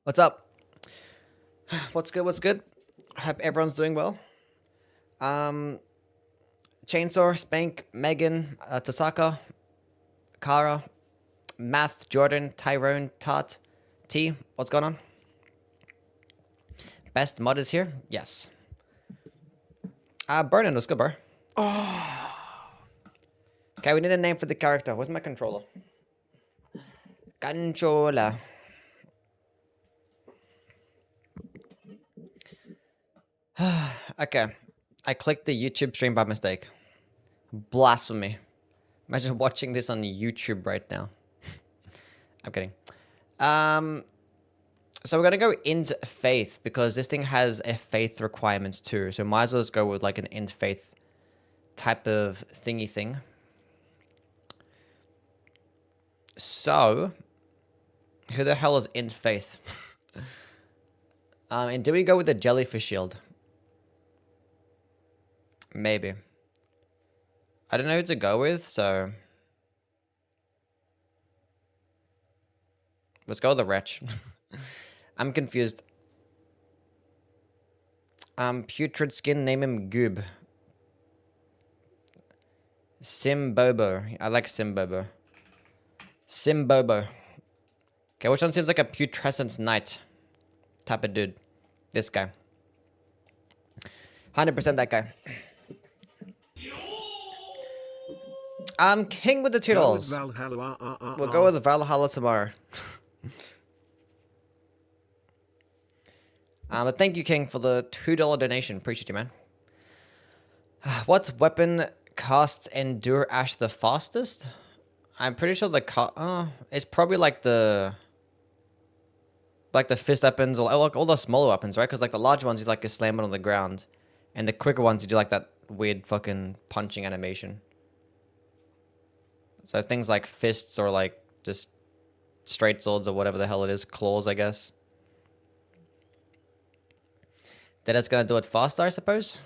What's up? What's good? What's good? Hope everyone's doing well. Um, Chainsaw, Spank, Megan, Tasaka, Kara, Math, Jordan, Tyrone, Tart, T. What's going on? Best mod is here? Yes. Burnin, what's good, bro? Okay, we need a name for the character. Where's my controller? Controller. Okay. I clicked the YouTube stream by mistake. Blasphemy. Imagine watching this on YouTube right now. I'm kidding. So we're gonna go int faith because this thing has a faith requirements too. So might as well just go with like an int faith type of thingy thing. So, who the hell is int faith? And do we go with the jellyfish shield? Maybe. I don't know who to go with, so let's go with the wretch. I'm confused. Putrid skin, name him Goob. Simbobo. I like Simbobo. Simbobo. Okay, which one seems like a Putrescence knight type of dude? This guy. 100% that guy. I'm king with the $2. We'll go with Valhalla tomorrow. But thank you, King, for the $2 donation. Appreciate you, man. What weapon casts Endure Ash the fastest? I'm pretty sure it's probably like the fist weapons or like all the smaller weapons, right? Because like the large ones, you like slam it on the ground, and the quicker ones, you do like that weird fucking punching animation. So things like fists or like just straight swords or whatever the hell it is, claws, I guess. That is gonna do it faster, I suppose.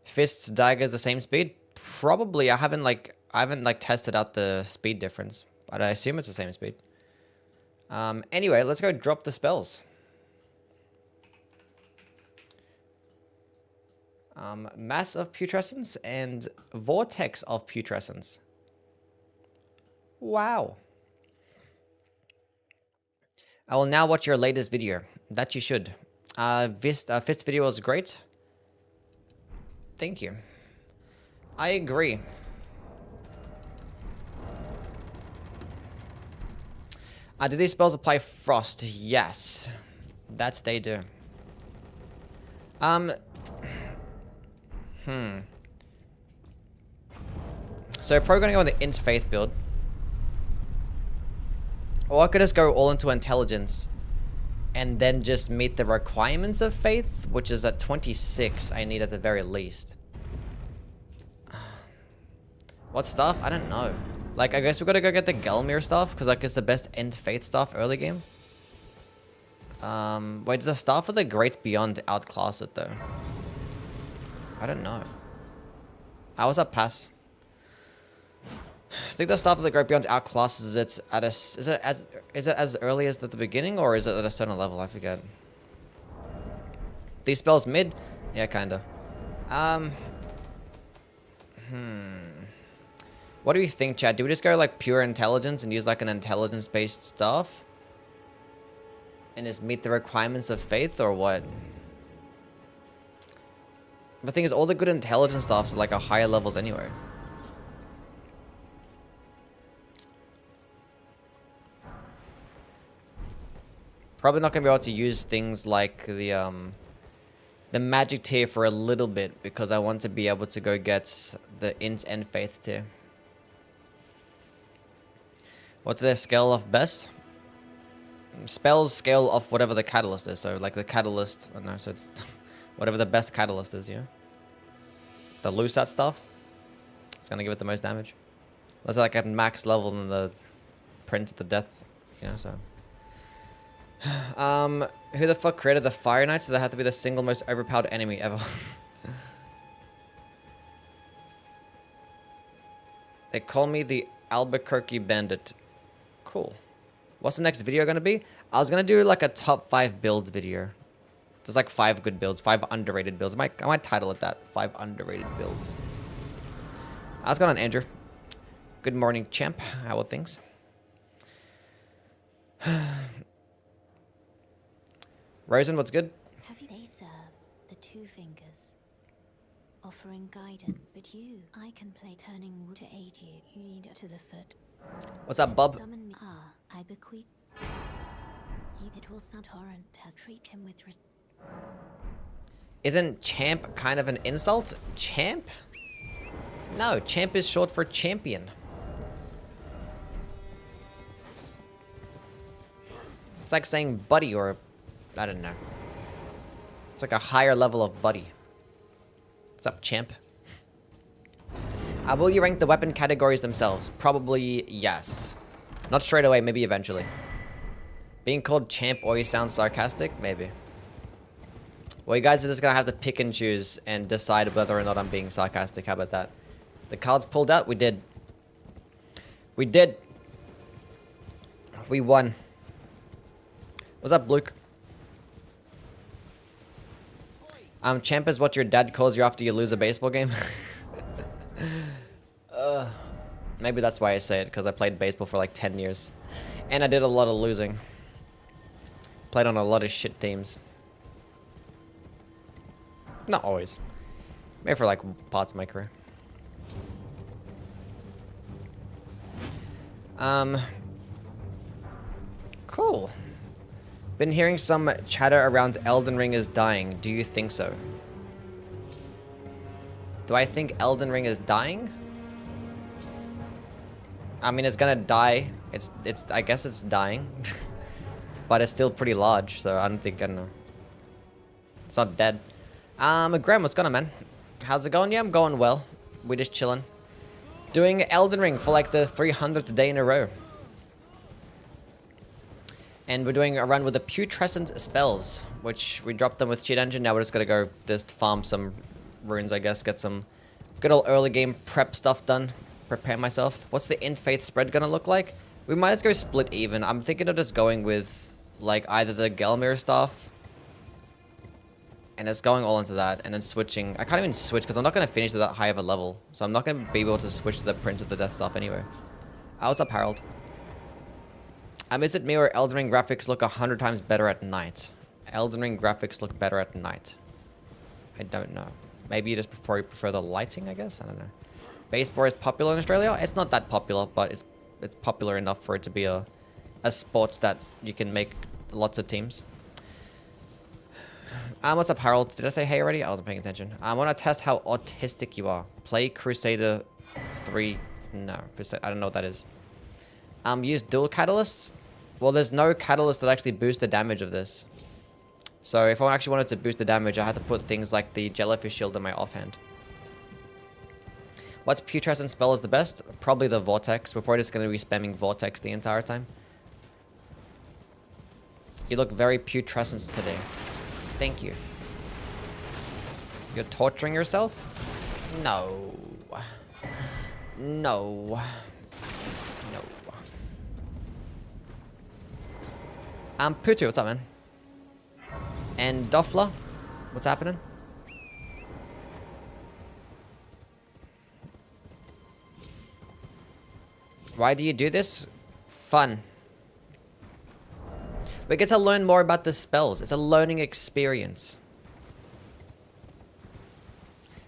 Fists, daggers, the same speed? Probably. I haven't tested out the speed difference, but I assume it's the same speed. Anyway, let's go drop the spells. Mass of Putrescence and Vortex of Putrescence. Wow. I will now watch your latest video. That you should. Fist video was great. Thank you. I agree. Do these spells apply frost? Yes. That's they do. So probably gonna go with the int faith build. Or I could just go all into intelligence and then just meet the requirements of faith, which is at 26 I need at the very least. What stuff? I don't know. Like, I guess we gotta go get the Gelmir stuff, because like it's the best int faith stuff early game. Wait, does the staff of the Great Beyond outclass it though? I don't know. How was that pass? I think the staff of the Great Beyond outclasses it at a... Is it as early as at the beginning, or is it at a certain level? I forget. These spells mid? Yeah, kinda. What do you think, Chad? Do we just go like pure intelligence and use like an intelligence-based stuff? And just meet the requirements of faith, or what? The thing is, all the good intelligence stuffs are like at higher levels anyway. Probably not gonna be able to use things like the magic tier for a little bit, because I want to be able to go get the int and faith tier. What's their scale of best? Spells scale off whatever the catalyst is. So like the catalyst, I don't know, so whatever the best catalyst is, yeah. The Lusat stuff, it's gonna give it the most damage. That's like at max level than the Prince of the Death, you know, so. Who the fuck created the Fire Knights? So they have to be the single most overpowered enemy ever. They call me the Albuquerque Bandit. Cool. What's the next video gonna be? I was gonna do like a top 5 builds video. There's like 5 good builds, 5 underrated builds. I might title it that. 5 underrated builds. How's it going on, Andrew? Good morning, champ. How are things? Rosen, what's good? They serve the 2 fingers, offering guidance, but I can play turning wood to aid you. You need it to the foot. What's up, Bob? Summon me. I bequeath. It will sound torrent has treat him with respect. Isn't champ kind of an insult? Champ? No, champ is short for champion. It's like saying buddy or... I don't know. It's like a higher level of buddy. What's up, champ? Will you rank the weapon categories themselves? Probably yes. Not straight away, maybe eventually. Being called champ always sounds sarcastic? Maybe. Well, you guys are just gonna have to pick and choose and decide whether or not I'm being sarcastic. How about that? The cards pulled out? We did. We did. We won. What's up, Luke? Champ is what your dad calls you after you lose a baseball game. Maybe that's why I say it, because I played baseball for like 10 years. And I did a lot of losing. Played on a lot of shit teams. Not always. Maybe for like parts of my career. Cool. Been hearing some chatter around Elden Ring is dying. Do you think so? Do I think Elden Ring is dying? I mean, it's gonna die. I guess it's dying. But it's still pretty large, so I don't know. It's not dead. Graham, what's going on, man? How's it going? Yeah, I'm going well. We're just chilling. Doing Elden Ring for like the 300th day in a row. And we're doing a run with the Putrescent spells, which we dropped them with Cheat Engine. Now we're just gonna go just farm some runes, I guess. Get some good old early game prep stuff done. Prepare myself. What's the Int Faith spread gonna look like? We might just go split even. I'm thinking of just going with like either the Gelmir stuff and it's going all into that and then switching. I can't even switch because I'm not going to finish to that high of a level, so I'm not going to be able to switch to the Prince of the Death stuff anyway. What's up, Harold? Is it me or Elden Ring graphics look 100 times better at night? Elden Ring graphics look better at night. I don't know. Maybe you just prefer the lighting, I guess? I don't know. Baseball is popular in Australia? It's not that popular, but it's popular enough for it to be a sport that you can make lots of teams. What's up, Harold? Did I say hey already? I wasn't paying attention. I want to test how autistic you are. Play Crusader 3. No, I don't know what that is. Use dual catalysts? Well, there's no catalyst that actually boosts the damage of this. So if I actually wanted to boost the damage, I had to put things like the Jellyfish Shield in my offhand. What's Putrescent spell is the best? Probably the Vortex. We're probably just going to be spamming Vortex the entire time. You look very Putrescent today. Thank you. You're torturing yourself? No. No. No. Putu, what's up, man? And Doffler, what's happening? Why do you do this? Fun. We get to learn more about the spells. It's a learning experience.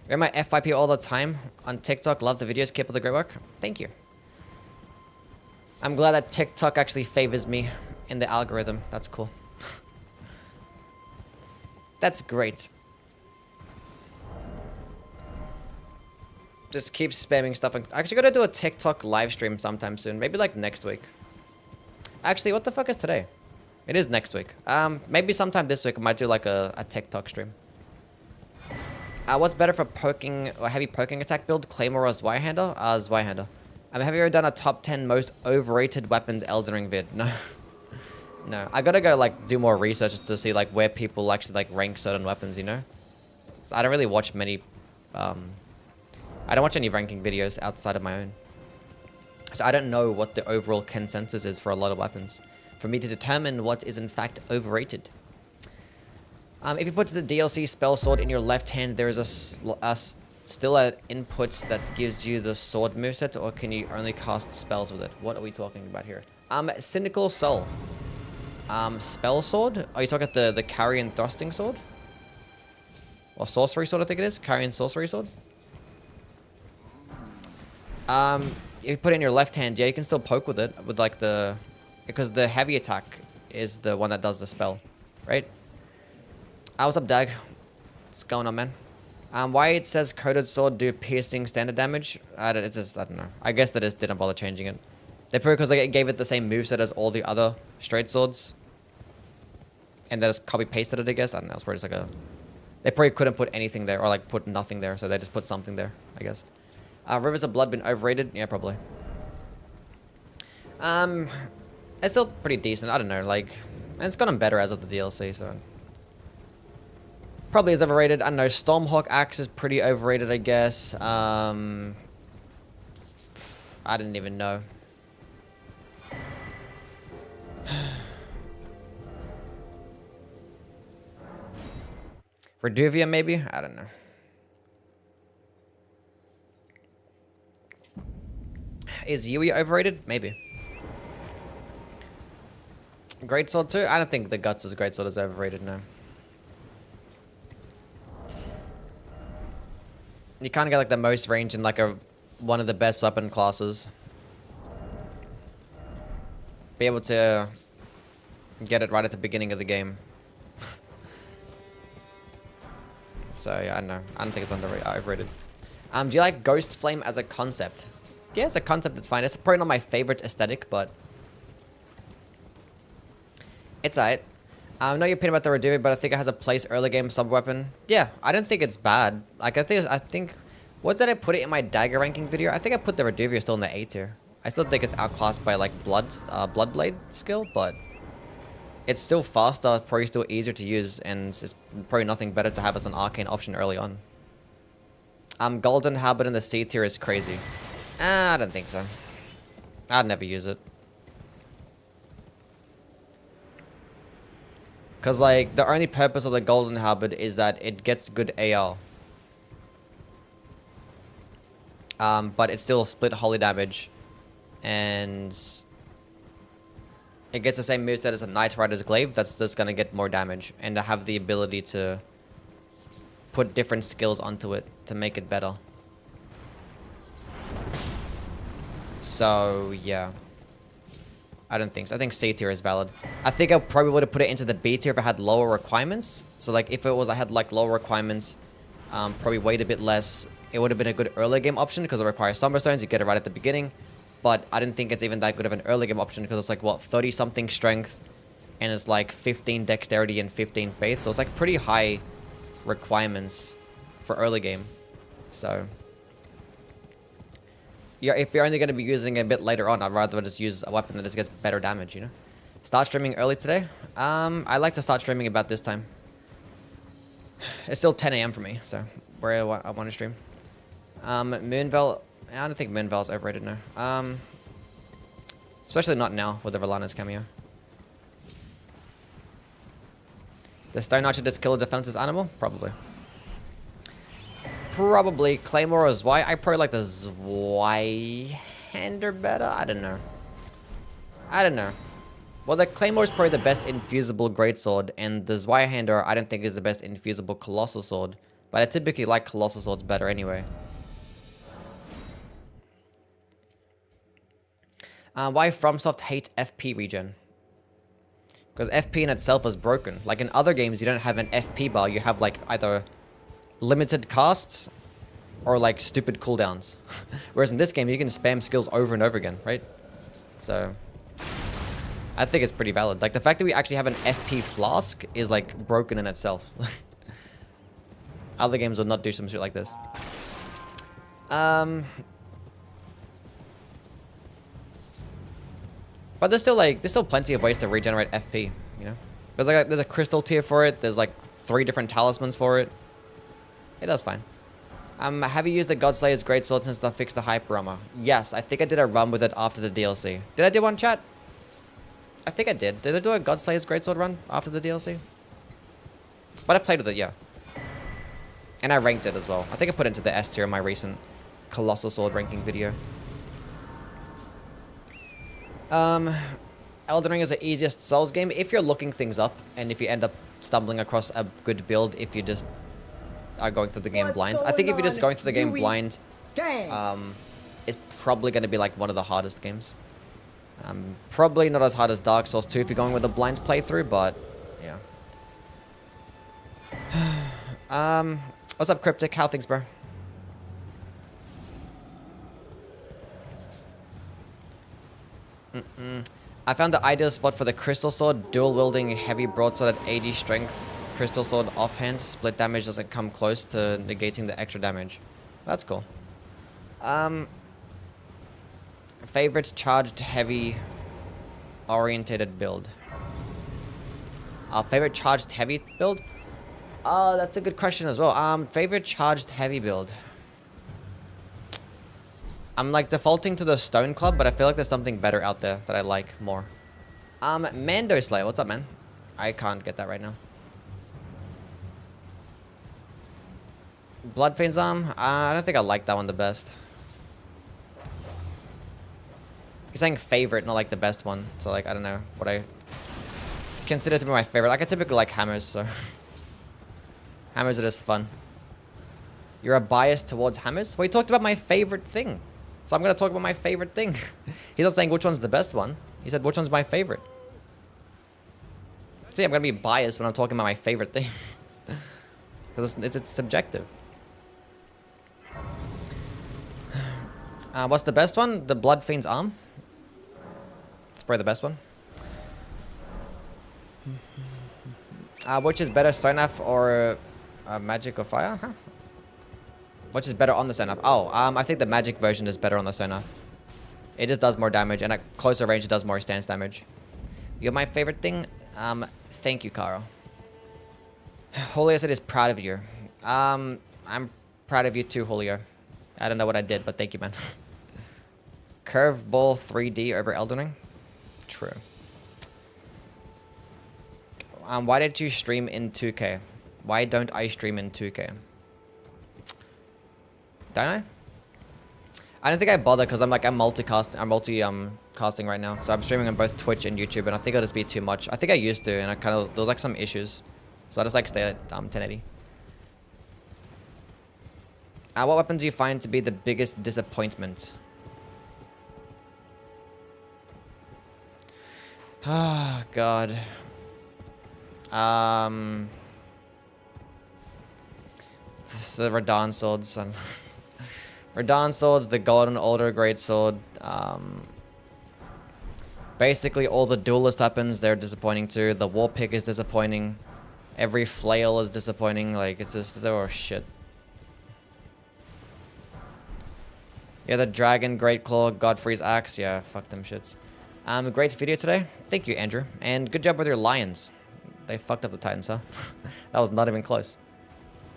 You're in my FYP all the time on TikTok. Love the videos. Keep up the great work. Thank you. I'm glad that TikTok actually favors me in the algorithm. That's cool. That's great. Just keep spamming stuff. I'm actually gonna do a TikTok live stream sometime soon. Maybe like next week. Actually, what the fuck is today? It is next week. Maybe sometime this week I might do like a TikTok stream. What's better for poking or heavy poking attack build? Claymore or Zweihander? Zweihander. Have you ever done a top 10 most overrated weapons Elden Ring vid? No. No. I gotta go like do more research to see like where people actually like rank certain weapons, you know? So I don't really watch many I don't watch any ranking videos outside of my own. So I don't know what the overall consensus is for a lot of weapons, for me to determine what is in fact overrated. If you put the DLC spell sword in your left hand, there is still an input that gives you the sword moveset, or can you only cast spells with it? What are we talking about here? Cynical Soul. Spell sword? Are you talking about the carrion thrusting sword? Or sorcery sword, I think it is. Carrion sorcery sword. If you put it in your left hand, yeah, you can still poke with it, with like because the heavy attack is the one that does the spell, right? What's up, Dag? What's going on, man? Why it says coated sword do piercing standard damage? I don't know. I guess they just didn't bother changing it. They probably because it gave it the same moveset as all the other straight swords, and they just copy pasted it. I guess I don't know. It's probably just like they probably couldn't put anything there, or like put nothing there, so they just put something there. I guess. Rivers of Blood been overrated? Yeah, probably. It's still pretty decent. I don't know. Like, and it's gotten better as of the DLC, so. Probably is overrated. I don't know. Stormhawk Axe is pretty overrated, I guess. I didn't even know. Reduvia, maybe? I don't know. Is Yui overrated? Maybe. Greatsword too? I don't think the Guts' Greatsword is overrated, no. You kind of get like the most range in like one of the best weapon classes. Be able to get it right at the beginning of the game. So yeah, I don't know. I don't think it's overrated. Do you like Ghost Flame as a concept? Yeah, as a concept, it's fine. It's probably not my favorite aesthetic, but it's alright. I know your opinion about the Reduvia, but I think it has a place early game sub-weapon. Yeah, I don't think it's bad. Like, I think, what did I put it in my dagger ranking video? I think I put the Reduvia still in the A tier. I still think it's outclassed by, like, Bloodblade skill, but it's still faster, probably still easier to use, and it's probably nothing better to have as an arcane option early on. Golden Habit in the C tier is crazy. I don't think so. I'd never use it. Because, like, the only purpose of the Golden Halberd is that it gets good AR. But it's still split holy damage. And it gets the same moveset as a Knight Rider's Glaive. That's just going to get more damage. And to have the ability to put different skills onto it to make it better. So, yeah. I don't think so. I think C tier is valid. I think I probably would have put it into the B tier if I had lower requirements. So like if it was I had like lower requirements, probably weighed a bit less, it would have been a good early game option because it requires Summerstones. You get it right at the beginning. But I didn't think it's even that good of an early game option because it's like what 30 something strength and it's like 15 dexterity and 15 faith. So it's like pretty high requirements for early game. So yeah, if you're only going to be using it a bit later on, I'd rather just use a weapon that just gets better damage, you know? Start streaming early today? I like to start streaming about this time. It's still 10 AM for me, so where I want to stream. Moonveil, I don't think Moonveil's overrated now. Especially not now with the Verlana's cameo. The Stone Archer just kill a defenseless animal? Probably. Probably Claymore or Zwei. I probably like the Zweihander better. I don't know. Well, the Claymore is probably the best infusible greatsword, and the Zweihander I don't think is the best infusible colossal sword. But I typically like colossal swords better anyway. Why FromSoft hate FP regen? Because FP in itself is broken. Like in other games, you don't have an FP bar. You have like either limited casts or like stupid cooldowns. Whereas in this game, you can spam skills over and over again, right? So I think it's pretty valid. Like the fact that we actually have an FP flask is like broken in itself. Other games would not do some shit like this. But there's still plenty of ways to regenerate FP, you know? There's a crystal tier for it. There's like 3 different talismans for it. It does fine. Have you used the Godslayer's Greatsword since they fixed the hyper armor? Yes, I think I did a run with it after the DLC. Did I do one, chat? I think I did. Did I do a Godslayer's Greatsword run after the DLC? But I played with it, yeah. And I ranked it as well. I think I put it into the S tier in my recent Colossal Sword ranking video. Elden Ring is the easiest Souls game if you're looking things up and if you end up stumbling across a good build if you just are going through the game blind. I think if you're just going through the game blind, it's probably going to be like one of the hardest games. Probably not as hard as Dark Souls 2 if you're going with a blind playthrough, but yeah. What's up, Cryptic? How things, bro? I found the ideal spot for the Crystal Sword, dual-wielding heavy broadsword at 80 strength. Crystal Sword offhand, split damage doesn't come close to negating the extra damage. That's cool. Favorite charged heavy orientated build. Favorite charged heavy build? That's a good question as well. Favorite charged heavy build. I'm like defaulting to the Stone Club, but I feel like there's something better out there that I like more. Mando Slayer, what's up, man? I can't get that right now. Bloodfiend's Arm? I don't think I like that one the best. He's saying favorite, not like the best one. So like, I don't know what I consider to be my favorite. Like I typically like hammers, so hammers are just fun. You're a bias towards hammers? Well, he talked about my favorite thing. So I'm going to talk about my favorite thing. He's not saying which one's the best one. He said which one's my favorite. See, I'm going to be biased when I'm talking about my favorite thing. Because it's subjective. What's the best one? The Bloodfiend's Arm. It's probably the best one. Which is better, Sonaf or Magic or Fire? Huh? Which is better on the Sonaf? Oh, I think the Magic version is better on the Sonaf. It just does more damage, and at closer range, it does more stance damage. You're my favorite thing? Thank you, Carl. Julio said he's proud of you. I'm proud of you too, Julio. I don't know what I did, but thank you, man. Curveball 3D over Elden Ring? True. Why did you stream in 2K? Why don't I stream in 2K? Don't I? I don't think I bother because I'm multi-casting right now. So I'm streaming on both Twitch and YouTube, and I think it'll just be too much. I think I used to, and I kind of, there was like some issues. So I just like stay at 1080. What weapon do you find to be the biggest disappointment? Ah, God. The Radahn swords. Radahn swords, the Golden Order Greatsword. Basically, all the duelist weapons, they're disappointing too. The War Pick is disappointing. Every flail is disappointing. Like, it's just, oh shit. Yeah, the Dragon, Great Claw, Godfrey's Axe. Yeah, fuck them shits. Great video today. Thank you, Andrew. And good job with your Lions. They fucked up the Titans, huh? That was not even close.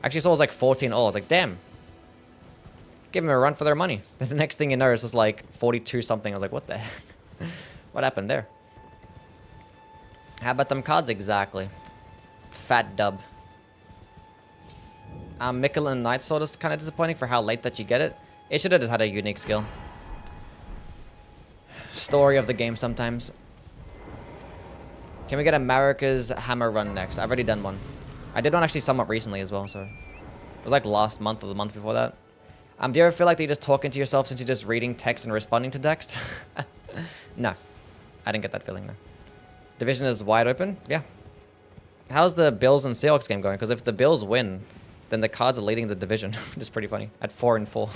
Actually, saw it was like 14 all. I was like, damn. Give them a run for their money. The next thing you know, it's just like 42 something. I was like, what the heck? What happened there? How about them cards exactly? Fat dub. Michelin Knight Sword is kind of disappointing for how late that you get it. It should have just had a unique skill. Story of the game sometimes. Can we get America's Hammer run next? I've already done one. I did one actually somewhat recently as well, so it was like last month or the month before that. Do you ever feel like you're just talking to yourself since you're just reading text and responding to text? No. I didn't get that feeling, no. Division is wide open? Yeah. How's the Bills and Seahawks game going? Because if the Bills win, then the Cards are leading the division, which is pretty funny. At 4-4.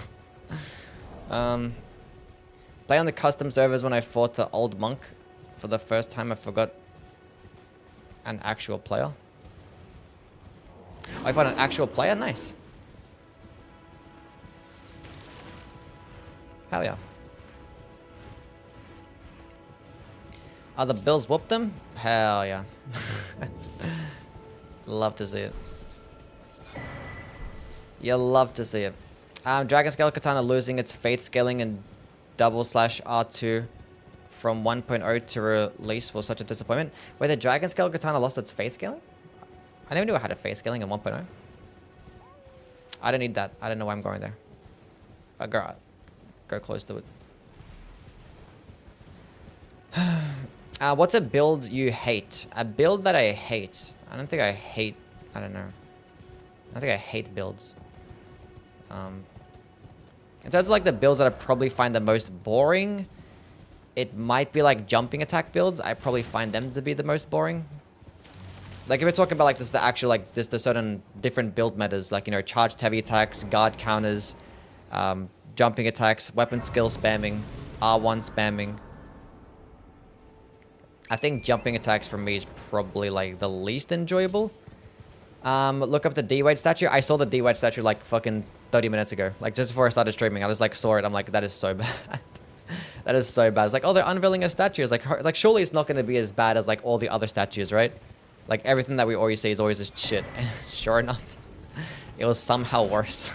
Play on the custom servers when I fought the old monk. For the first time, I forgot an actual player. Oh, I found an actual player? Nice. Hell yeah. The Bills whooped them? Hell yeah. Love to see it. You love to see it. Dragon Scale Katana losing its Faith scaling and double slash R2 from 1.0 to release was such a disappointment. Wait, the Dragon Scale Katana lost its Faith scaling? I never knew it had a Faith scaling in 1.0. I don't need that. I don't know why I'm going there. Go close to it. What's a build you hate? A build that I hate. I don't think I hate. I don't know. I think I hate builds. In terms of like the builds that I probably find the most boring, it might be like jumping attack builds. I probably find them to be the most boring. Like if we're talking about like this, the actual like the certain different build metas, like, you know, charged heavy attacks, guard counters, jumping attacks, weapon skill spamming, R1 spamming. I think jumping attacks for me is probably like the least enjoyable. Look up the D-Wade statue. I saw the D-Wade statue like fucking 30 minutes ago. Like just before I started streaming, I just like saw it. I'm like, that is so bad. That is so bad. It's like, oh, they're unveiling a statue. It's like surely it's not going to be as bad as like all the other statues, right? Like everything that we always see is always just shit. And sure enough, it was somehow worse.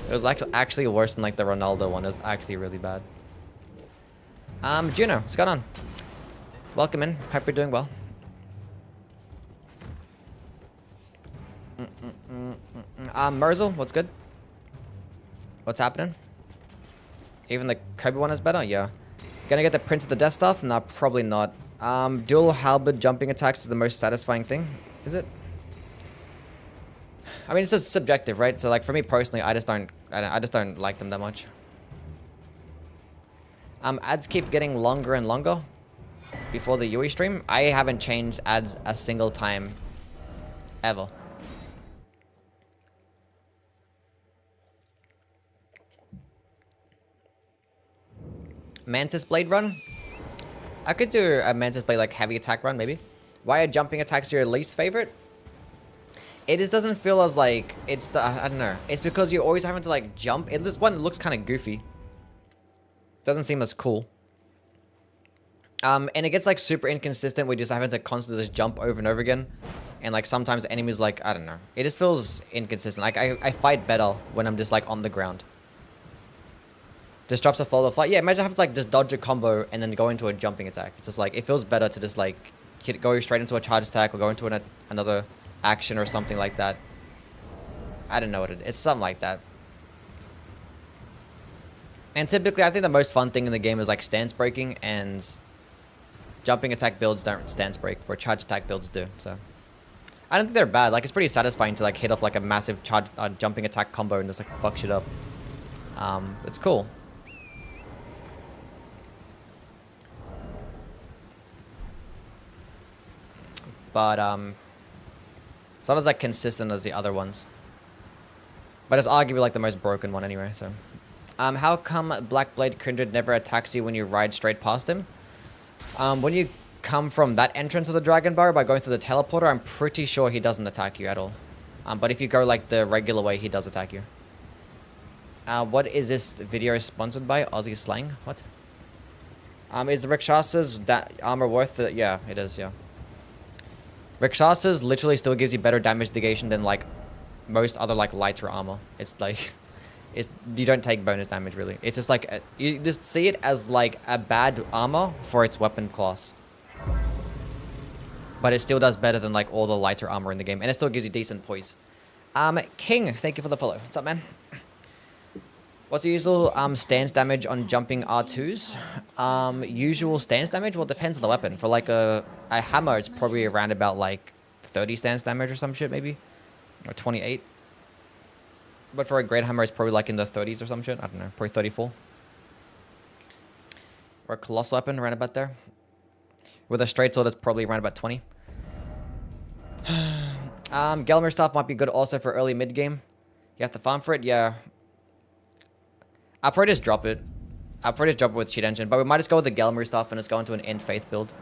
It was actually worse than like the Ronaldo one. It was actually really bad. Juno, what's going on? Welcome in. Hope you're doing well. Merzel, what's good? What's happening? Even the Kobe one is better? Yeah. Gonna get the Prince of the Death stuff? No, probably not. Dual halberd jumping attacks is the most satisfying thing. Is it? I mean, it's just subjective, right? So, like, for me personally, I just don't like them that much. Ads keep getting longer and longer before the Yui stream. I haven't changed ads a single time ever. Mantis Blade run? I could do a Mantis Blade like heavy attack run maybe. Why are jumping attacks your least favorite? It just doesn't feel as like it's the, I don't know. It's because you're always having to like jump. This one looks kind of goofy. Doesn't seem as cool. And it gets like super inconsistent. We just having to constantly just jump over and over again. And like sometimes enemies like, I don't know. It just feels inconsistent. Like I fight better when I'm just like on the ground. Disrupts a flow of flight. Yeah, imagine having to like just dodge a combo and then go into a jumping attack. It's just like, it feels better to just like go straight into a charge attack or go into another action or something like that. I don't know what it is. It's something like that. And typically, I think the most fun thing in the game is like stance breaking, and jumping attack builds don't stance break, where charge attack builds do. So I don't think they're bad. Like it's pretty satisfying to like hit off like a massive charge jumping attack combo and just like fuck shit up. It's cool. But it's not as like consistent as the other ones. But it's arguably like the most broken one anyway, so. How come Black Blade Kindred never attacks you when you ride straight past him? When you come from that entrance of the Dragon Bar by going through the teleporter, I'm pretty sure he doesn't attack you at all. But if you go like the regular way, he does attack you. What is this video sponsored by? Aussie Slang? What? Is the Rikshasa's armor worth it? Yeah, it is, yeah. Rikshasa's literally still gives you better damage negation than like most other like lighter armor. It's like, you don't take bonus damage really. It's just like, you just see it as like a bad armor for its weapon class. But it still does better than like all the lighter armor in the game. And it still gives you decent poise. King, thank you for the follow. What's up, man? What's the usual stance damage on jumping R2s? Usual stance damage? Well, it depends on the weapon. For like a hammer, it's probably around about like 30 stance damage or some shit maybe. Or 28. But for a great hammer, it's probably like in the 30s or some shit. I don't know, probably 34. Or a colossal weapon, around about there. With a straight sword, it's probably around about 20. Gelmer stuff might be good also for early mid game. You have to farm for it, yeah. I'll probably just drop it. I'll probably just drop it with cheat engine, but we might just go with the Gelmer stuff and just go into an End Faith build.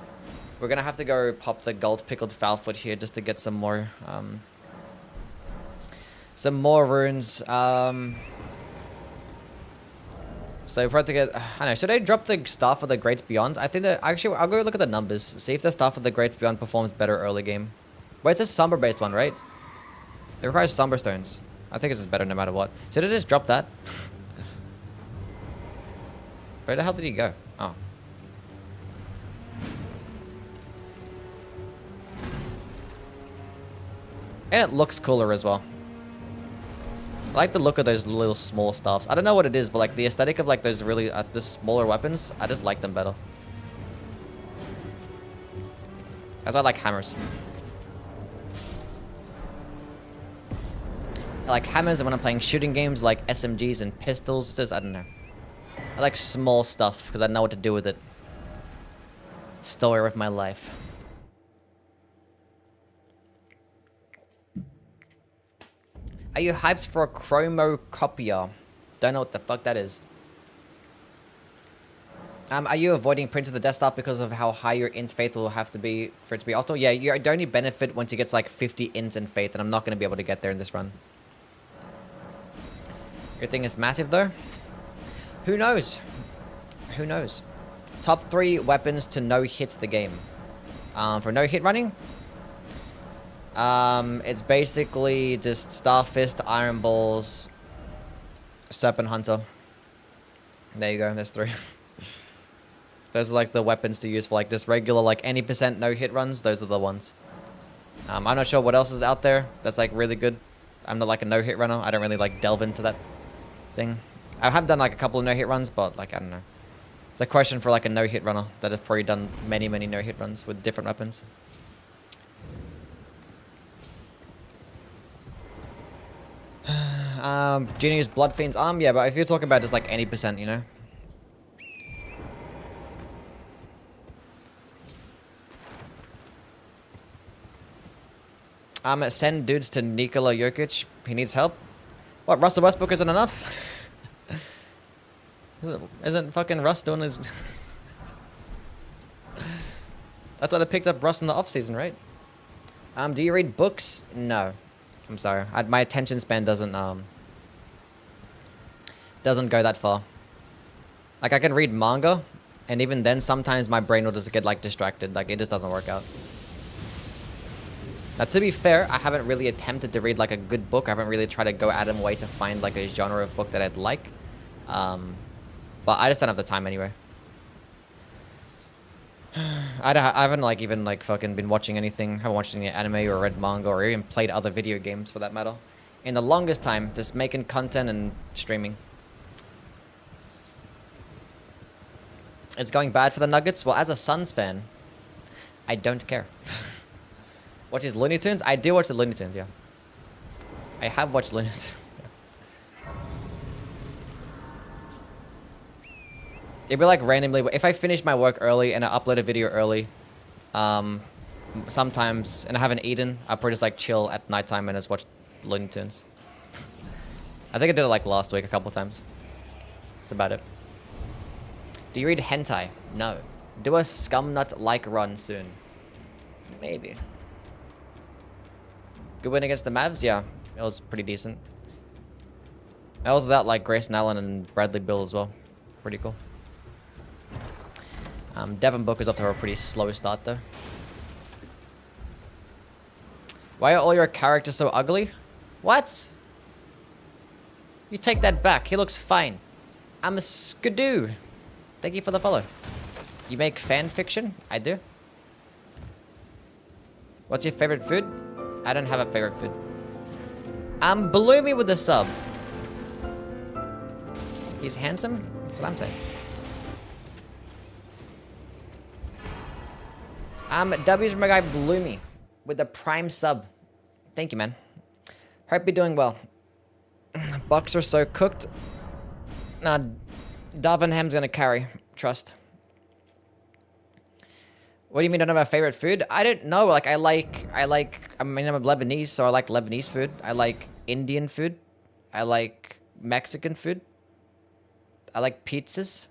We're gonna have to go pop the gold pickled Foulfoot here just to get some more runes. So probably to get, I don't know, should I drop the Staff of the Great Beyond? I think that, actually, I'll go look at the numbers. See if the Staff of the Great Beyond performs better early game. Wait, it's a Somber based one, right? It requires Somber Stones. I think this is better no matter what. Should I just drop that? Where the hell did he go? Oh. And it looks cooler as well. I like the look of those little small staffs. I don't know what it is, but like the aesthetic of like those really just smaller weapons, I just like them better. That's why I like hammers. I like hammers, and when I'm playing shooting games like SMGs and pistols, just I don't know. I like small stuff because I know what to do with it. Story of my life. Are you hyped for a chromocopier? Don't know what the fuck that is. Are you avoiding print to the desktop because of how high your int faith will have to be for it to be optimal? Yeah, you only benefit once you get to like 50 int and faith, and I'm not going to be able to get there in this run. Your thing is massive though. Who knows? Who knows? Top 3 weapons to no hits the game. For no hit running, it's basically just Starfist, Iron Balls, Serpent Hunter. There you go. There's 3. Those are like the weapons to use for like just regular like any % no hit runs. Those are the ones. I'm not sure what else is out there that's like really good. I'm not like a no hit runner. I don't really like delve into that thing. I have done like a couple of no hit runs, but like I don't know. It's a question for like a no hit runner that has probably done many no hit runs with different weapons. Genius Blood Fiend's arm, yeah, but if you're talking about just like any %, you know. Send dudes to Nikola Jokic. He needs help. What, Russell Westbrook isn't enough? Isn't fucking Russ doing his... That's why they picked up Russ in the offseason, right? Do you read books? No. I'm sorry. My attention span doesn't go that far. Like, I can read manga, and even then, sometimes my brain will just get, like, distracted. Like, it just doesn't work out. Now, to be fair, I haven't really attempted to read, like, a good book. I haven't really tried to go out of my way to find, like, a genre of book that I'd like. But I just don't have the time anyway. I haven't, like, even, like, fucking been watching anything. Haven't watched any anime or read manga or even played other video games, for that matter. In the longest time, just making content and streaming. It's going bad for the Nuggets? Well, as a Suns fan, I don't care. Watch his Looney Tunes? I do watch the Looney Tunes, yeah. I have watched Looney Tunes. It'd be like randomly, if I finish my work early and I upload a video early, sometimes, and I haven't eaten, I'll probably just like chill at nighttime and just watch Looney Tunes. I think I did it like last week a couple times. That's about it. Do you read hentai? No. Do a scumnut-like run soon. Maybe. Good win against the Mavs? Yeah, it was pretty decent. That was without like Grayson Allen and Bradley Beal as well. Pretty cool. Devin Booker's up to a pretty slow start though. Why are all your characters so ugly? What? You take that back. He looks fine. I'm a skidoo. Thank you for the follow. You make fan fiction? I do. What's your favorite food? I don't have a favorite food. Bloomy with the sub. He's handsome? That's what I'm saying. W's my guy Bloomy with the prime sub. Thank you, man. Hope you're doing well. Bucks are so cooked. Nah, Darvinham's gonna carry. Trust. What do you mean I don't have a favorite food? I don't know. Like, I mean, I'm Lebanese, so I like Lebanese food. I like Indian food. I like Mexican food. I like pizzas.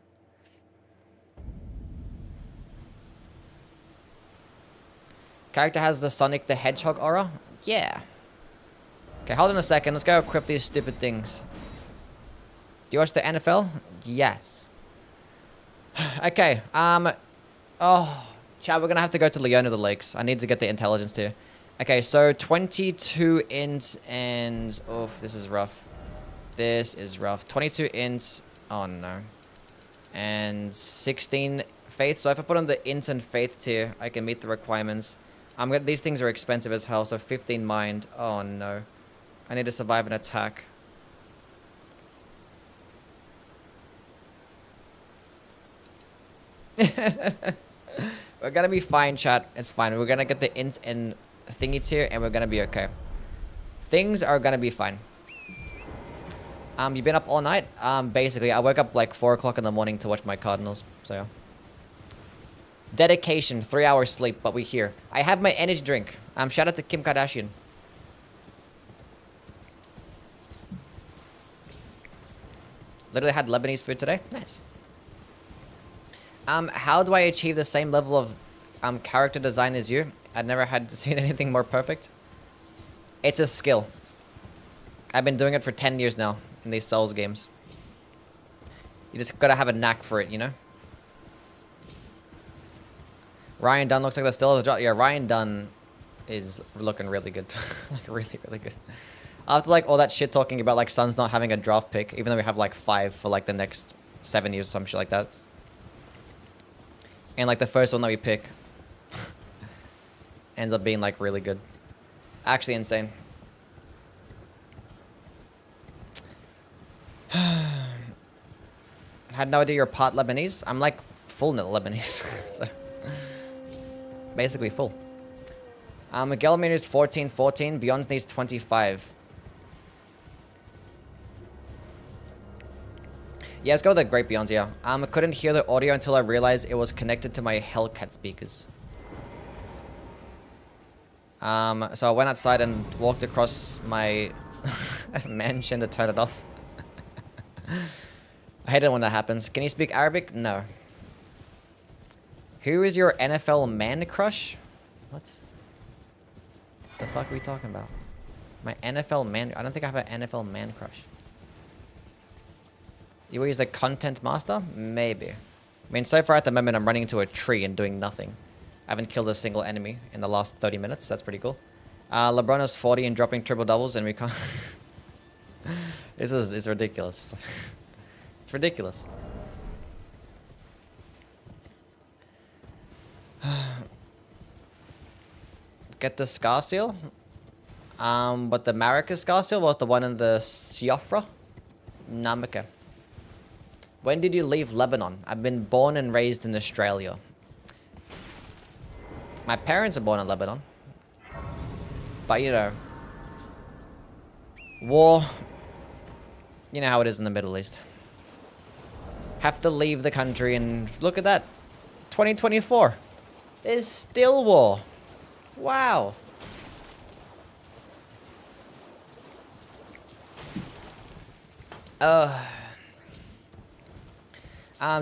Character has the Sonic the Hedgehog aura? Yeah. Okay, hold on a second. Let's go equip these stupid things. Do you watch the NFL? Yes. Okay, oh, Chad, we're gonna have to go to Leona the Lakes. I need to get the intelligence too. Okay, so 22 int and... Oh, this is rough. This is rough. 22 int... Oh, no. And 16 faith. So if I put on the int and faith tier, I can meet the requirements. These things are expensive as hell, so 15 mind. Oh, no. I need to survive an attack. We're gonna be fine, chat. It's fine. We're gonna get the int and thingy tier, and we're gonna be okay. Things are gonna be fine. You've been up all night? Basically, I woke up like 4 o'clock in the morning to watch my Cardinals, so yeah. Dedication, 3 hours sleep, but we're here. I have my energy drink. Shout out to Kim Kardashian. Literally had Lebanese food today. Nice. How do I achieve the same level of character design as you? I've never seen anything more perfect. It's a skill. I've been doing it for 10 years now in these Souls games. You just gotta have a knack for it, you know? Ryan Dunn looks like the still of the job. Yeah, Ryan Dunn is looking really good. Like, really, really good. After, like, all that shit talking about, like, Suns not having a draft pick, even though we have, like, 5 for, like, the next 7 years or some shit like that. And, like, the first one that we pick ends up being, like, really good. Actually insane. Had no idea you're part Lebanese. I'm, like, full Lebanese. So, basically full. Miguel needs 14. Beyond needs 25. Yeah, let's go with the Great Beyond, yeah. I couldn't hear the audio until I realized it was connected to my Hellcat speakers. So I went outside and walked across my mansion to turn it off. I hate it when that happens. Can you speak Arabic? No. Who is your NFL man crush? What? The fuck are we talking about? My NFL man... I don't think I have an NFL man crush. You use the content master? Maybe. I mean, so far at the moment, I'm running into a tree and doing nothing. I haven't killed a single enemy in the last 30 minutes. That's pretty cool. LeBron is 40 and dropping triple doubles, and we can't... It's ridiculous. It's ridiculous. Get the Scar Seal? But the Maracas Scar Seal? What, the one in the Siofra? Namaka. When did you leave Lebanon? I've been born and raised in Australia. My parents are born in Lebanon. But, you know... War... You know how it is in the Middle East. Have to leave the country and... Look at that. 2024. There's still war. Wow. Do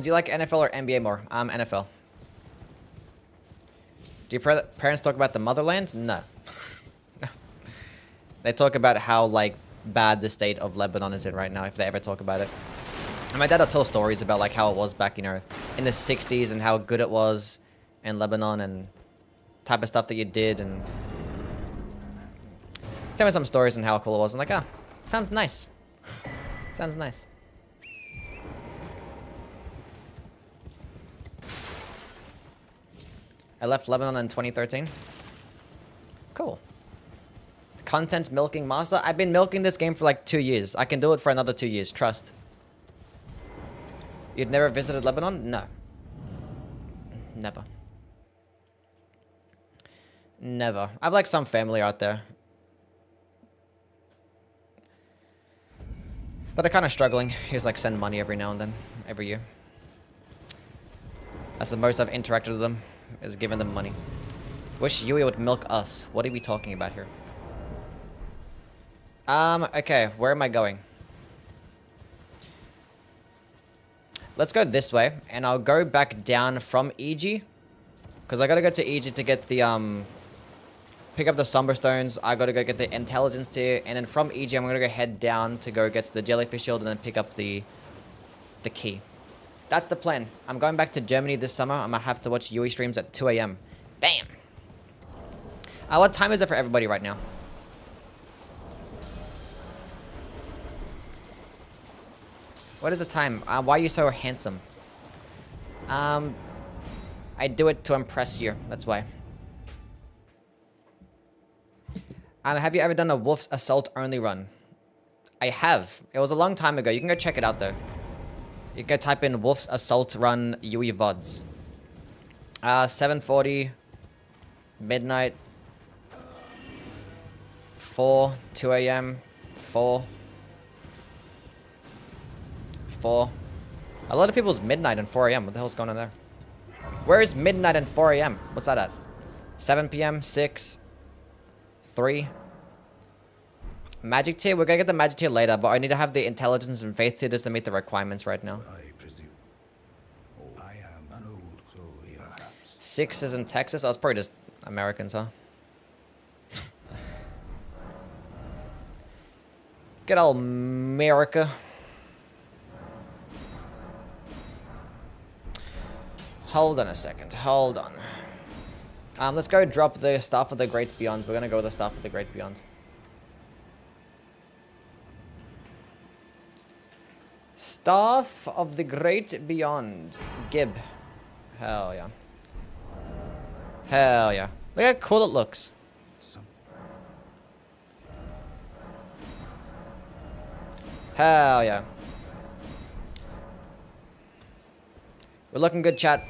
you like NFL or NBA more? NFL. Do your parents talk about the motherland? No. No. They talk about how, like, bad the state of Lebanon is in right now, if they ever talk about it. And my dad will tell stories about, like, how it was back, you know, in the 60s and how good it was in Lebanon and type of stuff that you did, and tell me some stories and how cool it was. I'm like, ah, sounds nice. Sounds nice. I left Lebanon in 2013. Cool. Content milking master. I've been milking this game for like 2 years. I can do it for another 2 years. Trust. You'd never visited Lebanon? No. Never. Never. I've like some family out there that are kind of struggling. Here's like send money every now and then, every year. That's the most I've interacted with them, is giving them money. Wish Yui would milk us. What are we talking about here? Okay, where am I going? Let's go this way, and I'll go back down from EG. Because I gotta go to EG to get the, pick up the Somber Stones. I gotta go get the Intelligence tier, and then from EG, I'm gonna go head down to go get the Jellyfish Shield, and then pick up the key. That's the plan. I'm going back to Germany this summer. I'm gonna have to watch Yui streams at 2 AM. Bam! What time is it for everybody right now? What is the time? Why are you so handsome? I do it to impress you. That's why. Have you ever done a Wolf's Assault only run? I have. It was a long time ago. You can go check it out though. You can type in Wolf's Assault run UE VODs. 7:40, midnight, 4, 2 a.m., 4. A lot of people's midnight and 4 a.m. What the hell's going on there? Where is midnight and 4 a.m.? What's that at? 7 p.m., 6, 3. Magic tier? We're gonna get the magic tier later, but I need to have the intelligence and faith tier just to meet the requirements right now. 6 is in Texas? Oh, it's probably just Americans, huh? Good old America. Hold on a second. Hold on. Let's go drop the Staff of the Great Beyond. We're gonna go with the Staff of the Great Beyond. Staff of the Great Beyond. Gib. Hell yeah. Hell yeah. Look how cool it looks. Hell yeah. We're looking good, chat.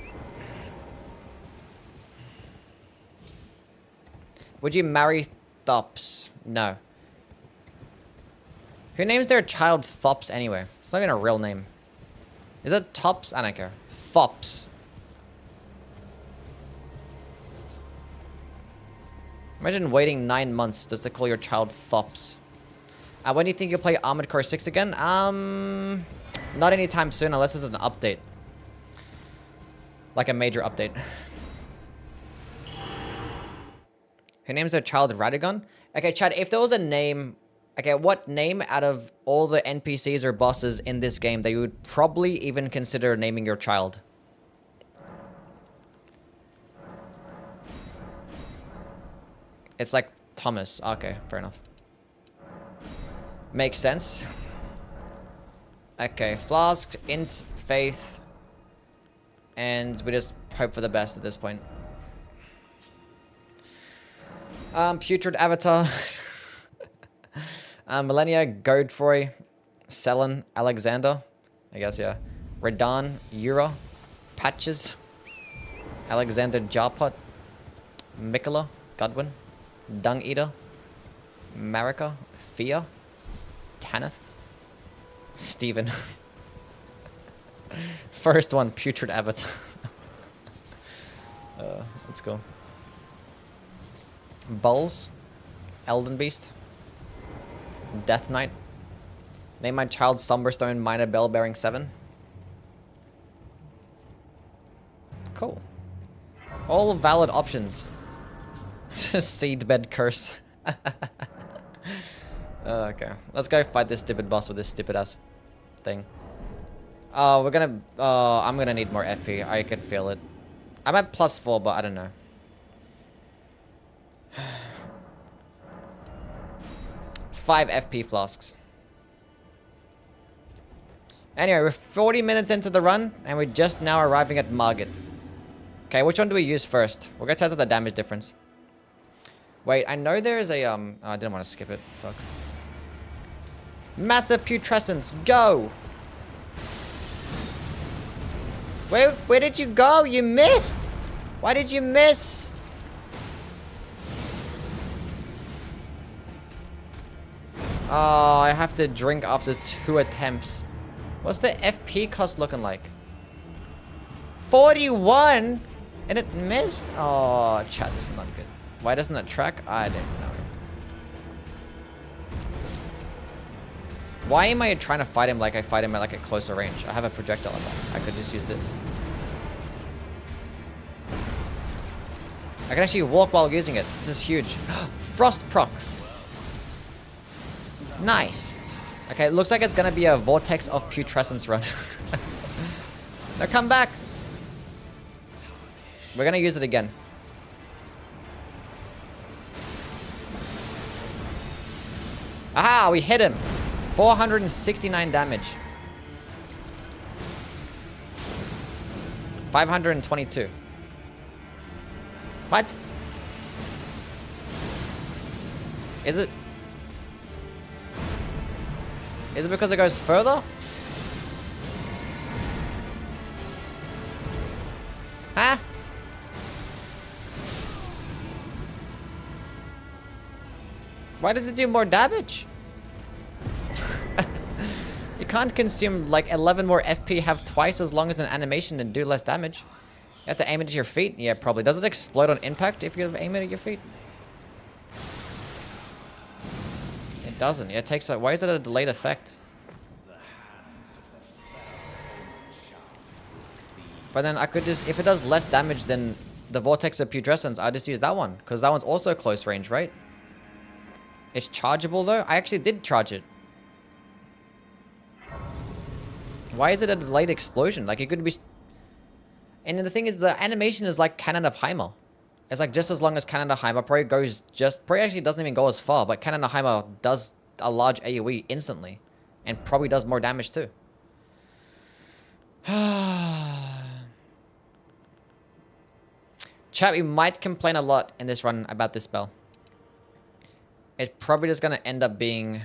Would you marry Thops? No. Who names their child Thops anyway? It's not even a real name. Is it Tops? I don't care. Thops. Imagine waiting 9 months just to call your child Thops. When do you think you'll play Armored Core 6 again? Not anytime soon unless this is an update. Like a major update. Who names their child Radagon? Okay, Chad, if there was a name... Okay, what name out of all the NPCs or bosses in this game that you would probably even consider naming your child? It's like Thomas. Okay, fair enough. Makes sense. Okay, Flask, Int, Faith. And we just hope for the best at this point. Putrid Avatar. Millennia, Godfrey, Selen, Alexander. I guess, yeah. Redan, Yura, Patches, Alexander Jarpot, Mikola, Godwin, Dung Eater, Marika, Fia, Tanith, Steven. First one, Putrid Avatar. Let's go. Bulls, Elden Beast, Death Knight. Name my child Somberstone Minor Bell Bearing 7. Cool. All valid options. Seedbed curse. Okay. Let's go fight this stupid boss with this stupid ass thing. We're gonna... I'm gonna need more FP. I can feel it. I'm at +4, but I don't know. 5 FP flasks. Anyway, we're 40 minutes into the run, and we're just now arriving at Margit. Okay, which one do we use first? We're gonna test out the damage difference. Wait, I know there's a, oh, I didn't want to skip it. Fuck. Massive Putrescence, go! Where did you go? You missed! Why did you miss? Oh, I have to drink after 2 attempts. What's the FP cost looking like? 41? And it missed? Oh, chat, this is not good. Why doesn't it track? I didn't know. Why am I trying to fight him like I fight him at like a closer range? I have a projectile attack. I could just use this. I can actually walk while using it. This is huge. Frost proc. Nice. Okay, it looks like it's gonna be a Vortex of Putrescence run. Now come back. We're gonna use it again. Aha, we hit him. 469 damage. 522. What? Is it? Is it because it goes further? Huh? Why does it do more damage? You can't consume like 11 more FP, have twice as long as an animation and do less damage. You have to aim it at your feet? Yeah, probably. Does it explode on impact if you aim it at your feet? It doesn't. It takes like, why is it a delayed effect? But then I could just, if it does less damage than the Vortex of Putrescence, I just use that one. Because that one's also close range, right? It's chargeable though? I actually did charge it. Why is it a delayed explosion? Like it could be... And then the thing is, the animation is like Cannon of Heimer. It's like just as long as Cannon of Heimer. Probably actually doesn't even go as far, but Cannon of Heimer does a large AoE instantly. And probably does more damage too. Chat, we might complain a lot in this run about this spell. It's probably just going to end up being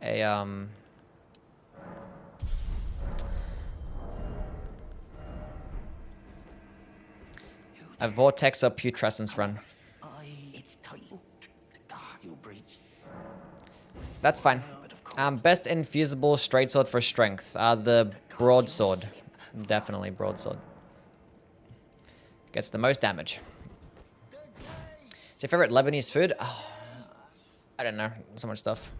a Vortex or Putrescence run. That's fine. Best infusible straight sword for strength. The broadsword. Definitely broadsword. Gets the most damage. Is your favorite Lebanese food? Oh, I don't know. So much stuff.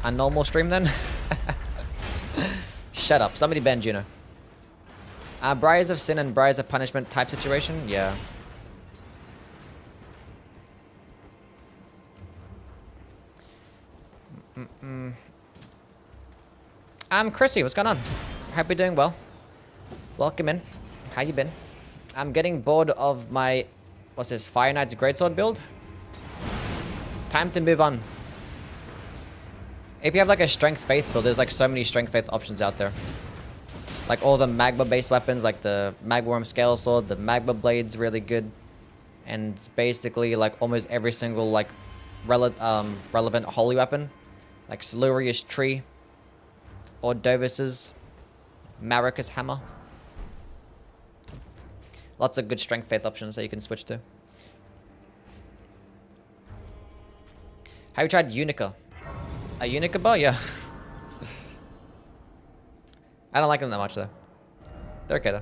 A normal stream then? Shut up. Somebody ban Juno. Briars of Sin and Briars of Punishment type situation? Yeah. Chrissy, what's going on? Hope you're doing well. Welcome in. How you been? I'm getting bored of my... What's this? Fire Knight's Greatsword build? Time to move on. If you have like a Strength Faith build, there's like so many Strength Faith options out there. Like all the Magma based weapons, like the Magworm Scale Sword, the Magma Blade's really good. And it's basically like almost every single like relevant holy weapon. Like Siluria's Tree. Ordovis's Marika's Hammer. Lots of good Strength Faith options that you can switch to. Have you tried Unica? A Unica bar? Yeah. I don't like them that much though. They're okay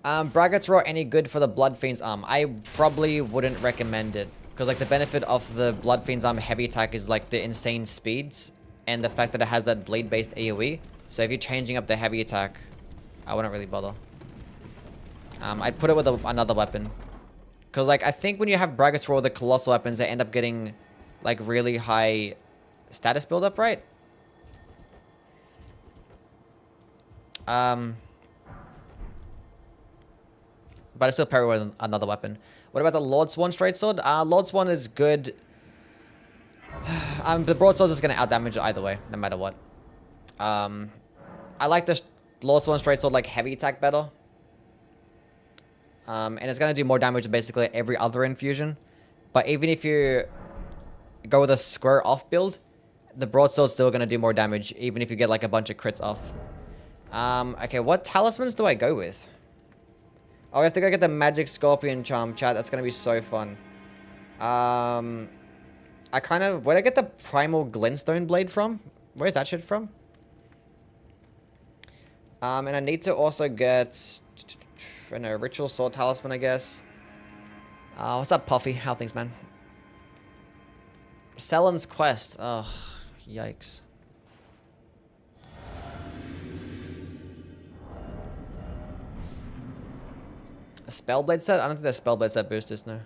though. Braggart's Raw any good for the Blood Fiend's arm? I probably wouldn't recommend it. Because like the benefit of the Blood Fiend's arm heavy attack is like the insane speeds. And the fact that it has that blade based AoE. So if you're changing up the heavy attack, I wouldn't really bother. I'd put it with another weapon. Because like I think when you have Braggart's Raw, the colossal weapons, they end up getting like really high status build up, right? But I still pair it with another weapon. What about the Lordsworn straight sword? Lordsworn is good. The broadsword is going to outdamage it either way, no matter what. I like the Lordsworn straight sword like heavy attack better. And it's going to do more damage than basically every other infusion. But even if you go with a square off build, the broadsword's still going to do more damage, even if you get like a bunch of crits off. Okay, what talismans do I go with? Oh, I have to go get the Magic Scorpion Charm, chat. That's going to be so fun. Where'd I get the Primal Glintstone Blade from? Where's that shit from? And I need to also get... I don't know, Ritual Sword Talisman, I guess. What's up, Puffy? How things, man? Sellen's Quest. Oh, yikes. A Spellblade set? I don't think there's Spellblade set boosters, no.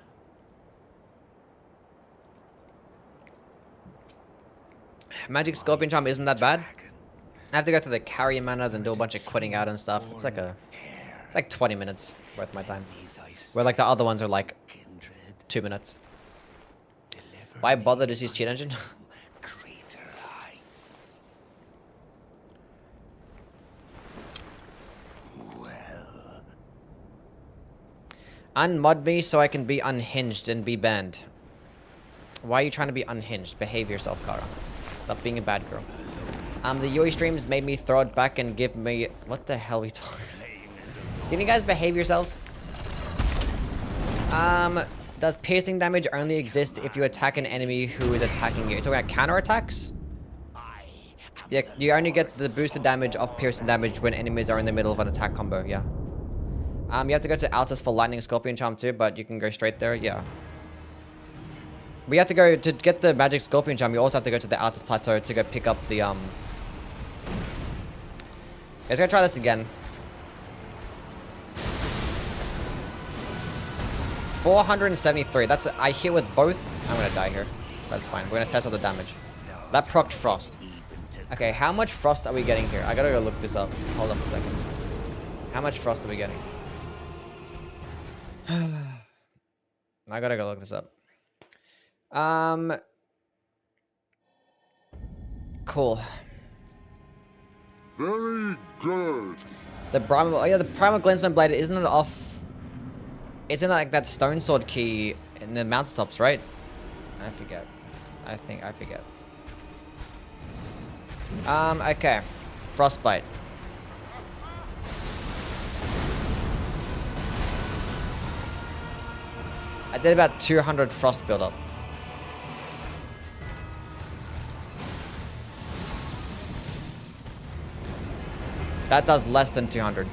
Magic Scorpion Charm isn't that bad. I have to go through the carry mana, then do a bunch of quitting out and stuff. It's like 20 minutes worth of my time. Where like the other ones are like 2 minutes. Why bother to use cheat engine? Unmod me so I can be unhinged and be banned. Why are you trying to be unhinged? Behave yourself, Kara. Stop being a bad girl. The Yui streams made me throw it back and give me... What the hell are you talking? Can you guys behave yourselves? Does piercing damage only exist if you attack an enemy who is attacking you? You're talking about counterattacks? Yeah, you only get the boosted damage of piercing damage when enemies are in the middle of an attack combo, yeah. You have to go to Altus for Lightning Scorpion Charm too, but you can go straight there, yeah. We have to go, to get the Magic Scorpion Charm, you also have to go to the Altus Plateau to go pick up the, Let's go try this again. 473. That's... I hit with both. I'm gonna die here. That's fine. We're gonna test out the damage. That procced Frost. Okay, how much Frost are we getting here? I gotta go look this up. Hold up a second. How much Frost are we getting? I gotta go look this up. Cool. Very good. The Primal... Oh yeah, the Primal Glintstone Blade, isn't it off... Isn't it like that Stone Sword key in the mount stops, right? I forget. I forget. Okay. Frostbite. I did about 200 frost buildup. That does less than 200.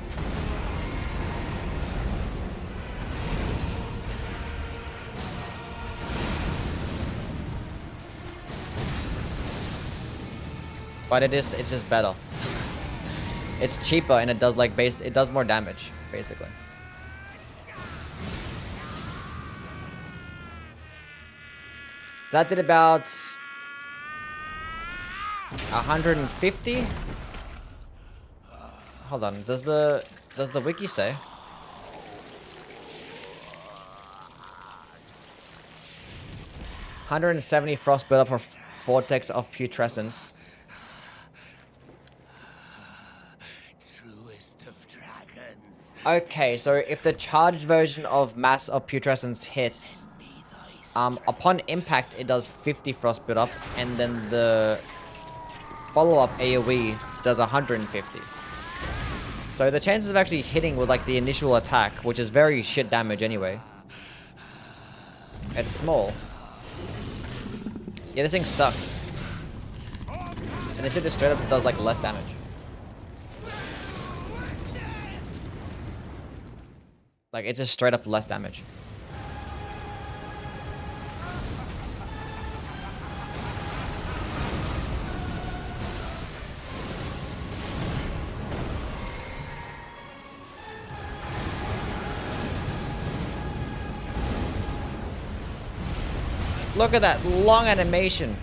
But it's just better. It's cheaper and it does like it does more damage, basically. So that did about 150. Hold on, does the wiki say? 170 frost build up for vortex of putrescence. Okay, so if the charged version of Mass of Putrescence hits, upon impact it does 50 frost build up, and then the follow-up AoE does 150. So the chances of actually hitting with like the initial attack, which is very shit damage anyway, it's small. Yeah, this thing sucks. And this shit just straight up just does like less damage. Like, it's just straight up less damage. Look at that long animation.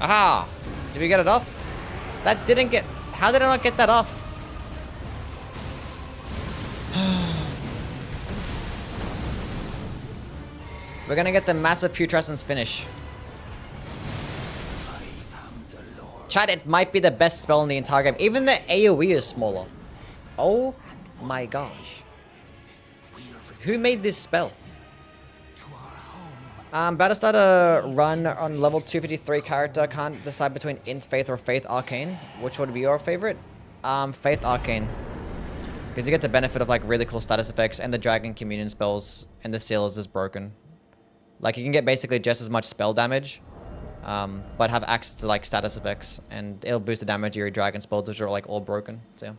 Aha! Did we get it off? That didn't get... How did I not get that off? We're gonna get the massive putrescence finish. Chat, it might be the best spell in the entire game. Even the AoE is smaller. Oh my gosh. Who made this spell? About to start a run on level 253 character. Can't decide between Int Faith or Faith Arcane. Which would be your favorite? Faith Arcane. Because you get the benefit of like really cool status effects and the Dragon Communion spells, and the seal is just broken. Like you can get basically just as much spell damage, but have access to like status effects, and it'll boost the damage of your dragon spells, which are like all broken. So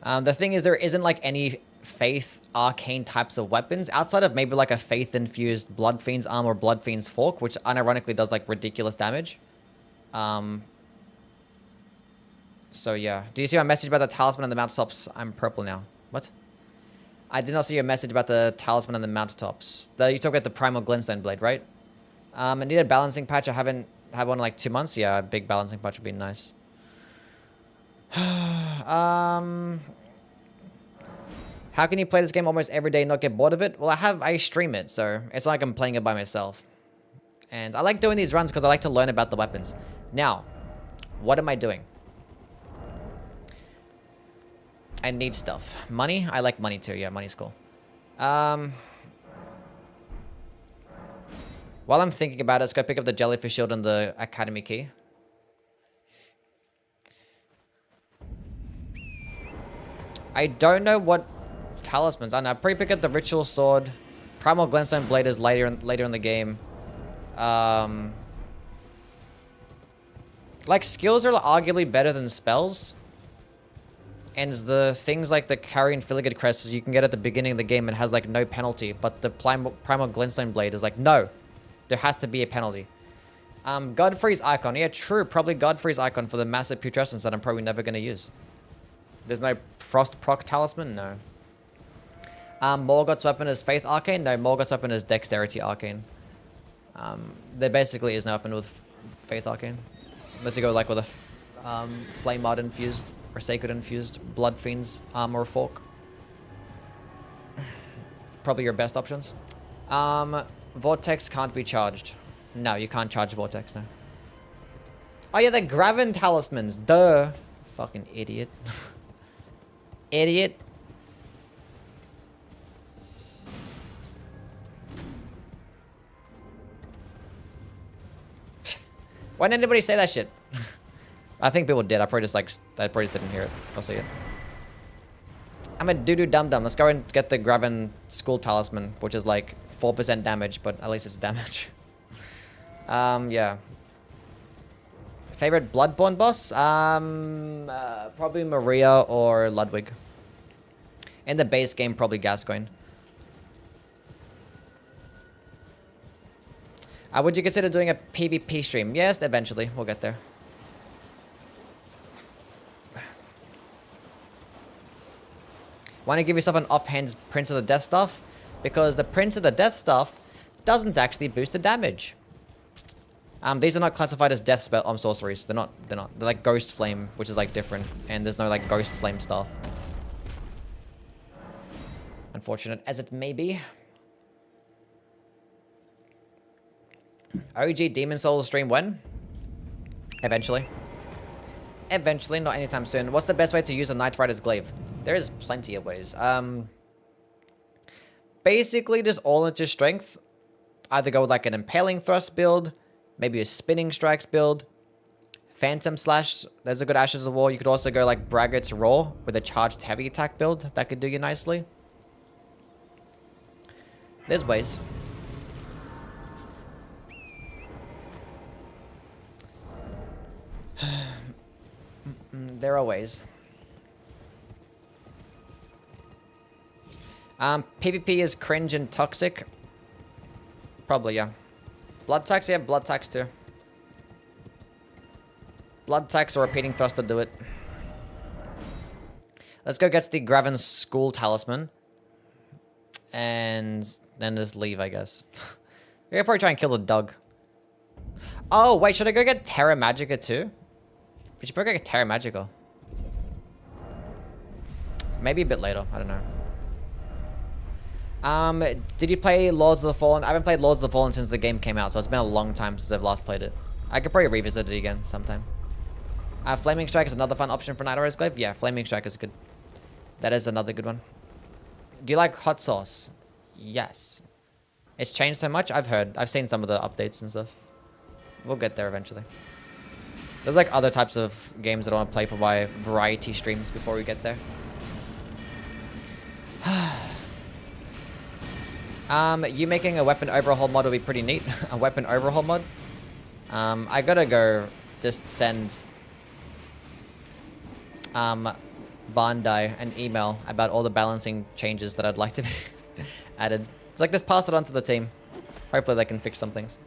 yeah. The thing is, there isn't like any Faith Arcane types of weapons outside of maybe like a Faith infused Blood Fiend's arm or Blood Fiend's fork, which unironically does like ridiculous damage. So yeah. Do you see my message about the Talisman and the Mount Stops? I'm purple now. What? I did not see your message about the talisman and the mountaintops. You talk about the primal glintstone blade, right? I need a balancing patch. I haven't had one in like 2 months. Yeah, a big balancing patch would be nice. How can you play this game almost every day and not get bored of it? Well, I stream it, so it's not like I'm playing it by myself. And I like doing these runs because I like to learn about the weapons. Now, what am I doing? I need stuff. Money? I like money too. Yeah, money's cool. While I'm thinking about it, let's go pick up the jellyfish shield and the academy key. I don't know what talismans. I know. Probably pick up the ritual sword. Primal glintstone blade is later in the game. Like skills are arguably better than spells. And the things like the carry and filigree crest you can get at the beginning of the game and has like no penalty, but the primal glintstone blade is like no, there has to be a penalty. Godfrey's icon, yeah, true, probably Godfrey's icon for the massive Putrescence that I'm probably never gonna use. There's no frost proc talisman, no. Morgoth's weapon is faith arcane, no. Morgoth's weapon is dexterity arcane. There basically is no weapon with faith arcane, unless you go like with a flame art infused. Or Sacred Infused, Blood Fiend's armor or fork. Probably your best options. Vortex can't be charged. No, you can't charge Vortex, no. Oh yeah, the Graven talismans, duh. Fucking idiot. Idiot. Why didn't anybody say that shit? I think people did. I probably just didn't hear it. I'll see it. I'm a doo-doo dum-dum. Let's go and get the Graven School Talisman, which is like 4% damage, but at least it's damage. Yeah. Favorite Bloodborne boss? Probably Maria or Ludwig. In the base game, probably Gascoigne. Would you consider doing a PvP stream? Yes, eventually. We'll get there. Want to give yourself an offhand Prince of the Death Staff? Because the Prince of the Death Staff doesn't actually boost the damage. These are not classified as death spell sorceries. They're not. They're like Ghost Flame, which is like different. And there's no like Ghost Flame staff. Unfortunate as it may be. OG Demon Souls stream when? Eventually. Eventually, not anytime soon. What's the best way to use a Knight Rider's Glaive? There's plenty of ways. Basically, just all into strength. Either go with like an Impaling Thrust build, maybe a Spinning Strikes build, Phantom Slash. There's a good Ashes of War. You could also go like Braggart's Roar with a charged heavy attack build. That could do you nicely. There's ways. There are ways. PvP is cringe and toxic. Probably, yeah. Blood tax, yeah, blood tax too. Blood tax or repeating thrust to do it. Let's go get the Graven School Talisman. And then just leave, I guess. We could probably try and kill the dog. Oh, wait, should I go get Terra Magica too? We should probably go get Terra Magica. Maybe a bit later, I don't know. Did you play Lords of the Fallen? I haven't played Lords of the Fallen since the game came out, so it's been a long time since I've last played it. I could probably revisit it again sometime. Flaming Strike is another fun option for Knight Rider's Glaive. Yeah, Flaming Strike is good. That is another good one. Do you like hot sauce? Yes. It's changed so much? I've heard. I've seen some of the updates and stuff. We'll get there eventually. There's like other types of games that I want to play for my variety streams before we get there. You making a weapon overhaul mod would be pretty neat. A weapon overhaul mod. I gotta go just send Bandai an email about all the balancing changes that I'd like to be added. It's like just pass it on to the team. Hopefully they can fix some things.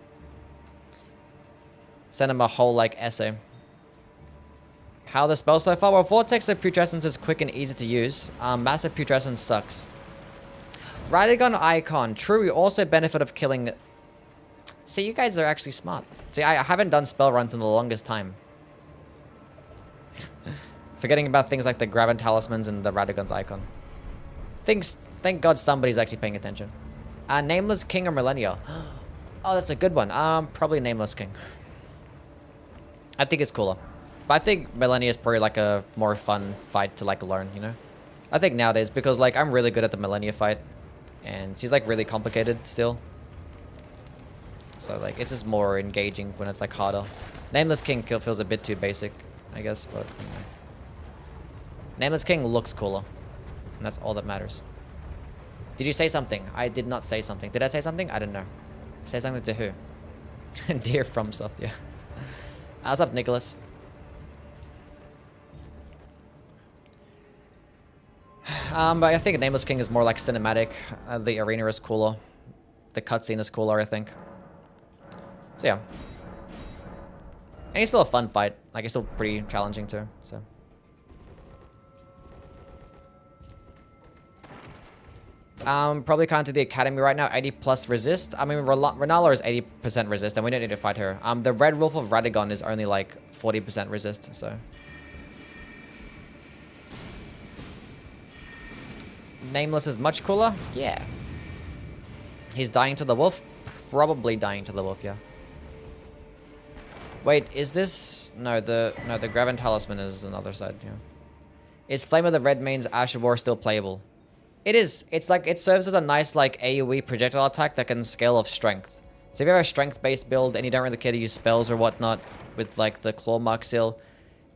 Send them a whole like essay. How are the spells so far? Well, Vortex of Putrescence is quick and easy to use. Massive Putrescence sucks. Radagon icon. True, we also benefit of killing... See, you guys are actually smart. See, I haven't done spell runs in the longest time. Forgetting about things like the Graven Talismans and the Radagon's icon. Thank God somebody's actually paying attention. Nameless King or Millennia? Oh, that's a good one. Probably Nameless King. I think it's cooler. But I think Millennia is probably like a more fun fight to like learn, you know? I think nowadays, because like I'm really good at the Millennia fight. And she's like really complicated still. So like it's just more engaging when it's like harder. Nameless King feels a bit too basic, I guess, but you know. Nameless King looks cooler. And that's all that matters. Did you say something? I did not say something. Did I say something? I don't know. Say something to who? Dear FromSoft, yeah. What's up, Nicholas? But I think Nameless King is more like cinematic. The arena is cooler. The cutscene is cooler, I think. So yeah. And it's still a fun fight. Like, it's still pretty challenging too, so. Probably can't do the academy right now. 80 plus resist. I mean, Renala is 80% resist, and we don't need to fight her. The Red Wolf of Radagon is only like 40% resist, so. Nameless is much cooler? Yeah. He's dying to the wolf? Probably dying to the wolf, yeah. Wait, is this... No, the Graven Talisman is another side, yeah. Is Flame of the Red Mane's Ash of War still playable? It is. It's like, it serves as a nice like AoE projectile attack that can scale off strength. So if you have a strength-based build and you don't really care to use spells or whatnot with like the Claw Mark Seal,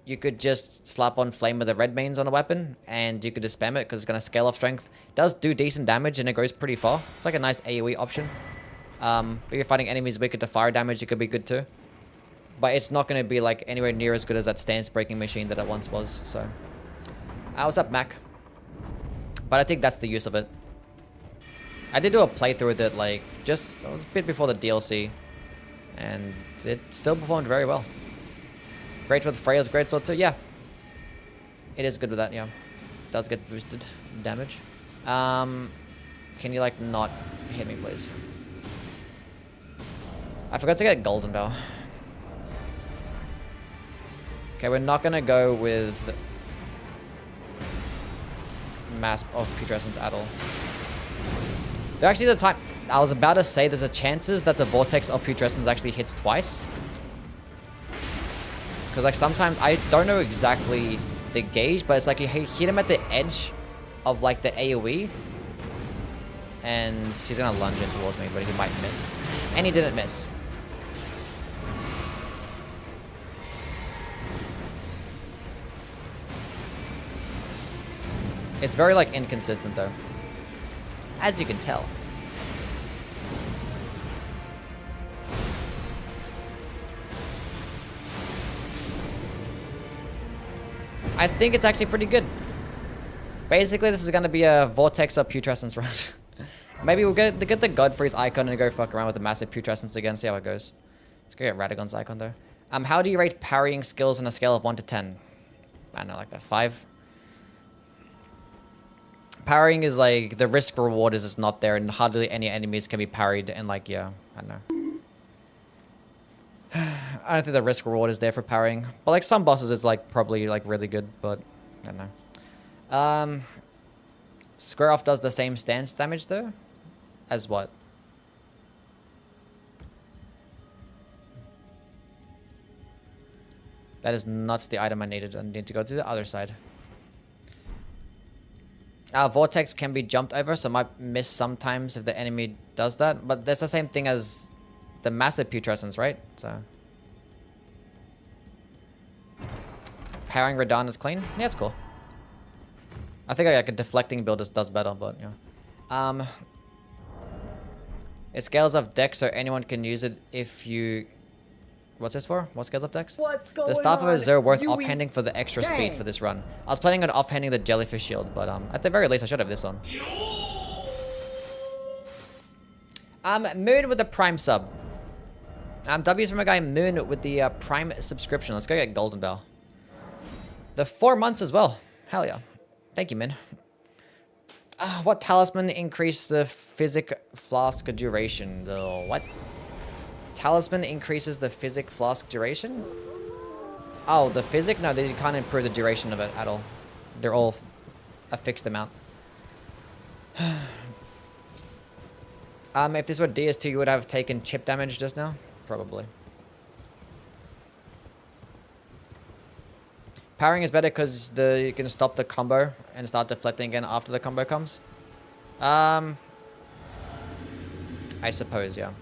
you could just slap on Flame of the Red Manes on a weapon and you could just spam it because it's going to scale off strength. It does do decent damage and it goes pretty far. It's like a nice AoE option. If you're fighting enemies weaker to fire damage, it could be good too. But it's not going to be like anywhere near as good as that stance-breaking machine that it once was, so. What's up, Mac? But I think that's the use of it. I did do a playthrough with it, like, it was a bit before the DLC. And it still performed very well. Great with Freya's Greatsword too, yeah. It is good with that, yeah. Does get boosted damage. Can you, like, not hit me, please? I forgot to get Golden Bell. Okay, we're not gonna go with Mass of Putrescence at all. There actually is a time... I was about to say there's a chances that the Vortex of Putrescence actually hits twice. Because like sometimes, I don't know exactly the gauge, but it's like you hit him at the edge of like the AoE. And he's gonna lunge in towards me, but he might miss. And he didn't miss. It's very, like, inconsistent, though. As you can tell. I think it's actually pretty good. Basically, this is going to be a Vortex of Putrescence run. Maybe we'll get the Godfrey's icon and go fuck around with the massive Putrescence again, see how it goes. Let's go get Radagon's icon, though. How do you rate parrying skills on a scale of 1 to 10? I don't know, like a 5? Parrying is like, the risk reward is just not there and hardly any enemies can be parried and like, yeah, I don't know. I don't think the risk reward is there for parrying. But like some bosses it's like probably like really good, but I don't know. Square off does the same stance damage though? As what? That is not the item I needed. I need to go to the other side. Vortex can be jumped over, so I might miss sometimes if the enemy does that. But that's the same thing as the massive Putrescence, right? So parrying Radahn is clean. Yeah, it's cool. I think like a deflecting build just does better, but yeah. It scales up dex, so anyone can use it if you... What's this for? What scales up dex? What's going the Staff of Azure worth Yui? offhanding for the extra Dang. speed for this run. I was planning on offhanding the Jellyfish Shield, but at the very least I should have this on. Moon with the Prime sub. W's from a guy Moon with the Prime subscription. Let's go get Golden Bell. The 4 months as well. Hell yeah. Thank you, man. What talisman increase the physic flask duration? The what? Talisman increases the physic flask duration? Oh, the physic? No, you can't improve the duration of it at all. They're all a fixed amount. If this were DS2, you would have taken chip damage just now? Probably. Powering is better because you can stop the combo and start deflecting again after the combo comes. I suppose, yeah.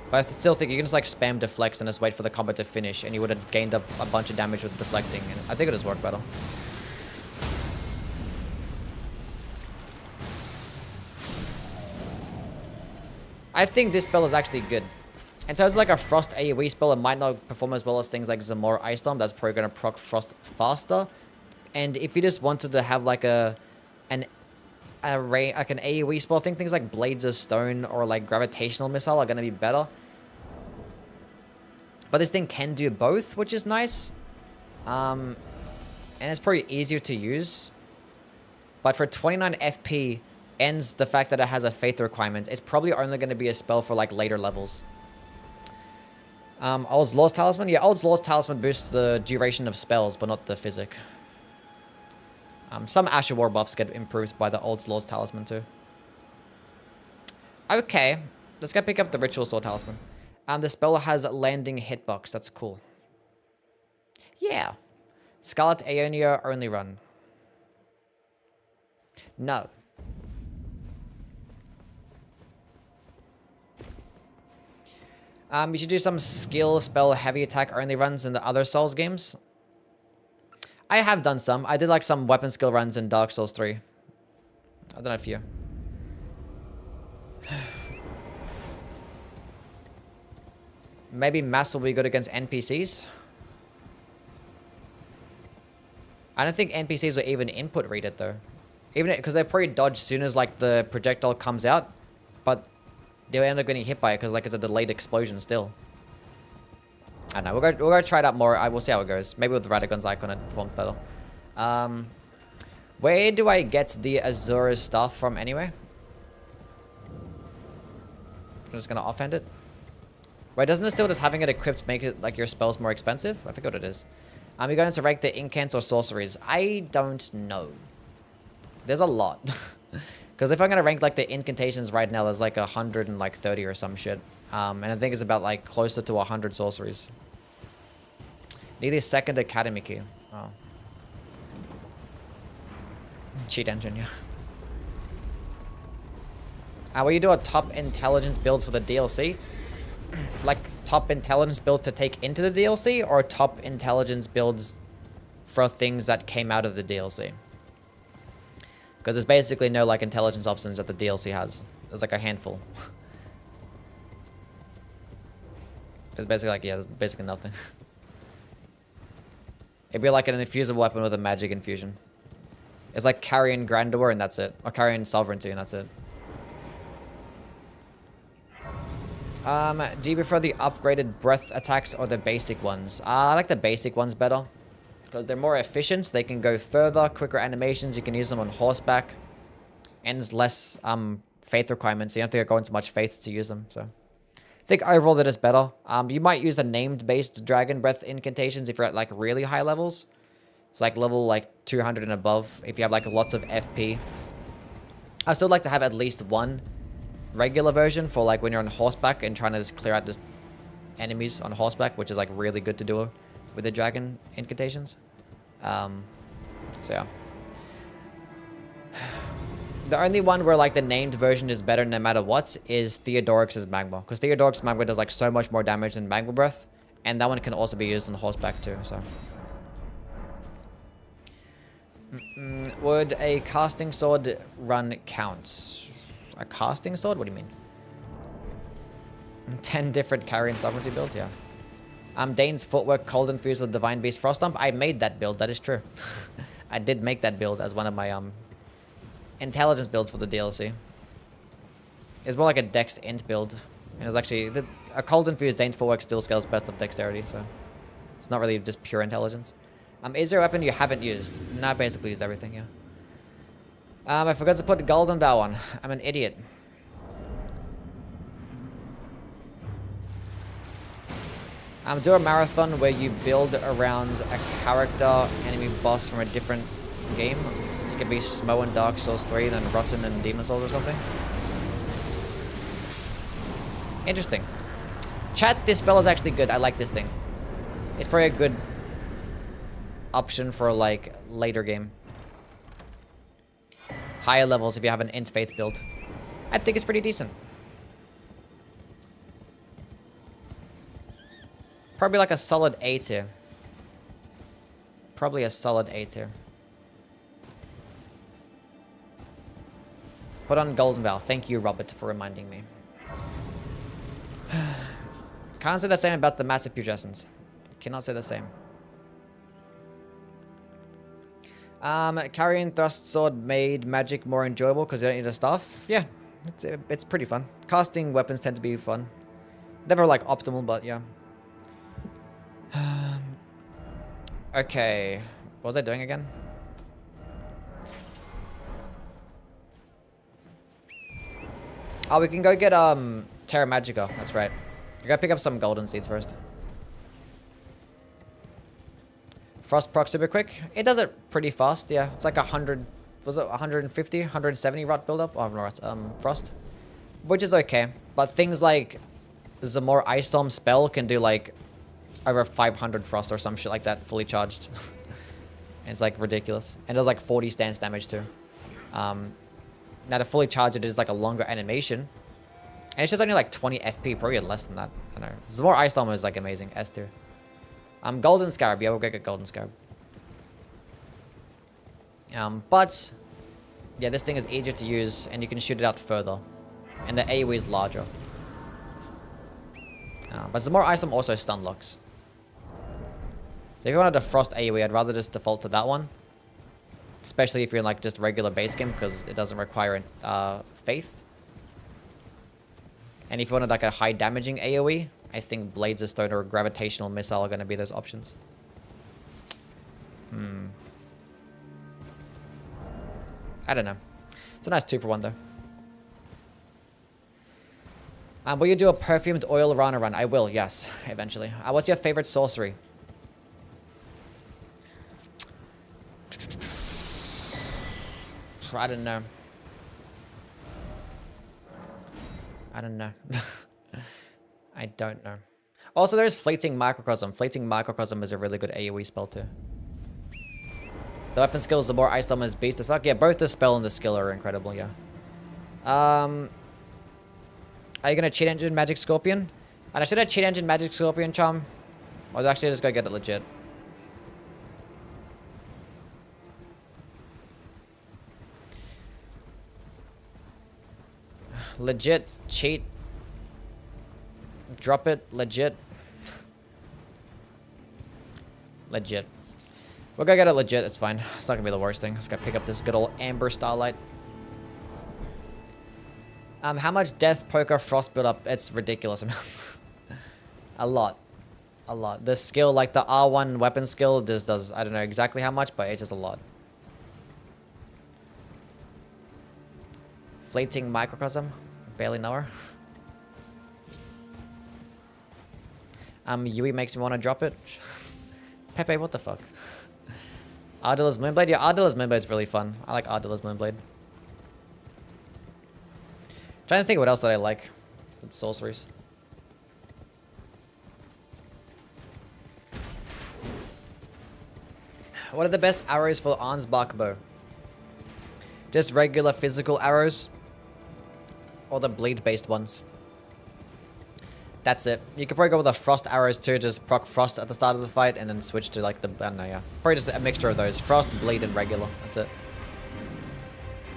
But I still think you can just like spam deflects and just wait for the combo to finish, and you would have gained up a bunch of damage with deflecting. And I think it just worked better. I think this spell is actually good. And so it's like a Frost AoE spell. It might not perform as well as things like Zamora Ice Storm. That's probably going to proc Frost faster. And if you just wanted to have like an AoE spell, I think things like Blades of Stone or like Gravitational Missile are going to be better. But this thing can do both, which is nice. And it's probably easier to use. But for 29 FP, ends the fact that it has a faith requirement, it's probably only going to be a spell for like later levels. Old's Law's Talisman? Yeah, Old's Law's Talisman boosts the duration of spells, but not the physic. Some Asher War buffs get improved by the Old's Law's Talisman too. Okay, let's go pick up the Ritual Sword Talisman. The spell has landing hitbox. That's cool. Yeah. Scarlet Aeonia only run. No. You should do some skill spell heavy attack only runs in the other Souls games. I have done some. I did like some weapon skill runs in Dark Souls 3. I've done a few. Maybe mass will be good against NPCs. I don't think NPCs will even input read it though. Even because they probably dodge soon as like the projectile comes out, but they'll end up getting hit by it because like it's a delayed explosion still. I don't know. We'll go try it out more. I will see how it goes. Maybe with the Radagon's icon it performs better. Where do I get the Azura stuff from anyway? I'm just gonna offhand it. Wait, doesn't it still just having it equipped make it like your spells more expensive? I forgot what it is. You're going to rank the incants or sorceries. I don't know. There's a lot. Because if I'm gonna rank like the incantations right now, there's like 130 or some shit. And I think it's about like closer to 100 sorceries. Need the second academy key. Oh. Cheat engine, yeah. Will you do a top intelligence builds for the DLC? Like top intelligence builds to take into the DLC, or top intelligence builds for things that came out of the DLC? Because there's basically no like intelligence options that the DLC has. There's like a handful. There's basically like, yeah, there's basically nothing. It'd be like an infusible weapon with a magic infusion. It's like Carrion Grandeur and that's it. Or Carrion Sovereignty and that's it. Do you prefer the upgraded breath attacks or the basic ones? I like the basic ones better. Because they're more efficient. They can go further, quicker animations. You can use them on horseback. And there's less faith requirements. So you don't have to go into much faith to use them. So I think overall that is better. You might use the named based dragon breath incantations if you're at like really high levels. It's like level like 200 and above. If you have like lots of FP. I still like to have at least one regular version for like when you're on horseback and trying to just clear out just enemies on horseback, which is like really good to do with the dragon incantations. So yeah. The only one where like the named version is better no matter what is Theodorix's Magma. Because Theodorix's Magma does like so much more damage than Magma Breath. And that one can also be used on horseback too, so. Would a casting sword run count? A casting sword? What do you mean? 10 different Carrion Sovereignty builds, yeah. Dane's Footwork Cold Infused with Divine Beast Frost Stomp. I made that build, that is true. I did make that build as one of my intelligence builds for the DLC. It's more like a Dex Int build. And it's actually a Cold Infused Dane's Footwork still scales best of dexterity, so it's not really just pure intelligence. Is there a weapon you haven't used? No, I basically used everything, yeah. I forgot to put the golden bow on. I'm an idiot. Do a marathon where you build around a character, enemy boss from a different game. You could be Smo in Dark Souls 3, then Rotten in Demon Souls or something. Interesting. Chat, this spell is actually good. I like this thing. It's probably a good option for like later game. Higher levels if you have an Int Faith build. I think it's pretty decent. Probably like a solid A tier. Probably a solid A tier. Put on Golden Vow. Thank you, Robert, for reminding me. Can't say the same about the massive Putrescence. Cannot say the same. Carrying thrust sword made magic more enjoyable because you don't need a staff. Yeah, it's pretty fun. Casting weapons tend to be fun. Never like optimal, but yeah. Okay, what was I doing again? Oh, we can go get Terra Magica. That's right. I gotta pick up some golden seeds first. Frost proc super quick. It does it pretty fast. Yeah, it's like 100. Was it 150, 170 rot buildup? Oh, no, frost, which is okay. But things like Zamor Ice Storm spell can do like over 500 frost or some shit like that, fully charged. It's like ridiculous, and it does like 40 stance damage too. Now to fully charge it is like a longer animation, and it's just only like 20 FP, probably less than that. I don't know. Zamor Ice Storm is like amazing. S tier. Golden Scarab. Yeah, we'll go get Golden Scarab. But yeah, this thing is easier to use, and you can shoot it out further, and the AoE is larger. But Zamor Ice Storm also stun locks. So if you wanted a Frost AoE, I'd rather just default to that one. Especially if you're in like just regular base game, because it doesn't require Faith. And if you wanted like a high damaging AoE, I think Blades of Stone or Gravitational Missile are going to be those options. I don't know. It's a nice 2-for-1 though. Will you do a perfumed oil Rana run? I will, yes, eventually. What's your favorite sorcery? I don't know. I don't know. I don't know. Also, there's Fleeting Microcosm. Fleeting Microcosm is a really good AoE spell too. The weapon skills, the more Ice Storm is beast as fuck. Yeah, both the spell and the skill are incredible, yeah. Are you gonna cheat engine Magic Scorpion? And I should have cheat engine Magic Scorpion charm. Or actually just go get it legit. Legit cheat. Drop it. Legit. Legit. We'll go get it legit. It's fine. It's not gonna be the worst thing. Just gotta pick up this good old Amber Starlight. How much Death Poker Frost build up? It's ridiculous amounts. A lot. A lot. The skill, like the R1 weapon skill, this does, I don't know exactly how much, but it's just a lot. Fleeting Microcosm. Barely know her. Yui makes me want to drop it. Pepe, what the fuck? Ardila's Moonblade? Yeah, Ardila's Moonblade's really fun. I like Ardila's Moonblade. Trying to think of what else that I like with sorceries. What are the best arrows for Ansbach bow? Just regular physical arrows? Or the bleed-based ones? That's it. You could probably go with the frost arrows too, just proc frost at the start of the fight and then switch to like the, I don't know, yeah. Probably just a mixture of those. Frost, bleed, and regular. That's it.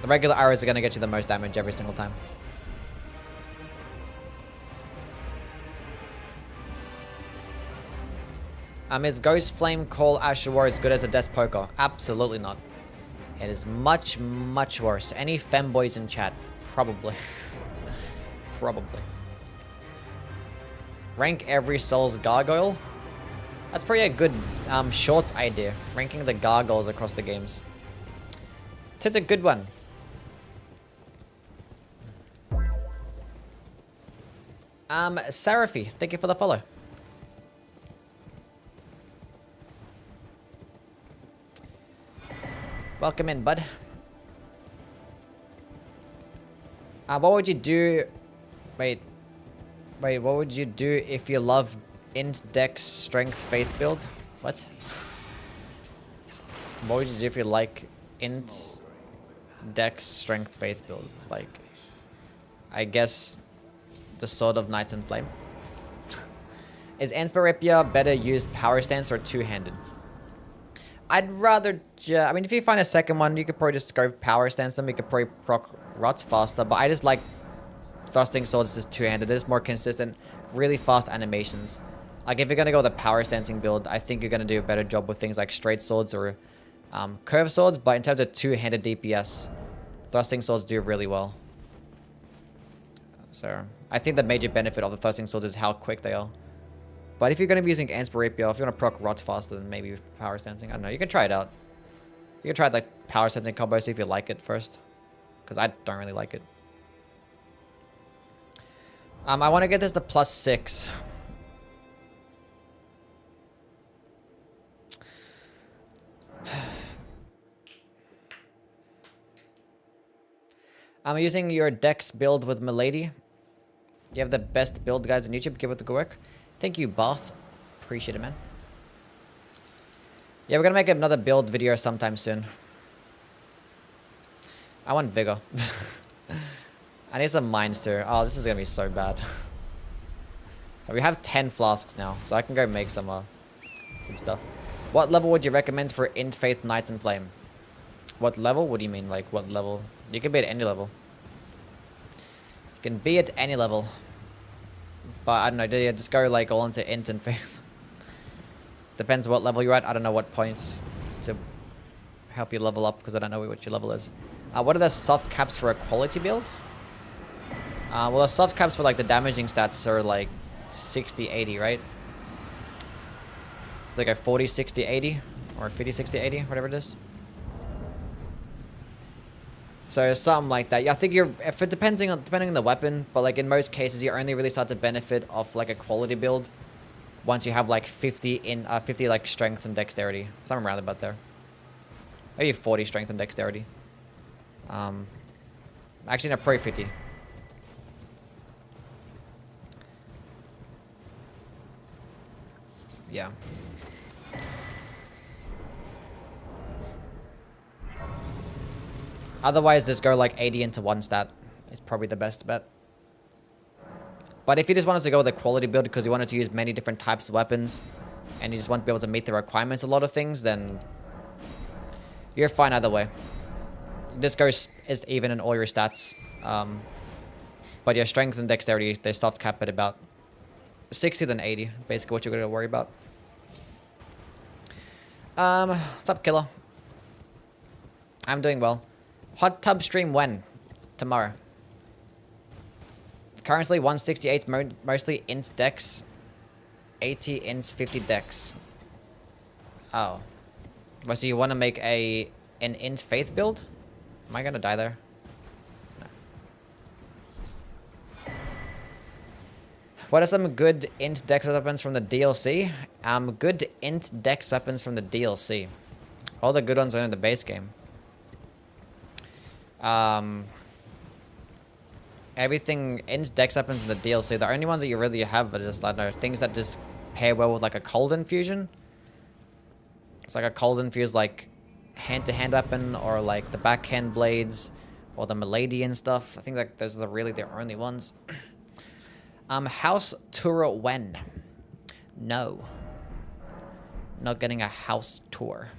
The regular arrows are going to get you the most damage every single time. Is Ghost Flame Call Ashura as good as a Death Poker? Absolutely not. It is much, much worse. Any femboys in chat? Probably. Probably. Rank every soul's gargoyle? That's probably a good short idea. Ranking the gargoyles across the games. It's a good one. Seraphy, thank you for the follow. Welcome in, bud. What would you do? Wait, what would you do if you love int dex strength faith build? What? What would you do if you like int dex strength faith build? Like, I guess the Sword of Knights in Flame. Is Anspirapia better used power stance or two-handed? I'd rather I mean, if you find a second one, you could probably just go power stance them. You could probably proc rots faster, but I just like thrusting swords just two-handed. They're just more consistent, really fast animations. Like, if you're going to go with a power stancing build, I think you're going to do a better job with things like straight swords or curved swords, but in terms of two-handed DPS, thrusting swords do really well. So, I think the major benefit of the thrusting swords is how quick they are. But if you're going to be using Anspirapia, if you want to proc rot faster than maybe power stancing, I don't know, you can try it out. You can try like power stancing combo, see if you like it first. Because I don't really like it. I want to get this to +6. I'm using your Dex build with Milady. You have the best build guys on YouTube. Give it a good work. Thank you, Bath. Appreciate it, man. Yeah, we're gonna make another build video sometime soon. I want Vigor. I need some mines too. Oh, this is gonna be so bad. So we have 10 flasks now, so I can go make some stuff. What level would you recommend for Int Faith Knights in Flame? What level? What do you mean, like, what level? You can be at any level. You can be at any level. But, I don't know, do you just go, like, all into Int and Faith? Depends what level you're at. I don't know what points to help you level up, because I don't know what your level is. What are the soft caps for a quality build? Well, the soft caps for, like, the damaging stats are, like, 60, 80, right? It's like a 40, 60, 80, or 50, 60, 80, whatever it is. So something like that. Yeah, I think if it depending on the weapon, but like in most cases, you only really start to benefit off like a quality build once you have like 50 like strength and dexterity, something around about there. Maybe 40 strength and dexterity. Actually, no, probably 50. Yeah. Otherwise, just go like 80 into one stat. It's probably the best bet. But if you just wanted to go with a quality build because you wanted to use many different types of weapons and you just want to be able to meet the requirements of a lot of things, then you're fine either way. This goes is even in all your stats. But your strength and dexterity, they soft cap at about 60 than 80. Basically what you're going to worry about. What's up, Killer? I'm doing well. Hot tub stream when? Tomorrow. Currently 168, mostly int dex. 80 int, 50 dex. Oh. Well, so you want to make an int faith build? Am I going to die there? No. What are some good int dex weapons from the DLC? Good int dex weapons from the DLC. All the good ones are in the base game. Everything int dex weapons in the DLC. The only ones that you really have are just, I don't know, things that just pair well with like a cold infusion. It's like a cold infused like hand-to-hand weapon, or like the backhand blades, or the Milady and stuff. I think like those are really the only ones. House tour when? No. Not getting a house tour.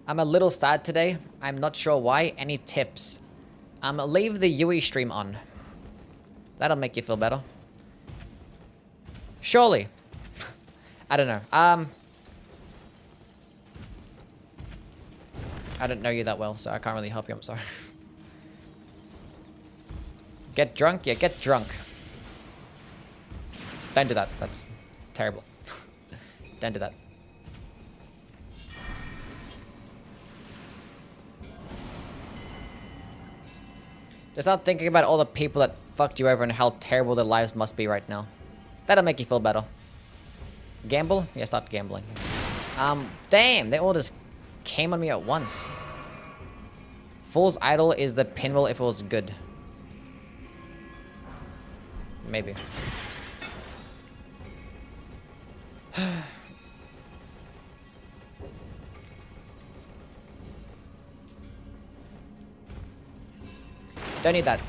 I'm a little sad today. I'm not sure why. Any tips? Leave the Yui stream on. That'll make you feel better. Surely. I don't know. I don't know you that well, so I can't really help you. I'm sorry. Get drunk? Yeah, get drunk. Don't do that. That's terrible. Don't do that. Just not thinking about all the people that fucked you over and how terrible their lives must be right now. That'll make you feel better. Gamble? Yeah, stop gambling. Damn, they all just came on me at once. Fool's Idol is the pinwheel if it was good. Maybe. Don't need that.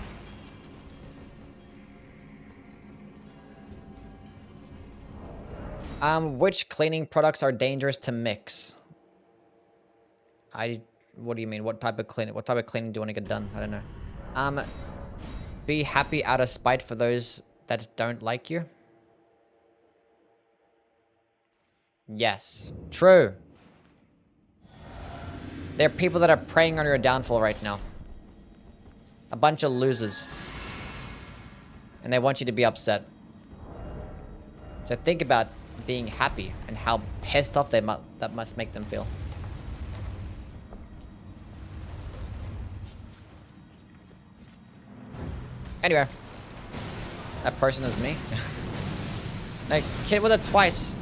Which cleaning products are dangerous to mix? What do you mean? What type of cleaning do you want to get done? I don't know. Be happy out of spite for those that don't like you. Yes. True. There are people that are preying on your downfall right now. A bunch of losers. And they want you to be upset. So think about being happy and how pissed off that must make them feel. Anyway. That person is me. I hit with it twice.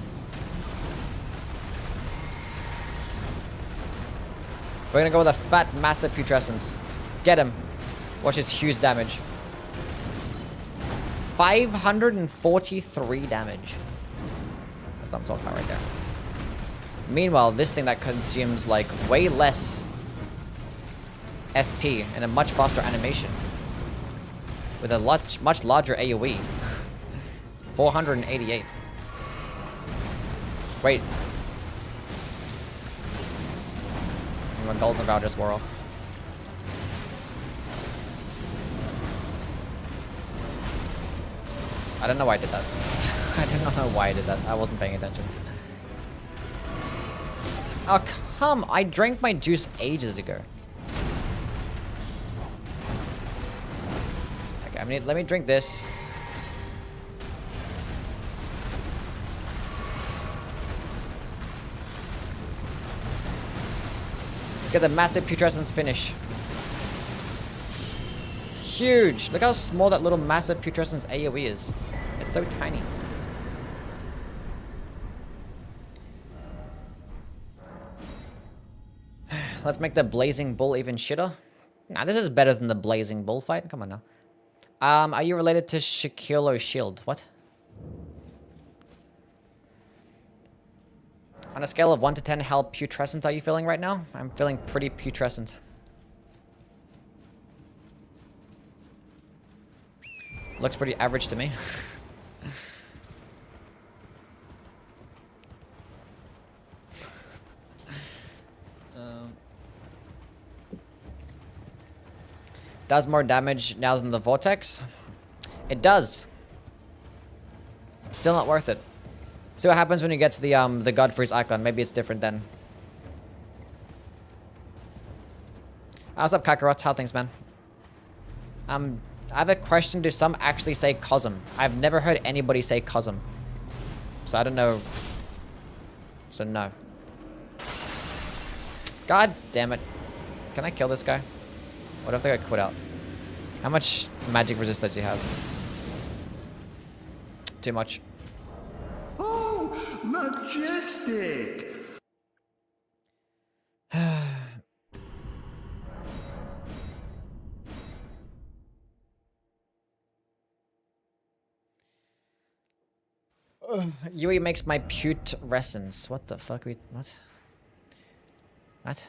We're gonna go with a fat, massive Putrescence. Get him. Watch his huge damage. 543 damage. That's what I'm talking about right there. Meanwhile, this thing that consumes like way less FP and a much faster animation. With a much larger AoE. 488. Wait. My golden vow just wore off. I don't know why I did that. I do not know why I did that. I wasn't paying attention. Oh, come! I drank my juice ages ago. Okay, let me drink this. Let's get the massive Putrescence finish. Huge! Look how small that little massive Putrescence AoE is. It's so tiny. Let's make the Blazing Bull even shitter. Nah, this is better than the Blazing Bull fight. Come on now. Are you related to Shaquille O'Shield? What? On a scale of 1 to 10, how putrescent are you feeling right now? I'm feeling pretty putrescent. Looks pretty average to me. Does more damage now than the Vortex? It does. Still not worth it. See what happens when you get to the Godfrey's icon. Maybe it's different then. What's up, Kakarot? How are things, man? I have a question. Do some actually say Cosm? I've never heard anybody say Cosm. So I don't know. So no. God damn it. Can I kill this guy? What if I got quit out? How much magic resist does he have? Too much. Oh, majestic! Yui makes my Putrescence. What the fuck? What? What?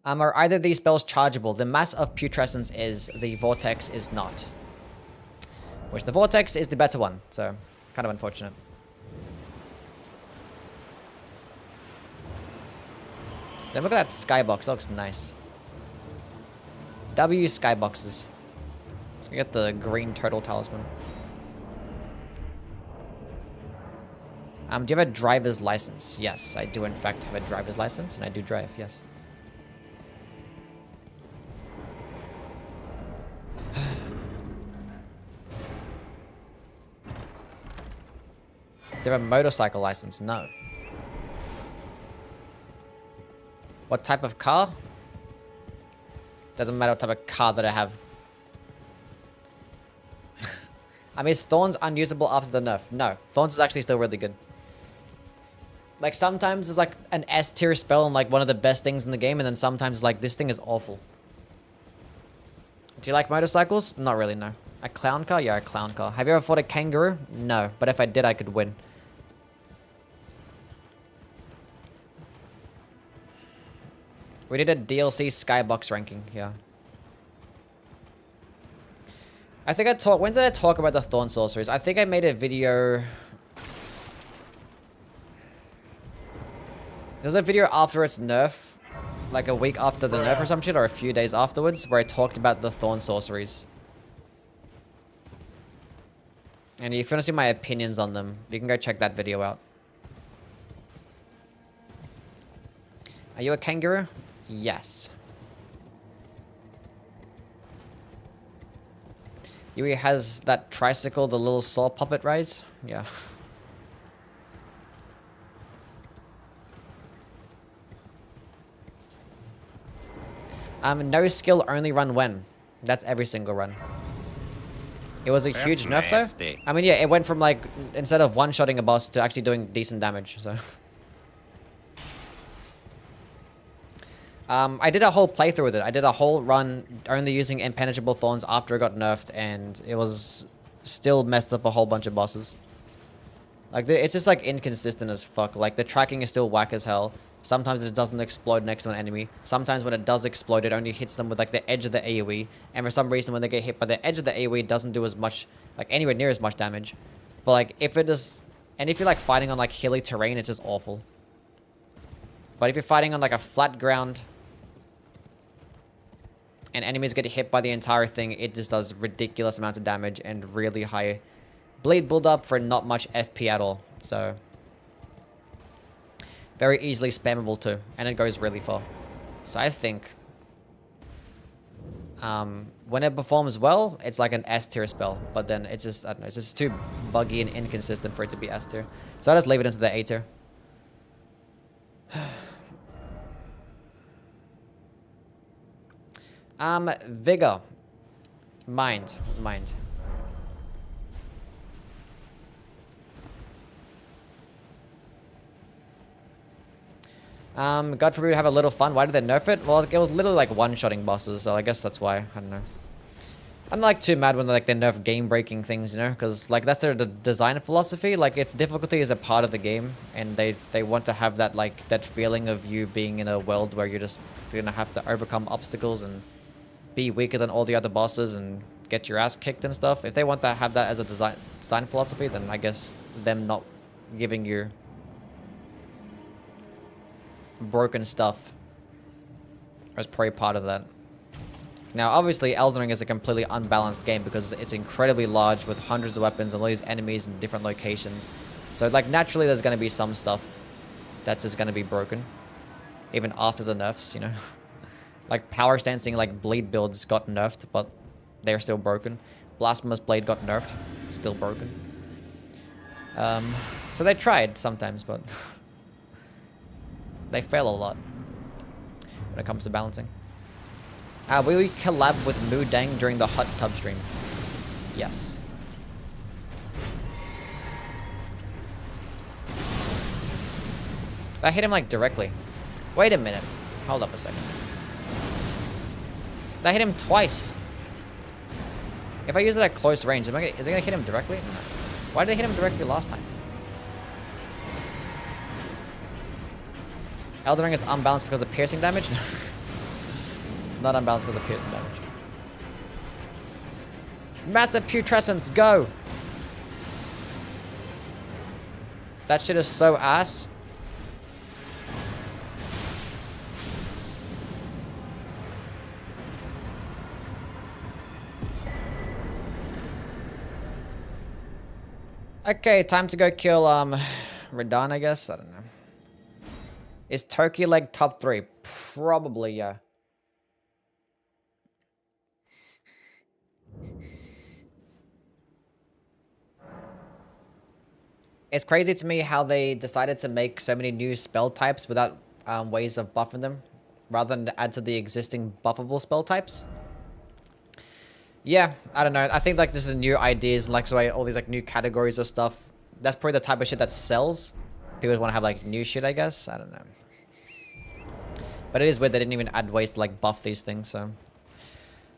Are either of these spells chargeable? The Mass of Putrescence is, the Vortex is not. Which the Vortex is the better one, so kind of unfortunate. Then look at that skybox, that looks nice. W skyboxes. So we get the green turtle talisman. Do you have a driver's license? Yes, I do in fact have a driver's license, and I do drive, yes. Do you have a motorcycle license? No. What type of car? Doesn't matter what type of car that I have. I mean, is Thorns unusable after the nerf? No, Thorns is actually still really good. Like, sometimes it's like an S tier spell and like one of the best things in the game, and then sometimes it's like, this thing is awful. Do you like motorcycles? Not really, no. A clown car? Yeah, a clown car. Have you ever fought a kangaroo? No, but if I did, I could win. We did a DLC skybox ranking, yeah. I think I talked... When did I talk about the Thorn Sorceries? I think I made a video... There was a video after its nerf. Like a week after the nerf or some shit, or a few days afterwards, where I talked about the Thorn Sorceries. And if you want to see my opinions on them, you can go check that video out. Are you a kangaroo? Yes. Yui has that tricycle, the little saw puppet rides? Yeah. No skill, only run when. That's every single run. It was a huge nerf though. I mean, yeah, it went from like, instead of one-shotting a boss to actually doing decent damage, so. I did a whole playthrough with it. I did a whole run only using impenetrable thorns after it got nerfed, and it was still messed up a whole bunch of bosses. Like, it's just like inconsistent as fuck. Like, the tracking is still whack as hell. Sometimes it doesn't explode next to an enemy. Sometimes when it does explode, it only hits them with like the edge of the AoE. And for some reason, when they get hit by the edge of the AoE, it doesn't do as much, like anywhere near as much damage. But like, if it is, and if you're like fighting on like hilly terrain, it's just awful. But if you're fighting on like a flat ground, and enemies get hit by the entire thing, it just does ridiculous amounts of damage and really high bleed build up for not much FP at all. So very easily spammable too, and it goes really far. So I think when it performs well, it's like an S tier spell, but then it's just, I don't know, it's just too buggy and inconsistent for it to be S tier. So I just leave it into the A tier. Vigor. Mind. God forbid we have a little fun. Why did they nerf it? Well, it was literally like one-shotting bosses, so I guess that's why. I don't know. I'm like too mad when they nerf game-breaking things, you know? Because like that's their design philosophy. Like if difficulty is a part of the game, and they want to have that like that feeling of you being in a world where you're just gonna have to overcome obstacles and be weaker than all the other bosses and get your ass kicked and stuff. If they want to have that as a design philosophy, then I guess them not giving you broken stuff is probably part of that. Now, obviously, Elden Ring is a completely unbalanced game because it's incredibly large with hundreds of weapons and all these enemies in different locations. So, like, naturally, there's going to be some stuff that's just going to be broken, even after the nerfs, you know? Like, power stancing, like, bleed builds got nerfed, but they're still broken. Blasphemous Blade got nerfed, still broken. So they tried sometimes, but they fail a lot when it comes to balancing. Will we collab with Moodang during the hot tub stream? Yes. I hit him like directly. Wait a minute. Hold up a second. That hit him twice. If I use it at close range, is it gonna hit him directly? No. Why did I hit him directly last time? Elden Ring is unbalanced because of piercing damage? No. It's not unbalanced because of piercing damage. Massive Putrescence, go! That shit is so ass. Okay, time to go kill Radahn, I guess. I don't know. Is Turkey Leg top 3? Probably, yeah. It's crazy to me how they decided to make so many new spell types without ways of buffing them. rather than add to the existing buffable spell types. Yeah, I don't know. I think like this is new ideas, like so all these like new categories of stuff. That's probably the type of shit that sells. People want to have like new shit, I guess. I don't know. But it is weird they didn't even add ways to like buff these things. So,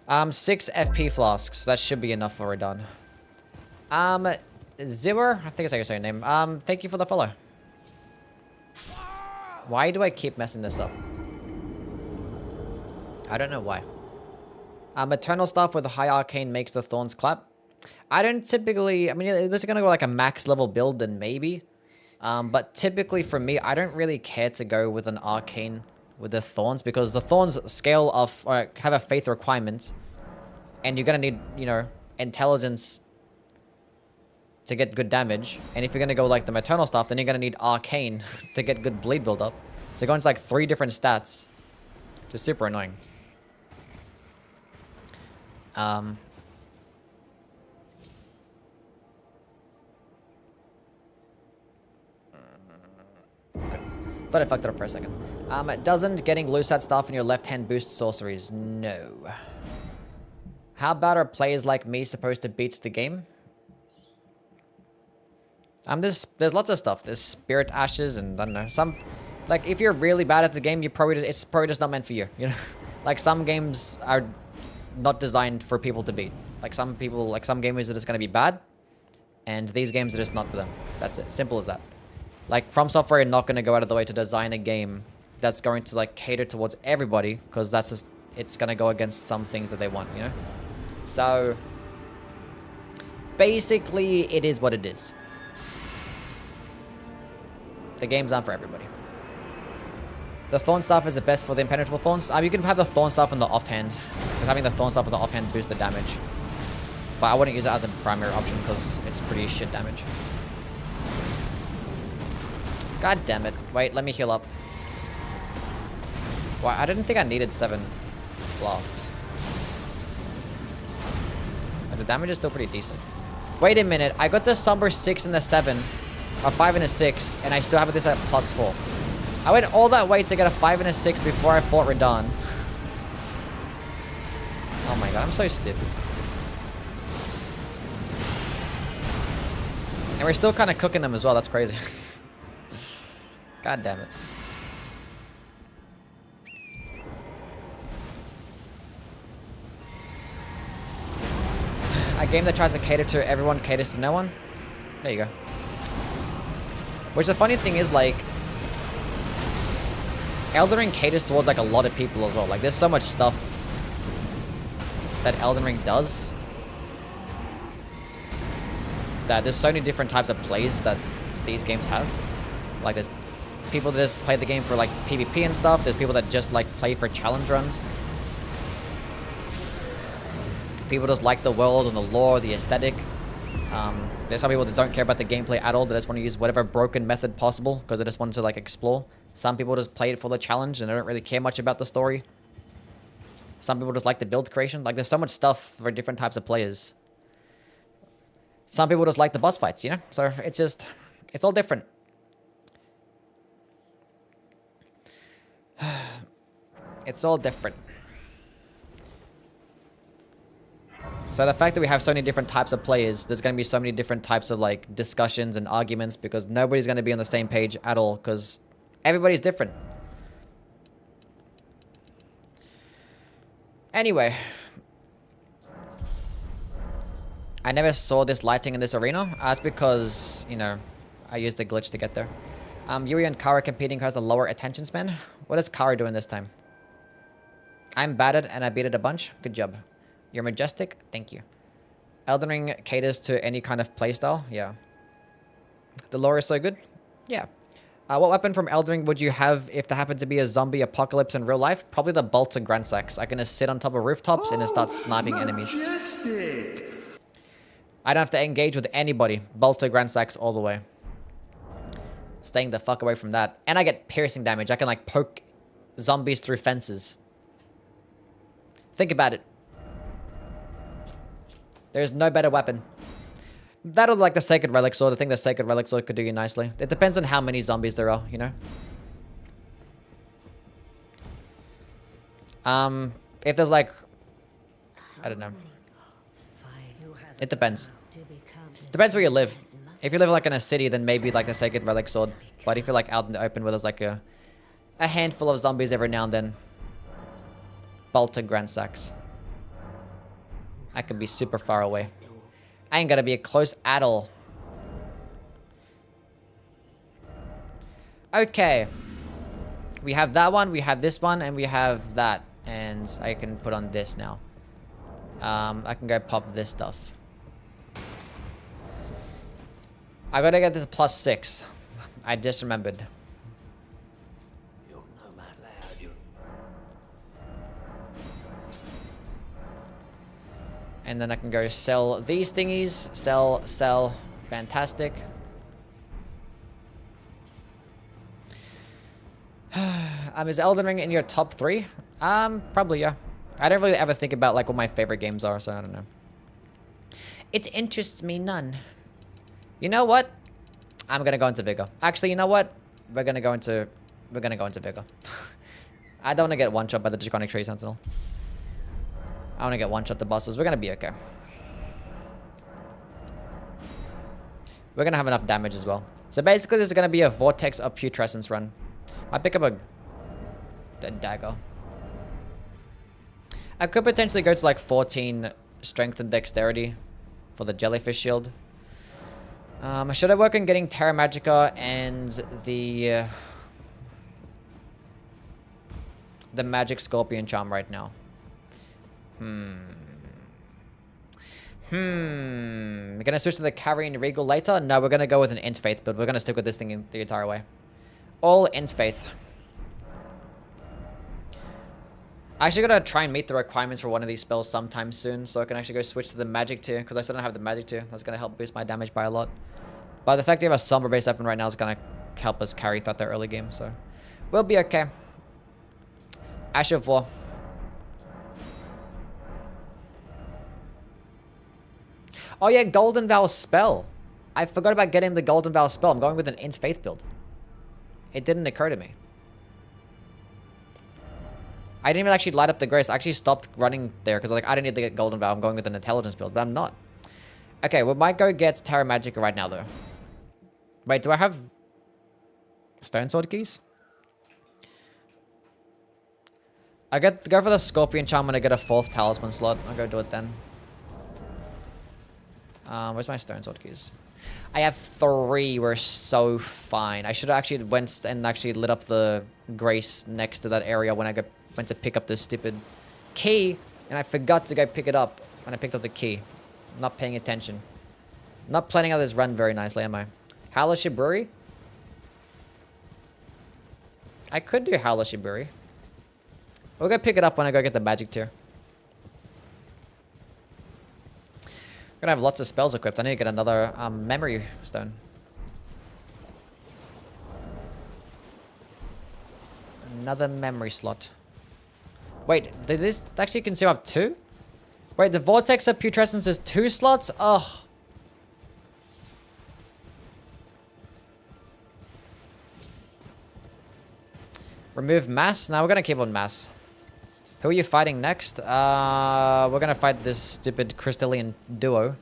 6 FP flasks. That should be enough for Radon. Zimmer, I think it's how you say your name. Thank you for the follow. Why do I keep messing this up? I don't know why. Eternal stuff with a high arcane makes the thorns clap. I don't typically, I mean, this is going to go like a max level build, then maybe. But typically for me, I don't really care to go with an arcane with the thorns, because the thorns scale off, or have a faith requirement. And you're going to need, you know, intelligence to get good damage. And if you're going to go like the maternal stuff, then you're going to need arcane to get good bleed build up. So going to like 3 different stats. Just super annoying. Okay. Thought I fucked it up for a second. Doesn't getting Lusat stuff in your left hand boost sorceries? No. How bad are players like me supposed to beat the game? There's lots of stuff. There's spirit ashes and I don't know, some, like if you're really bad at the game, it's probably just not meant for you. You know, like some games are not designed for people to beat. Like some people, like some gamers are just going to be bad, and these games are just not for them. That's it. Simple as that. Like From Software are not going to go out of the way to design a game that's going to like cater towards everybody, because that's just, it's going to go against some things that they want, you know? So basically it is what it is. The games aren't for everybody. The Thorn Staff is the best for the Impenetrable Thorns. You can have the Thorn Staff in the offhand, because having the Thorn Staff in the offhand boosts the damage. But I wouldn't use it as a primary option because it's pretty shit damage. God damn it. Wait, let me heal up. Wow, I didn't think I needed 7 flasks. But the damage is still pretty decent. Wait a minute, I got the Somber 6 and the 7, or 5 and a 6, and I still have this at +4. I went all that way to get a 5 and a 6 before I fought Radon. Oh my god, I'm so stupid. And we're still kind of cooking them as well, that's crazy. God damn it. A game that tries to cater to everyone caters to no one? There you go. Which the funny thing is, like, Elden Ring caters towards like a lot of people as well. Like there's so much stuff that Elden Ring does, that there's so many different types of plays that these games have. Like there's people that just play the game for like PvP and stuff. There's people that just like play for challenge runs. People just like the world and the lore, the aesthetic. There's some people that don't care about the gameplay at all. They just want to use whatever broken method possible because they just want to like explore. Some people just play it for the challenge and they don't really care much about the story. Some people just like the build creation. Like there's so much stuff for different types of players. Some people just like the boss fights, you know? So it's just, it's all different. It's all different. So the fact that we have so many different types of players, there's going to be so many different types of like discussions and arguments because nobody's going to be on the same page at all because everybody's different. Anyway. I never saw this lighting in this arena. That's because, you know, I used the glitch to get there. Yuri and Kara competing who has the lower attention span. What is Kara doing this time? I'm battered and I beat it a bunch. Good job. You're majestic. Thank you. Elden Ring caters to any kind of playstyle. Yeah. The lore is so good. Yeah. What weapon from Elden Ring would you have if there happened to be a zombie apocalypse in real life? Probably the bolt and Gransax. I can just sit on top of rooftops and just start sniping enemies. I don't have to engage with anybody. Bolt or Gransax all the way. Staying the fuck away from that. And I get piercing damage. I can like poke zombies through fences. Think about it. There's no better weapon. That or like the Sacred Relic Sword. I think the Sacred Relic Sword could do you nicely. It depends on how many zombies there are, you know? If there's like, I don't know. It depends. Depends where you live. If you live like in a city, then maybe like the Sacred Relic Sword. But if you're like out in the open where there's like a handful of zombies every now and then, Bolter Grand Sax. I could be super far away. I ain't gonna be close at all. Okay. We have that one, we have this one, and we have that. And I can put on this now. I can go pop this stuff. I gotta get this +6. I just remembered. And then I can go sell these thingies. Sell, sell. Fantastic. Is Elden Ring in your top 3? Probably, yeah. I don't really ever think about like what my favorite games are, so I don't know. It interests me none. You know what? I'm gonna go into Vigor. Actually, you know what? We're gonna go into Vigor. I don't wanna get one-shot by the Draconic Tree Sentinel. I wanna get one-shot the bosses. We're gonna be okay. We're gonna have enough damage as well. So basically, this is gonna be a Vortex of Putrescence run. I pick up a dagger. I could potentially go to like 14 strength and dexterity for the jellyfish shield. Should I work on getting Terra Magica and the magic scorpion charm right now? We're gonna switch to the Carrion Regal later? No, we're gonna go with an Int Faith, but we're gonna stick with this thing the entire way. All Int Faith. I actually gotta try and meet the requirements for one of these spells sometime soon, so I can actually go switch to the magic tier, because I still don't have the magic tier. That's gonna help boost my damage by a lot. But the fact that you have a Sombra base weapon right now is gonna help us carry throughout the early game, so we'll be okay. Ash of War. Oh yeah, Golden Vow spell. I forgot about getting the Golden Vow spell. I'm going with an Int Faith build. It didn't occur to me. I didn't even actually light up the Grace. I actually stopped running there because like I didn't need to get Golden Vow. I'm going with an Intelligence build, but I'm not. Okay, we might go get Terra Magica right now though. Wait, do I have Stone Sword keys? I go for the Scorpion Charm when I get a 4th Talisman slot. I'll go do it then. Where's my Stone Sword keys? I have 3. We're so fine. I should have actually went and actually lit up the Grace next to that area when I went to pick up this stupid key, and I forgot to go pick it up when I picked up the key. I'm not paying attention. I'm not planning out this run very nicely, am I? Howler Brewery? I could do Howler Brewery. We'll go pick it up when I go get the magic tier. I'm gonna have lots of spells equipped. I need to get another memory stone. Another memory slot. Wait, did this actually consume up 2? Wait, the Vortex of Putrescence is 2 slots? Ugh. Remove mass? Now we're gonna keep on mass. Who are you fighting next? We're gonna fight this stupid Crystallian duo.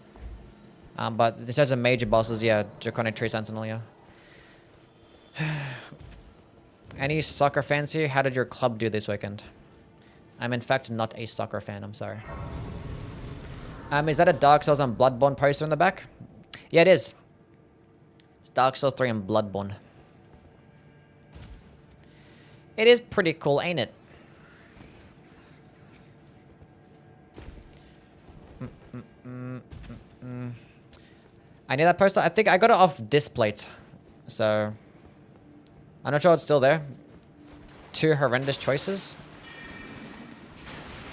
But in terms of major bosses, yeah, Draconic Tree Sentinel, yeah. Any soccer fans here? How did your club do this weekend? I'm in fact not a soccer fan, I'm sorry. Is that a Dark Souls and Bloodborne poster in the back? Yeah, it is. It's Dark Souls 3 and Bloodborne. It is pretty cool, ain't it? I need that poster. I think I got it off Displate. So I'm not sure it's still there. 2 horrendous choices.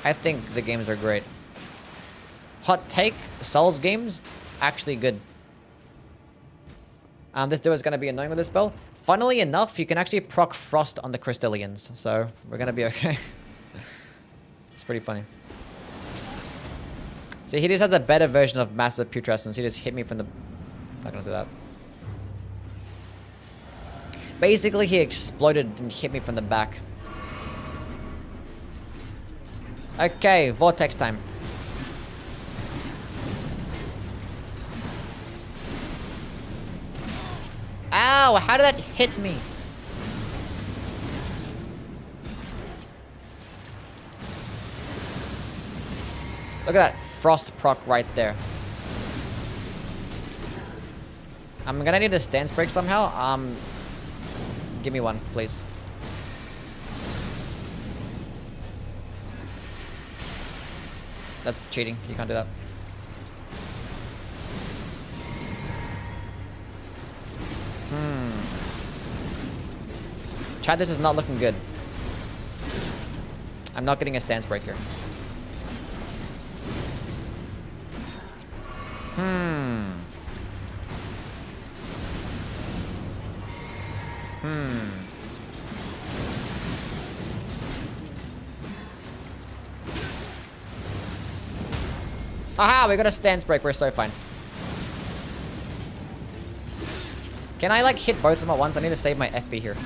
I think the games are great. Hot take, Souls games, actually good. This duo is going to be annoying with this spell. Funnily enough, you can actually proc Frost on the Crystallians. So we're going to be okay. It's pretty funny. See, he just has a better version of Massive Putrescence. He just hit me from the... I'm not going to say that. Basically, he exploded and hit me from the back. Okay, vortex time. Ow, how did that hit me? Look at that frost proc right there. I'm gonna need a stance break somehow. Give me one, please. That's cheating. You can't do that. Chad, this is not looking good. I'm not getting a stance break here. Aha, we got a stance break. We're so fine. Can I like hit both of them at once? I need to save my FP here.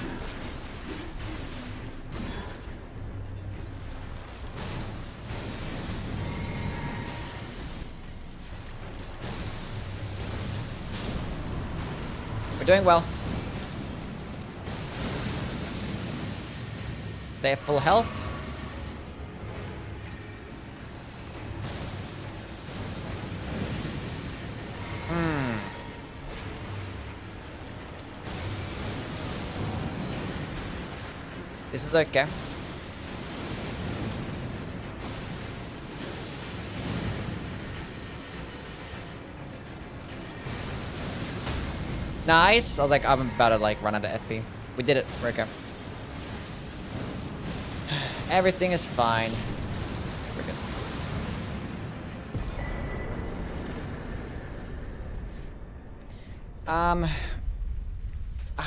We're doing well. Stay at full health. This is okay. Nice. I was like, I'm about to like run out of FP. We did it. We're okay. Everything is fine. We're good.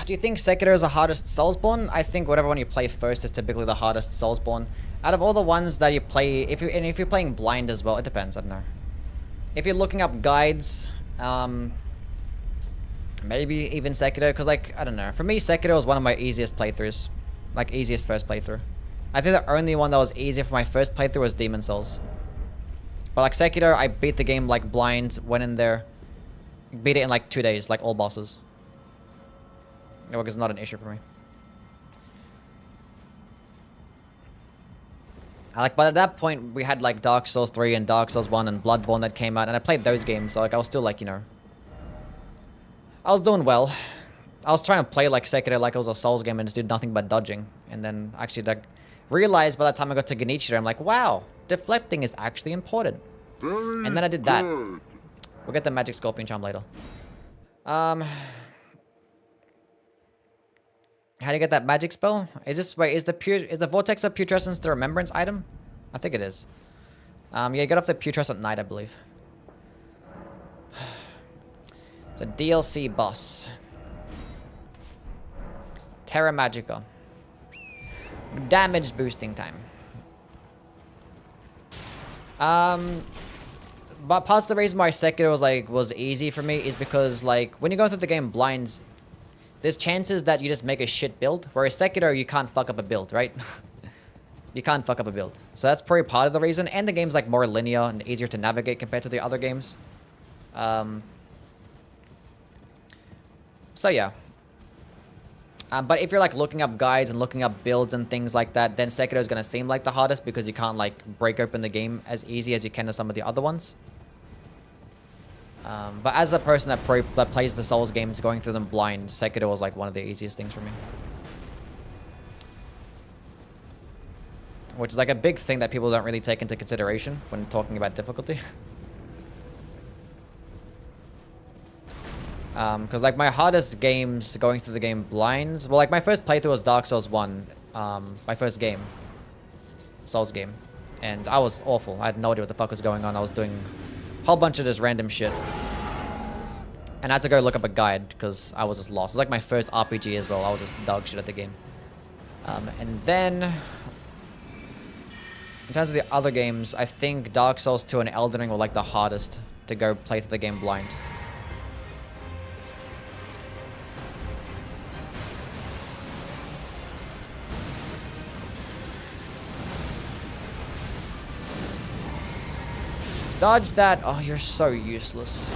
Do you think Sekiro is the hardest Soulsborne? I think whatever one you play first is typically the hardest Soulsborne. Out of all the ones that you play, if you're playing blind as well, it depends. I don't know. If you're looking up guides, maybe even Sekiro, because like I don't know. For me, Sekiro was one of my easiest playthroughs, like easiest first playthrough. I think the only one that was easier for my first playthrough was Demon Souls. But like Sekiro, I beat the game like blind, went in there, beat it in like 2 days, like all bosses. It was not an issue for me. But at that point, we had like Dark Souls 3 and Dark Souls 1 and Bloodborne that came out, and I played those games, so like I was still like, you know, I was doing well. I was trying to play like Sekiro like it was a Souls game and just did nothing but dodging. And then actually like realized by the time I got to Genichiro, I'm like, wow, deflecting is actually important. And then I did that. We'll get the Magic Scorpion Charm later. How do you get that magic spell? Is this is the Vortex of Putrescence the Remembrance item? I think it is. Yeah, you got off the Putrescent Knight, I believe. It's a DLC boss. Terra Magica. Damage boosting time. But part of the reason why Sekiro was easy for me is because like when you go through the game blind, there's chances that you just make a shit build, whereas Sekiro you can't fuck up a build, right? You can't fuck up a build. So that's probably part of the reason, and the game's like more linear and easier to navigate compared to the other games. So yeah. But if you're like looking up guides and looking up builds and things like that, then Sekiro is gonna seem like the hardest because you can't like break open the game as easy as you can to some of the other ones. But as a person that plays the Souls games, going through them blind, Sekiro was like one of the easiest things for me. Which is like a big thing that people don't really take into consideration when talking about difficulty. Because like my hardest games going through the game blinds, well like my first playthrough was Dark Souls 1, my first game, Souls game, and I was awful. I had no idea what the fuck was going on. I was doing a whole bunch of this random shit, and I had to go look up a guide because I was just lost. It was like my first RPG as well. I was just dog shit at the game. And then in terms of the other games, I think Dark Souls 2 and Elden Ring were like the hardest to go play through the game blind. Dodge that. Oh, you're so useless.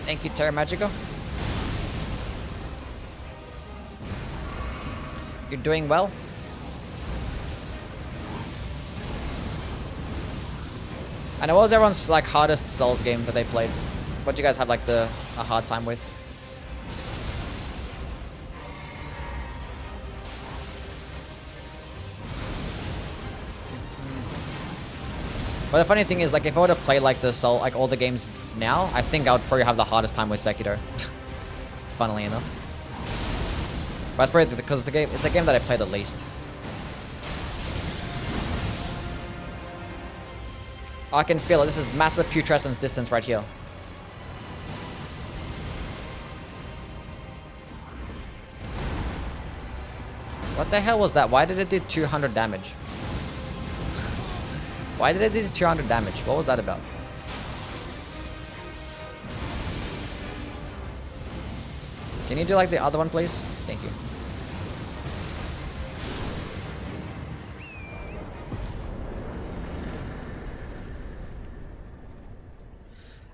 Thank you, Terra Magico. You're doing well. And what was everyone's like hardest Souls game that they played? What do you guys have like a hard time with? But the funny thing is, like, if I were to play like the Soul, like all the games now, I think I would probably have the hardest time with Sekiro. Funnily enough. But that's probably because it's the game that I play the least. I can feel it. This is massive Putrescence distance right here. What the hell was that? Why did it do 200 damage? Why did it do 200 damage? What was that about? Can you do like the other one, please? Thank you.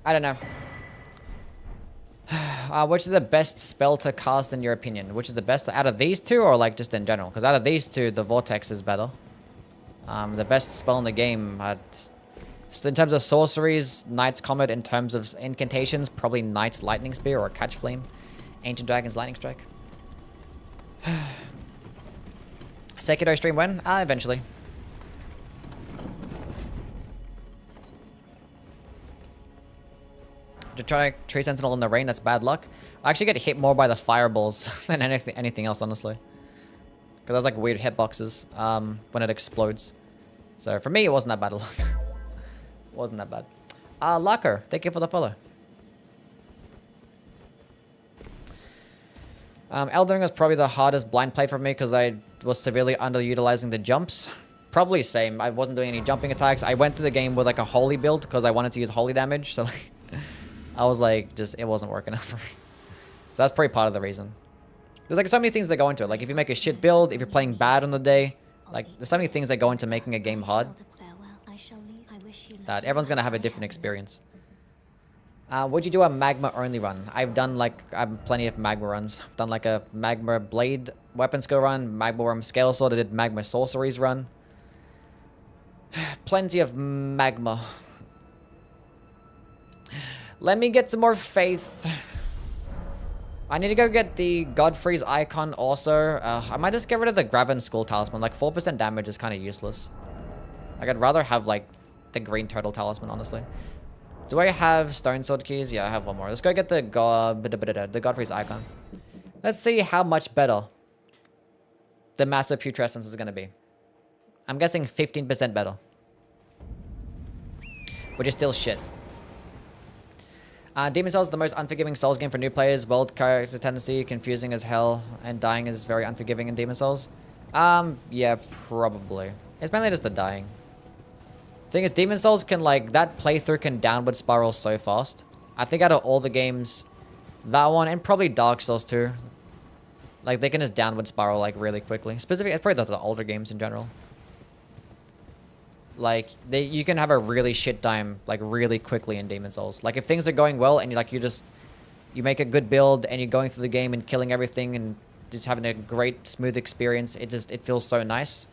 I don't know. Which is the best spell to cast in your opinion? Which is the best out of these two, or like just in general? Because out of these two, the Vortex is better. The best spell in the game, in terms of sorceries, Knight's Comet. In terms of incantations, probably Knight's Lightning Spear or Catch Flame. Ancient Dragon's Lightning Strike. Sekiro stream when? Eventually. To try Tree Sentinel in the rain, that's bad luck. I actually get hit more by the fireballs than anything else, honestly. Because there's like weird hitboxes when it explodes. So for me, it wasn't that bad of luck. Wasn't that bad. Locker, thank you for the follow. Elden was probably the hardest blind play for me because I was severely underutilizing the jumps. Probably same. I wasn't doing any jumping attacks. I went through the game with like a holy build because I wanted to use holy damage. So like, I was like, it wasn't working out for me. So that's probably part of the reason. There's like so many things that go into it. Like if you make a shit build, if you're playing bad on the day, like there's so many things that go into making a game hard that everyone's gonna have a different experience. Would you do a magma only run? I've done like plenty of magma runs. I've done like a magma blade weapon skill run, magma worm scale sword. I did magma sorceries run. Plenty of magma. Let me get some more faith. I need to go get the Godfrey's icon also. I might just get rid of the Grab and Skull Talisman. Like 4% damage is kind of useless. Like I'd rather have like the green turtle talisman, honestly. Do I have stone sword keys? Yeah, I have one more. Let's go get the Godfrey's icon. Let's see how much better the massive Putrescence is going to be. I'm guessing 15% better. Which is still shit. Demon Souls is the most unforgiving Souls game for new players. World character tendency, confusing as hell, and dying is very unforgiving in Demon Souls. Yeah, probably. It's mainly just the dying. Thing is, Demon Souls can like, that playthrough can downward spiral so fast. I think out of all the games, that one, and probably Dark Souls too. Like, they can just downward spiral like really quickly. Specifically, it's probably the older games in general. Like, you can have a really shit time, like, really quickly in Demon Souls. Like, if things are going well and you make a good build and you're going through the game and killing everything and just having a great, smooth experience, it feels so nice.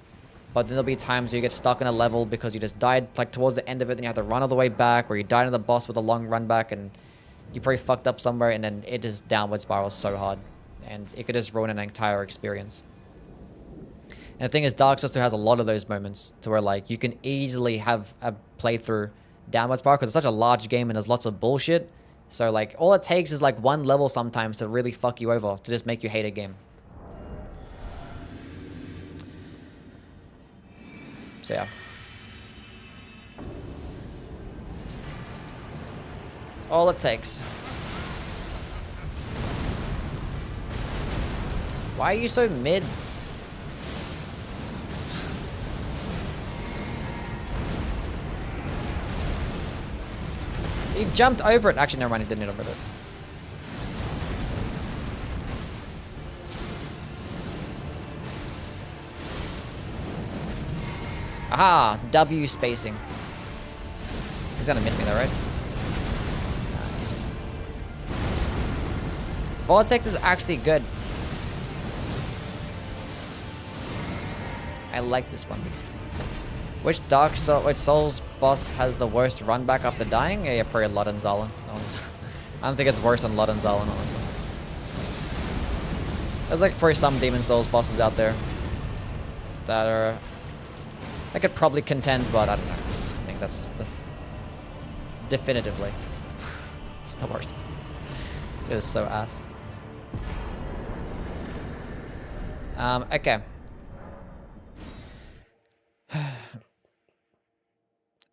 But then there'll be times where you get stuck in a level because you just died, like, towards the end of it, and you have to run all the way back, or you died on the boss with a long run back, and you probably fucked up somewhere, and then it just downward spirals so hard. And it could just ruin an entire experience. And the thing is, Dark Souls 2 has a lot of those moments to where, like, you can easily have a playthrough downward spiral because it's such a large game and there's lots of bullshit. So, like, all it takes is, like, one level sometimes to really fuck you over, to just make you hate a game. So, yeah. That's all it takes. Why are you so mid? He jumped over it. Actually, never mind. He didn't hit over it. Aha! W spacing. He's gonna miss me though, right? Nice. Vortex is actually good. I like this one. Which which Souls boss has the worst run back after dying? Yeah, probably Lodenzalan. I don't think it's worse than Lodenzalan, honestly. There's like probably some Demon Souls bosses out there that are... I could probably contend, but I don't know. I think that's the... definitively. It's the worst. It is so ass. Okay.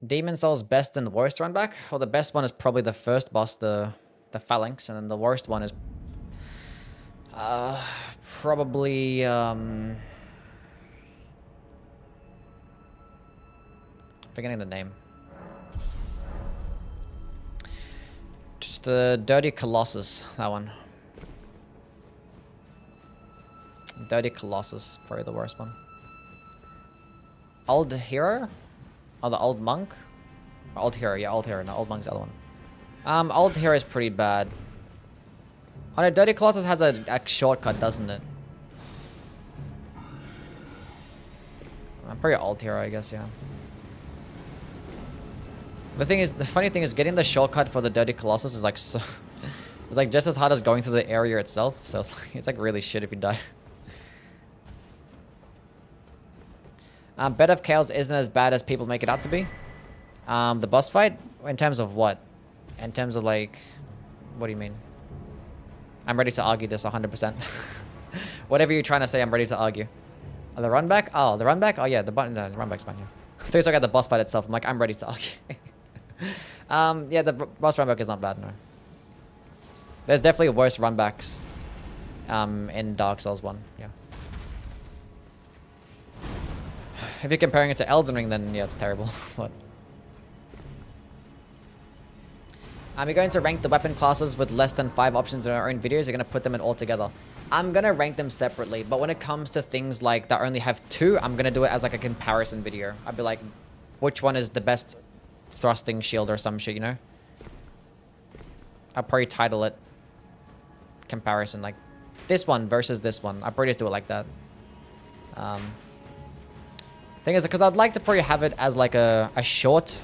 Demon Souls best and worst run back? Well, the best one is probably the first boss, the Phalanx, and then the worst one is probably forgetting the name. Just the Dirty Colossus, that one. Dirty Colossus, probably the worst one. Old Hero? Oh, the Old Monk? Or Old Hero, yeah, Old Hero. No, Old Monk's the other one. Old Hero is pretty bad. Oh no, Dirty Colossus has a shortcut, doesn't it? I'm pretty Old Hero, I guess, yeah. The funny thing is, getting the shortcut for the Dirty Colossus is like so... it's like just as hard as going through the area itself, so it's like really shit if you die. Bed of Chaos isn't as bad as people make it out to be. The boss fight? In terms of what? In terms of like... What do you mean? I'm ready to argue this 100%. Whatever you're trying to say, I'm ready to argue. Oh, the run back? Oh, the run back? Oh yeah, the run back's fine, yeah. I think I got the boss fight itself. I'm like, I'm ready to argue. Yeah, the boss run back is not bad, no. There's definitely worse run backs in Dark Souls 1, yeah. If you're comparing it to Elden Ring, then yeah, it's terrible. But you're going to rank the weapon classes with less than 5 options in our own videos. You're going to put them in all together. I'm going to rank them separately, but when it comes to things like that only have 2, I'm going to do it as like a comparison video. I'd be like, which one is the best thrusting shield or some shit, you know? I'll probably title it comparison, like this one versus this one. I'll probably just do it like that. Thing is, because I'd like to probably have it as like a short,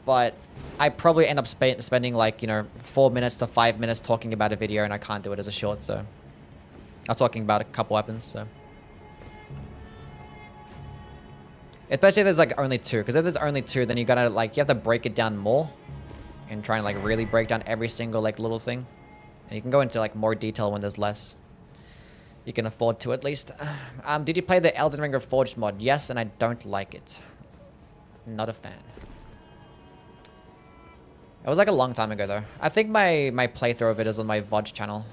but I probably end up spending like, you know, 4 minutes to 5 minutes talking about a video, and I can't do it as a short, so I'm talking about a couple weapons, so. Especially if there's like only 2, because if there's only 2, then you gotta like, you have to break it down more and try and like really break down every single like little thing. And you can go into like more detail when there's less. You can afford to, at least. Did you play the Elden Ring Reforged mod? Yes, and I don't like it. Not a fan. It was like a long time ago, though. I think my playthrough of it is on my VOD channel.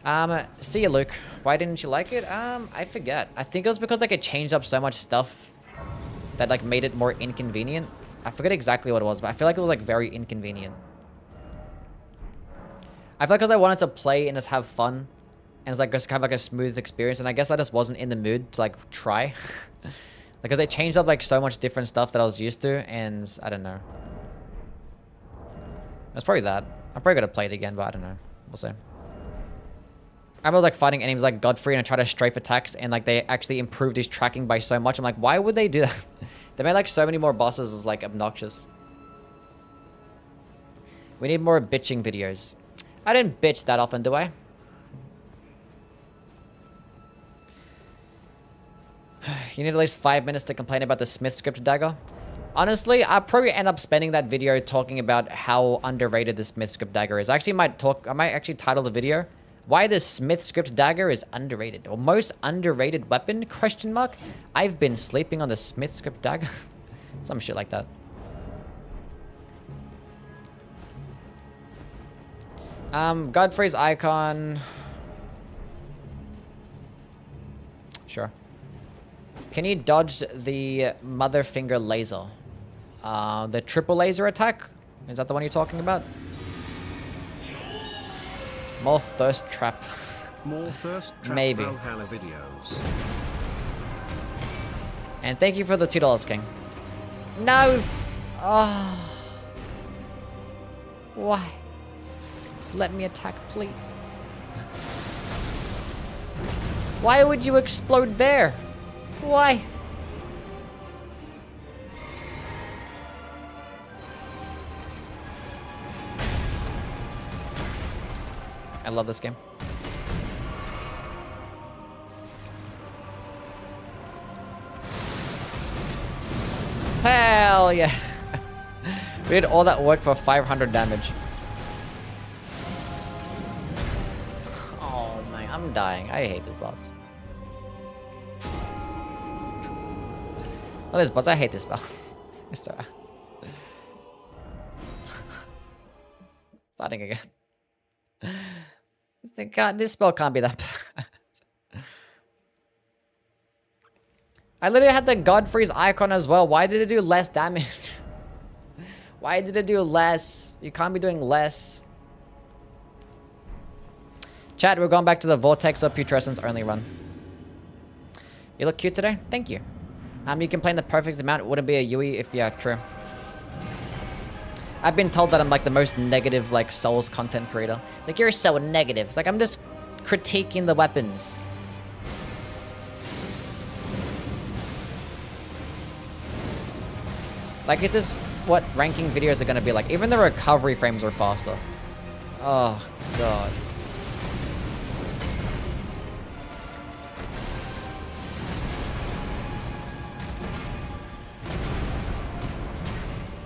I don't know. See you, Luke. Why didn't you like it? I forget. I think it was because like it changed up so much stuff that like made it more inconvenient. I forget exactly what it was, but I feel like it was like very inconvenient. I feel like because I wanted to play and just have fun, and it's like just kind of like a smooth experience, and I guess I just wasn't in the mood to like try. Because they changed up like so much different stuff that I was used to, and I don't know. That's probably that. I'm probably gonna play it again, but I don't know. We'll see. I was like fighting enemies like Godfrey, and I tried to strafe attacks, and like they actually improved his tracking by so much. I'm like, why would they do that? They made like so many more bosses is like obnoxious. We need more bitching videos. I didn't bitch that often, do I? You need at least 5 minutes to complain about the Smith script dagger. Honestly, I'll probably end up spending that video talking about how underrated the Smith script dagger is. I might actually title the video, Why the Smith script dagger is underrated. Or most underrated weapon, question mark? I've been sleeping on the Smith script dagger. Some shit like that. Godfrey's icon. Sure. Can you dodge the mother finger laser? The triple laser attack? Is that the one you're talking about? More thirst trap. More thirst trap Maybe. Valhalla videos. And thank you for the $2, King. No! Oh. Why? Just let me attack, please. Why would you explode there? Why? I love this game. Hell yeah. We did all that work for 500 damage. Oh man, I'm dying. I hate this boss. Not this boss, I hate this spell. It's so starting again. God, this spell can't be that bad. I literally had the Godfrey's icon as well. Why did it do less damage? Why did it do less? You can't be doing less. Chat, we're going back to the Vortex of Putrescence only run. You look cute today? Thank you. You can play in the perfect amount. It wouldn't be a Yui if, yeah, true. I've been told that I'm like the most negative like Souls content creator. It's like, you're so negative. It's like, I'm just critiquing the weapons. Like, it's just what ranking videos are going to be like. Even the recovery frames are faster. Oh, God.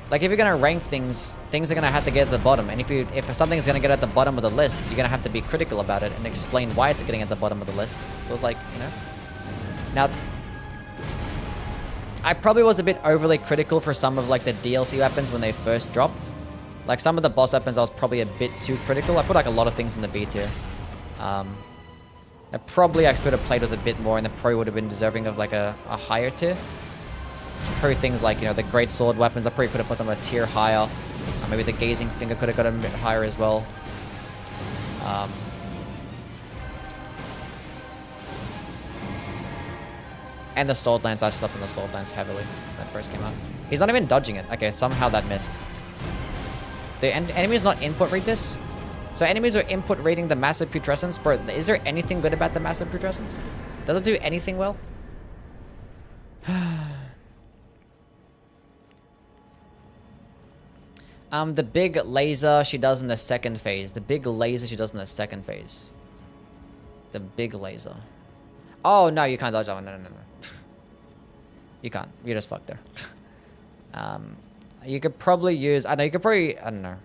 Like, if you're gonna rank things, things are gonna have to get at the bottom. And if something's gonna get at the bottom of the list, you're gonna have to be critical about it and explain why it's getting at the bottom of the list. So it's like, you know. Now, I probably was a bit overly critical for some of like the DLC weapons when they first dropped. Like some of the boss weapons, I was probably a bit too critical. I put like a lot of things in the B tier. Probably I could have played with a bit more, and the pro would have been deserving of like a higher tier. Probably things like, you know, the great sword weapons, I probably could have put them a tier higher. Maybe the gazing finger could have got a bit higher as well. And the sword lance, I slept on the sword lance heavily when that first came out. He's not even dodging it. Okay, somehow that missed. The enemies not input read this? So enemies are input reading the massive putrescence. Bro, is there anything good about the massive putrescence? Does it do anything well? The big laser she does in the second phase. The big laser she does in the second phase. The big laser. Oh, no, you can't dodge that one. No. You can't. You're just fucked there. You could probably use... I don't know.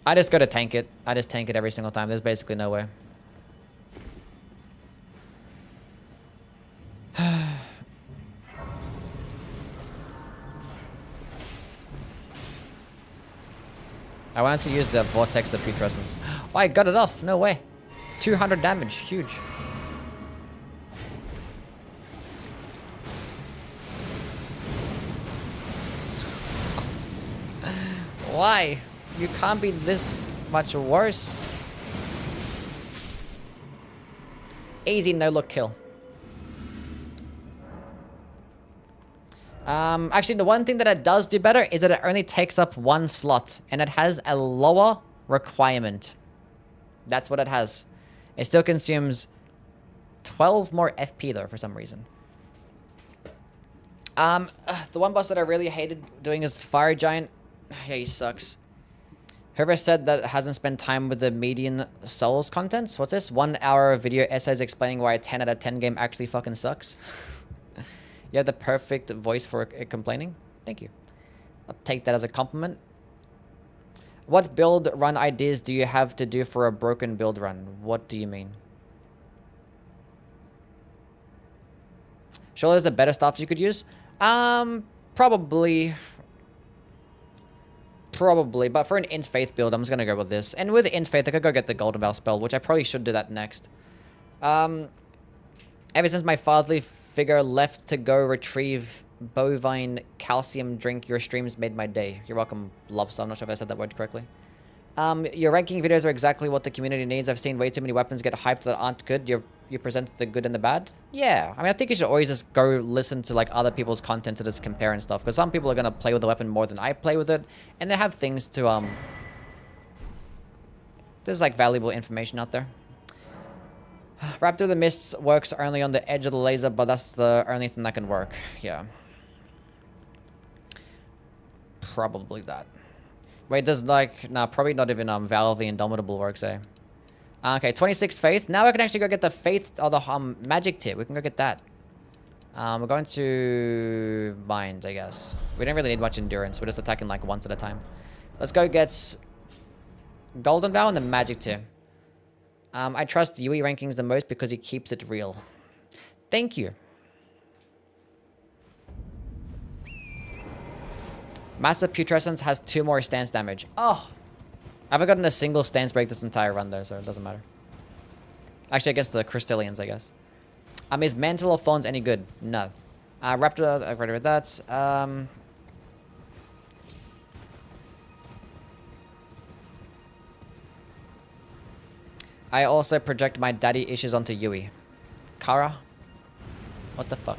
I just go to tank it. I just tank it every single time. There's basically no way. I wanted to use the Vortex of Putrescence. Oh, I got it off. No way. 200 damage. Huge. Why? You can't be this much worse. Easy no-look kill. Actually, the one thing that it does do better is that it only takes up one slot, and it has a lower requirement. That's what it has. It still consumes 12 more FP though, for some reason. The one boss that I really hated doing is Fire Giant. Yeah, he sucks. Whoever said that hasn't spent time with the median Souls content? What's this? 1 hour video essays explaining why a 10 out of 10 game actually fucking sucks. You have the perfect voice for complaining. Thank you. I'll take that as a compliment. What build run ideas do you have to do for a broken build run? What do you mean? Surely there's a better stuff you could use? Probably. But for an Int Faith build, I'm just gonna go with this. And with Int Faith, I could go get the Golden Bell spell, which I probably should do that next. Ever since my fatherly figure left to go retrieve bovine calcium drink, your streams made my day. You're welcome, Lobster. I'm not sure if I said that word correctly. Your ranking videos are exactly what the community needs. I've seen way too many weapons get hyped that aren't good. You're you present the good and the bad. Yeah, I mean, I think you should always just go listen to like other people's content to just compare and stuff. Because some people are gonna play with the weapon more than I play with it, and they have things to There's like valuable information out there. Wrap Through the Mists works only on the edge of the laser, but that's the only thing that can work. Yeah. Probably that. Wait, does like... Nah, probably not even Valve the Indomitable works, eh? Okay, 26 Faith. Now I can actually go get the Faith or the Magic tier. We can go get that. We're going to... Mind, I guess. We don't really need much endurance. We're just attacking like once at a time. Let's go get... Golden Vow and the Magic tier. I trust Yui rankings the most because he keeps it real. Thank you. Massive Putrescence has 2 more stance damage. Oh! I haven't gotten a single stance break this entire run though, so it doesn't matter. Actually, against the Crystallians, I guess. Is Mantle of Thorns any good? No. Raptor, I've already read that. I also project my daddy issues onto Yui. Kara? What the fuck?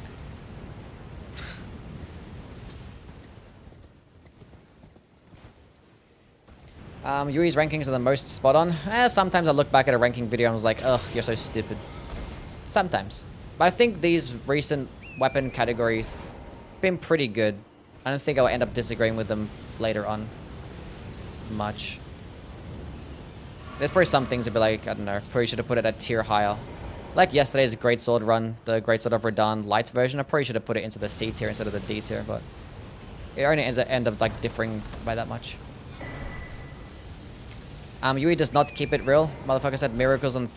Yui's rankings are the most spot on. Sometimes I look back at a ranking video and I was like, ugh, you're so stupid. Sometimes. But I think these recent weapon categories have been pretty good. I don't think I'll end up disagreeing with them later on. Much. There's probably some things that be like, I don't know, probably should have put it a tier higher. Like yesterday's Greatsword run, the Greatsword of Radahn Light version, I probably should have put it into the C tier instead of the D tier, but it only ends up like differing by that much. Yui does not keep it real. Motherfucker said miracles on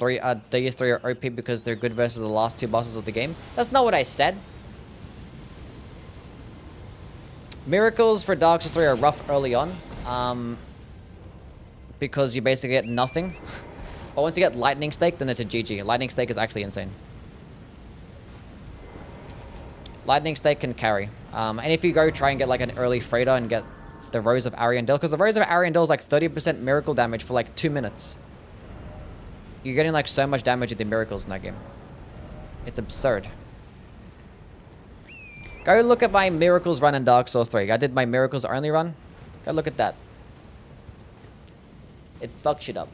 D's 3 are OP because they're good versus the last 2 bosses of the game. That's not what I said. Miracles for Dark Souls 3 are rough early on. Because you basically get nothing. But once you get Lightning Stake, then it's a GG. Lightning Stake is actually insane. Lightning Stake can carry. And if you go try and get like an early freighter and get the Rose of Ariandel, because the Rose of Ariandel is like 30% miracle damage for like 2 minutes. You're getting like so much damage with the miracles in that game. It's absurd. Go look at my miracles run in Dark Souls 3. I did my miracles only run. Go look at that. It fucks shit up.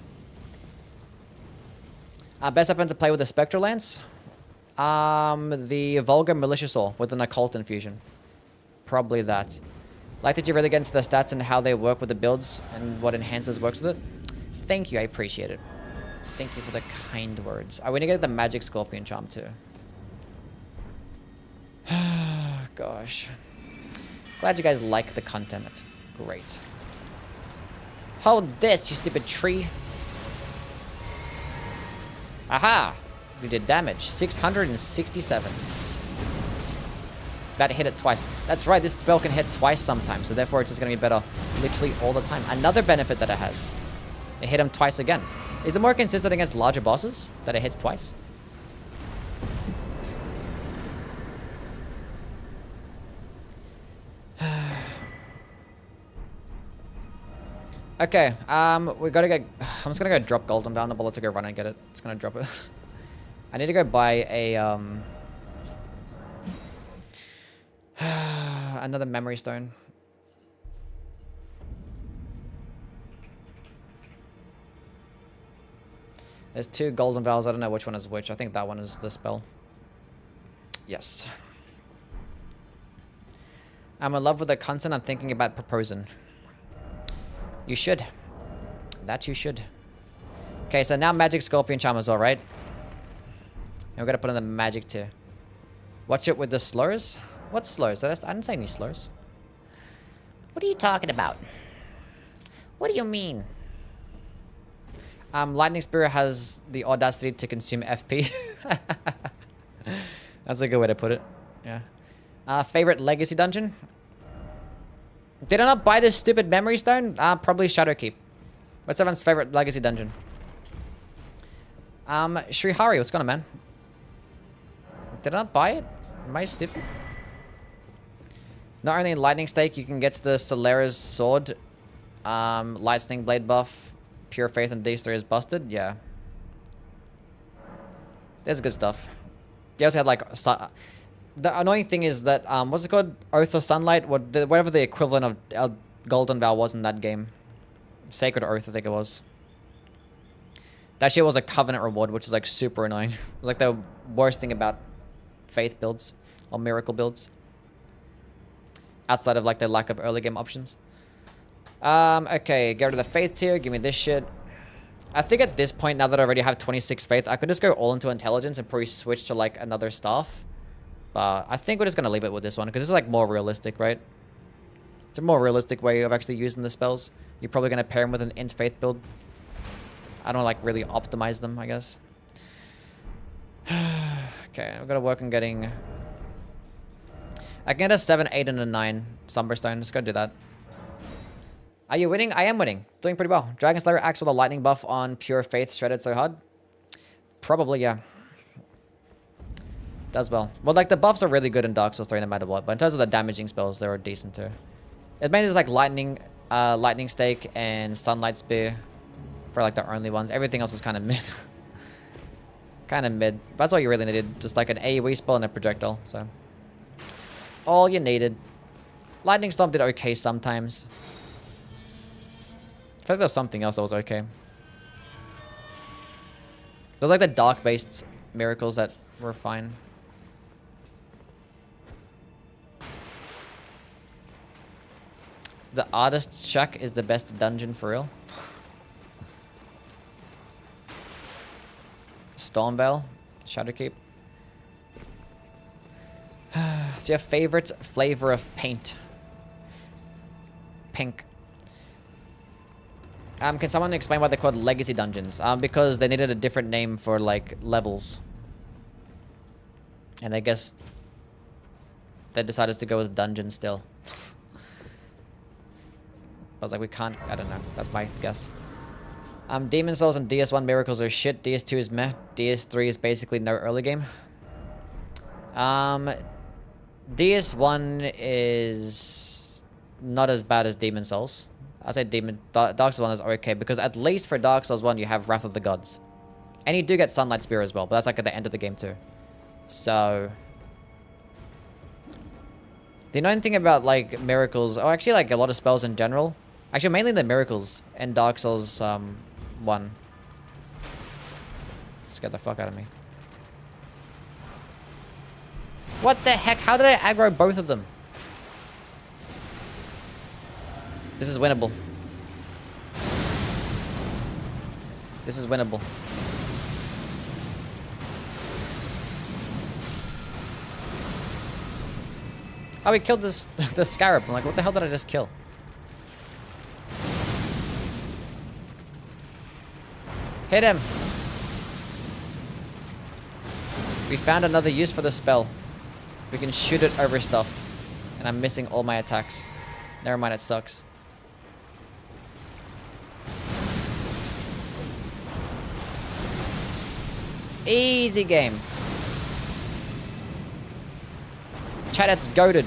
Best weapon to play with the Spectral Lance? The Vulgar Malicious Ore with an Occult Infusion. Probably that. Like, did you really get into the stats and how they work with the builds and what enhancers works with it? Thank you, I appreciate it. Thank you for the kind words. I want to get the Magic Scorpion Charm too. Gosh. Glad you guys like the content. That's great. Hold this, you stupid tree. Aha! We did damage. 667. That hit it twice. That's right, this spell can hit twice sometimes, so therefore it's just going to be better literally all the time. Another benefit that it has. It hit him twice again. Is it more consistent against larger bosses that it hits twice? Okay, we gotta get... I'm just gonna go drop Golden down the bullet to go run and get it. It's gonna drop it. I need to go buy a, another memory stone. There's 2 golden valves. I don't know which one is which. I think that one is the spell. Yes. I'm in love with the content. I'm thinking about proposing. You should. That you should. Okay, so now Magic Scorpion Charm is alright. And we're gonna put in the Magic tier. Watch it with the slurs. What slurs? I didn't say any slurs. What are you talking about? What do you mean? Lightning Spear has the audacity to consume FP. That's a good way to put it. Yeah. Favorite Legacy Dungeon? Did I not buy this stupid memory stone? Probably Shadowkeep. What's everyone's favorite Legacy Dungeon? Shrihari, what's going on, man? Did I not buy it? Am I stupid? Not only in Lightning Stake, you can get the Solera's Sword. Lightning Blade buff. Pure Faith and D3 is busted. Yeah. There's good stuff. They also had like the annoying thing is that what's it called? Oath of Sunlight, whatever the equivalent of Golden Vow was in that game. Sacred Oath, I think it was. That shit was a covenant reward, which is like super annoying. It was like the worst thing about faith builds or miracle builds. Outside of like the lack of early game options. Okay, go to the faith tier, give me this shit. I think at this point, now that I already have 26 faith, I could just go all into intelligence and probably switch to like another staff. But I think we're just gonna leave it with this one because this is like more realistic, right? It's a more realistic way of actually using the spells. You're probably gonna pair them with an int faith build. I don't like really optimize them, I guess. Okay, I've got to work on getting... I can get a 7, 8, and a 9 Somberstone. Let's go do that. Are you winning? I am winning. Doing pretty well. Dragon Slayer acts with a lightning buff on Pure Faith shredded so hard. Probably, yeah. Does well. Well, like, the buffs are really good in Dark Souls 3 no matter what. But in terms of the damaging spells, they were decent too. It mainly is like Lightning Stake and Sunlight Spear. For like the only ones. Everything else is kind of mid. Kind of mid. That's all you really needed. Just like an AoE spell and a projectile. So all you needed. Lightning Storm did okay sometimes. I feel like there was something else that was okay. There was like the dark based miracles that were fine. The Artist's Shack is the best dungeon for real. Stormveil, Shadowkeep. What's your favorite flavor of paint? Pink. Can someone explain why they're called legacy dungeons? Because they needed a different name for like levels. And I guess they decided to go with dungeon still. I was like, we can't, I don't know. That's my guess. Demon Souls and DS1 Miracles are shit. DS2 is meh. DS3 is basically no early game. DS1 is not as bad as Demon Souls. I'd say Dark Souls 1 is okay because at least for Dark Souls 1 you have Wrath of the Gods. And you do get Sunlight Spear as well, but that's like at the end of the game too. So... do you know anything about like miracles? Oh, actually like a lot of spells in general. Actually mainly the miracles in Dark Souls 1. Scared the fuck out of me. What the heck? How did I aggro both of them? This is winnable. This is winnable. Oh, we killed this the scarab. I'm like, what the hell did I just kill? Hit him! We found another use for the spell. We can shoot it over stuff. And I'm missing all my attacks. Never mind, it sucks. Easy game. Chat, it's goated.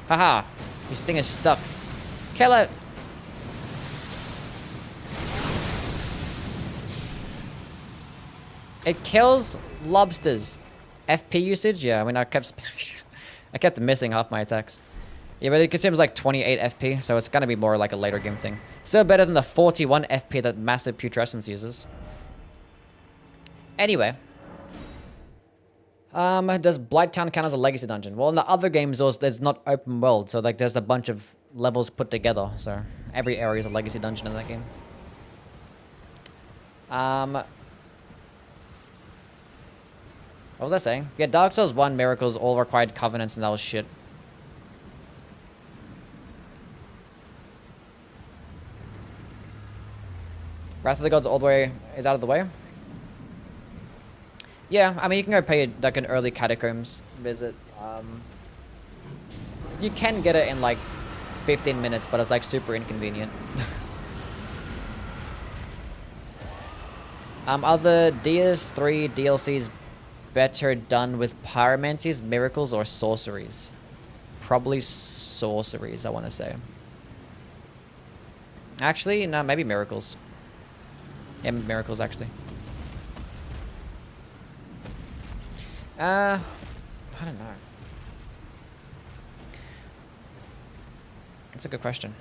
Haha. This thing is stuck. Kill it! It kills lobsters. FP usage? Yeah, I mean, I kept missing half my attacks. Yeah, but it consumes like 28 FP, so it's gonna be more like a later game thing. Still better than the 41 FP that massive Putrescence uses. Anyway. Does Blighttown count as a legacy dungeon? Well, in the other games, there's not open world, so like there's a bunch of levels put together, so every area is a legacy dungeon in that game. What was I saying? Yeah, Dark Souls 1 Miracles all required covenants and that was shit. Wrath of the Gods all the way is out of the way? Yeah, I mean, you can go pay like an early Catacombs visit. You can get it in like 15 minutes, but it's like super inconvenient. Are the DS3 DLCs better done with pyromancies, miracles, or sorceries? Probably sorceries, I want to say. Actually, no, maybe miracles. Yeah, miracles actually. I don't know. That's a good question.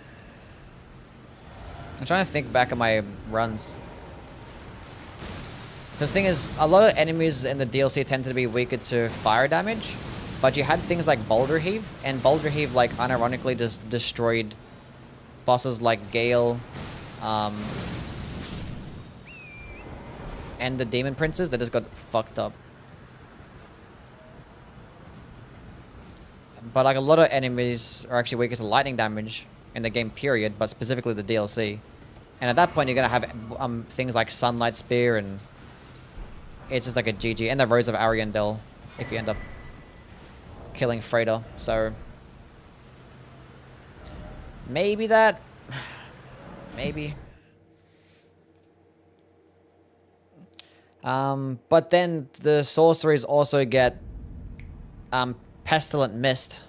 I'm trying to think back at my runs. The thing is, a lot of enemies in the DLC tend to be weaker to fire damage, but you had things like Boulder Heave, and Boulder Heave, like, unironically just destroyed bosses like Gale, and the Demon Princes that just got fucked up. But like a lot of enemies are actually weaker to lightning damage in the game period, but specifically the DLC. And at that point, you're gonna have things like Sunlight Spear, and it's just like a GG. And the Rose of Ariandel if you end up killing Freighter. So maybe that, maybe. But then the sorceries also get Pestilent Mist.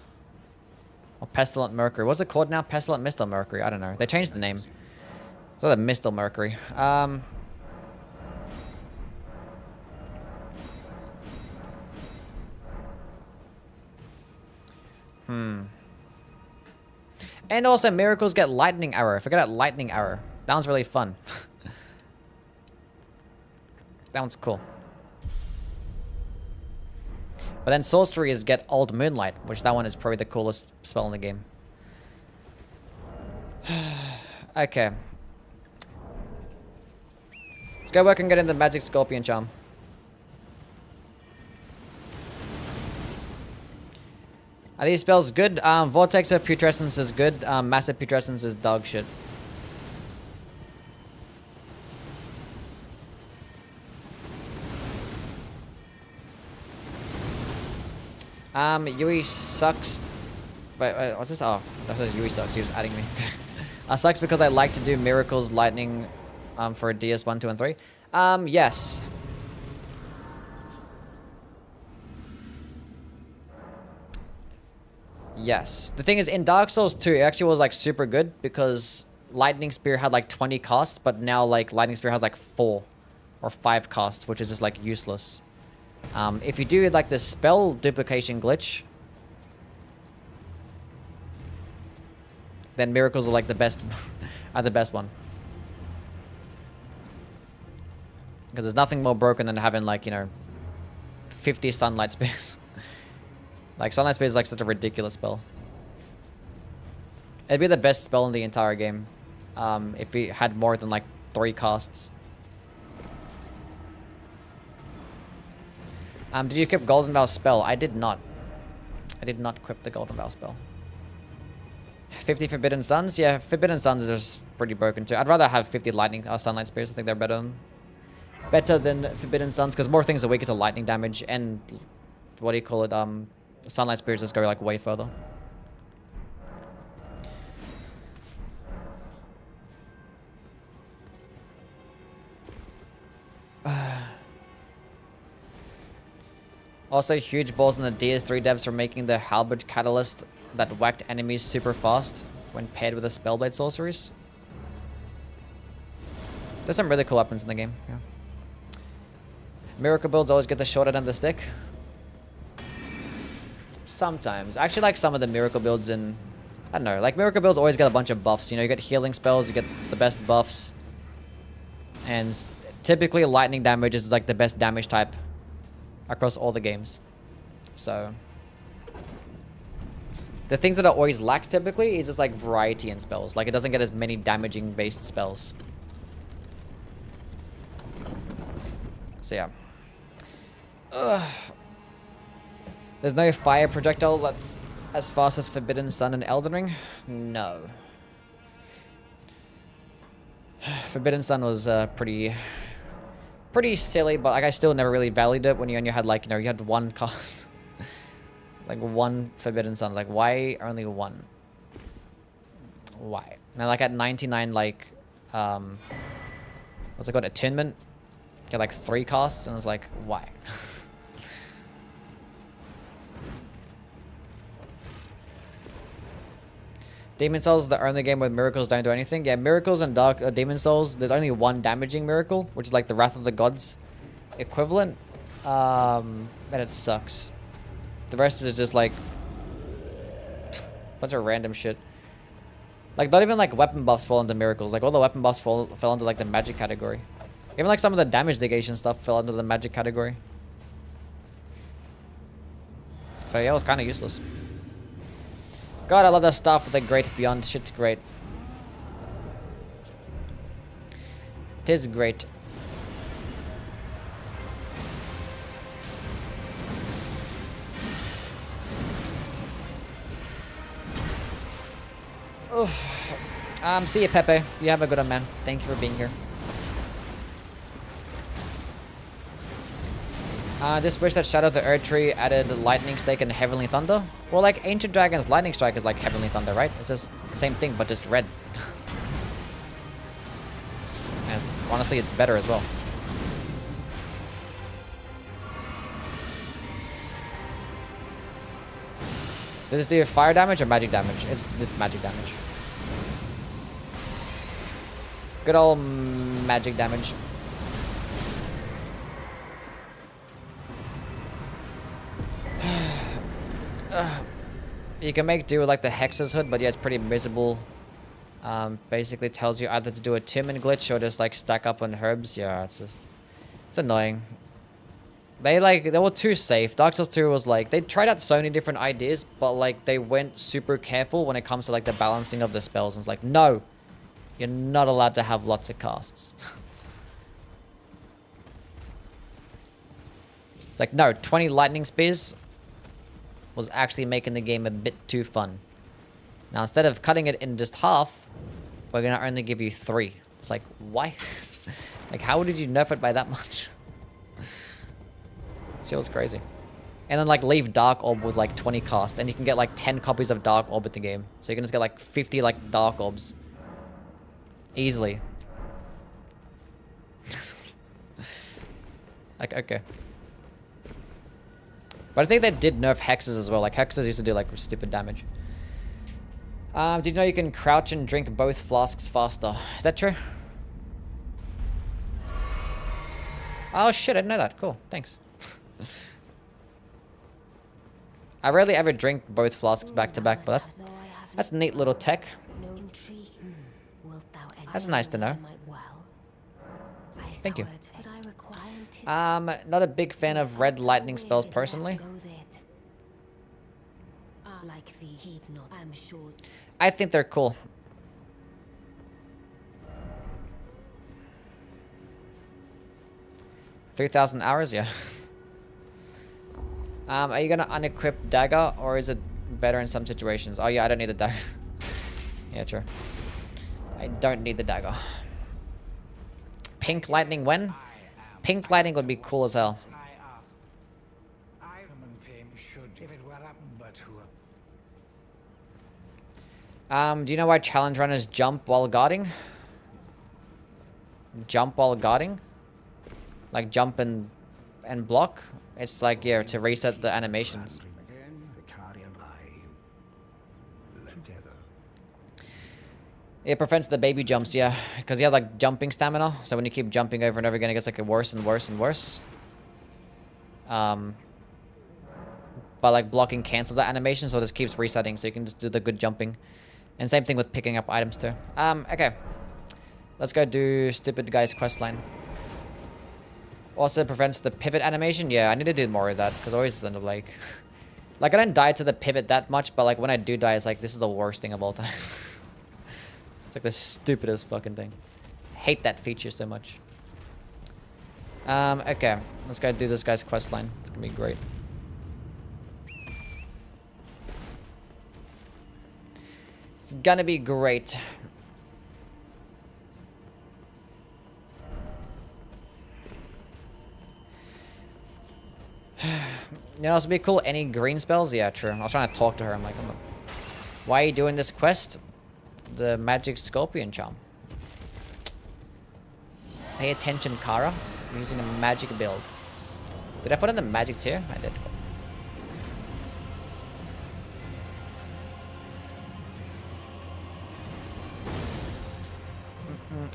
Or Pestilent Mercury. What's it called now? Pestilent Mist or Mercury? I don't know. They changed the name. It's either Mist or Mercury. And also miracles get Lightning Arrow. Forget that Lightning Arrow. That one's really fun. That one's cool. But then sorceries get Old Moonlight, which that one is probably the coolest spell in the game. Okay. Let's go work and get in the Magic Scorpion Charm. Are these spells good? Vortex of Putrescence is good. Massive Putrescence is dog shit. Yui sucks. Wait, what's this? Oh, that says Yui sucks. You're just adding me. Sucks because I like to do Miracles Lightning for DS 1, 2, and 3. Yes. Yes. The thing is, in Dark Souls 2, it actually was like super good because Lightning Spear had like 20 casts, but now like Lightning Spear has like 4 or 5 casts, which is just like useless. If you do like the spell duplication glitch, then miracles are like the best, are the best one. Because there's nothing more broken than having like, you know, 50 sunlight spears. Like sunlight spear is like such a ridiculous spell. It'd be the best spell in the entire game, if it had more than like 3 casts. Did you equip Golden Vow spell? I did not. I did not equip the Golden Vow spell. 50 Forbidden Suns? Yeah, Forbidden Suns is pretty broken too. I'd rather have 50 Lightning Sunlight Spears. I think they're better than Forbidden Suns, because more things are weaker to lightning damage, and what do you call it? Sunlight Spears just go like way further. Also, huge balls on the DS3 devs for making the Halberd Catalyst that whacked enemies super fast when paired with the Spellblade sorceries. There's some really cool weapons in the game, yeah. Miracle builds always get the short end of the stick. Sometimes. I actually like some of the miracle builds in... I don't know, like miracle builds always get a bunch of buffs. You know, you get healing spells, you get the best buffs. And typically lightning damage is like the best damage type across all the games. So the things that are always lacked typically is just like variety in spells. Like it doesn't get as many damaging based spells. So yeah. Ugh. There's no fire projectile that's as fast as Forbidden Sun and Elden Ring? No. Forbidden Sun was pretty silly, but like I still never really valued it when you only had like, you know, you had 1 cast. Like 1 Forbidden Sun. Like why only 1? Why? Now like at 99 like what's it called? Attunement? Get like 3 casts and I was like, why? Demon Souls is the only game where miracles don't do anything. Yeah, miracles and Demon Souls, there's only one damaging miracle, which is like the Wrath of the Gods equivalent. And it sucks. The rest is just like bunch of random shit. Like not even like weapon buffs fall into miracles. Like all the weapon buffs fell into like the magic category. Even like some of the damage negation stuff fell into the magic category. So yeah, it was kind of useless. God, I love that stuff with the Great Beyond. Shit's great. Tis great. Oof. See you, Pepe. You have a good one, man. Thank you for being here. Just wish that Shadow of the Erdtree added Lightning Stake and Heavenly Thunder. Well, like Ancient Dragon's Lightning Strike is like Heavenly Thunder, right? It's just the same thing, but just red. And honestly, it's better as well. Does this do fire damage or magic damage? It's just magic damage. Good old magic damage. You can make do with like the Hex's Hood, but yeah, it's pretty miserable. Basically tells you either to do a Timon glitch or just like stack up on herbs. Yeah, it's annoying. They were too safe. Dark Souls 2 was like, they tried out so many different ideas, but like they went super careful when it comes to like the balancing of the spells. And it's like, no, you're not allowed to have lots of casts. It's like, no, 20 lightning spears was actually making the game a bit too fun. Now, instead of cutting it in just half, we're going to only give you 3. It's like, why? Like, how did you nerf it by that much? She was crazy. And then, like, leave Dark Orb with, like, 20 casts, and you can get, like, 10 copies of Dark Orb at the game. So you can just get, like, 50, like, Dark Orbs. Easily. Like, okay. But I think they did nerf hexes as well. Like, hexes used to do, like, stupid damage. Did you know you can crouch and drink both flasks faster? Is that true? Oh, shit, I didn't know that. Cool, thanks. I rarely ever drink both flasks back to back, but that's a neat little tech. That's nice to know. Thank you. Not a big fan of red lightning spells personally. I think they're cool. $3,000 hours, yeah. Are you gonna unequip dagger, or is it better in some situations? Oh yeah, I don't need the dagger. Yeah, true. I don't need the dagger. Pink lightning when? Pink lightning would be cool as hell. Do you know why challenge runners jump while guarding? Jump while guarding? Like jump and block? It's like, yeah, to reset the animations. It prevents the baby jumps, yeah. Because you have like jumping stamina. So when you keep jumping over and over again, it gets like worse and worse and worse. But like blocking cancels that animation, so it just keeps resetting. So you can just do the good jumping. And same thing with picking up items too. Okay. Let's go do Stupid Guy's questline. Also prevents the pivot animation. Yeah, I need to do more of that. Because I always end up like... Like I don't die to the pivot that much. But like when I do die, it's like this is the worst thing of all time. It's like the stupidest fucking thing. Hate that feature so much. Okay. Let's go do this guy's questline. It's gonna be great. It's gonna be great. You know, this would be cool. Any green spells? Yeah, true. I was trying to talk to her. I'm like, why are you doing this quest? The magic scorpion charm. Pay attention, Kara. I'm using a magic build. Did I put in the magic tier? I did.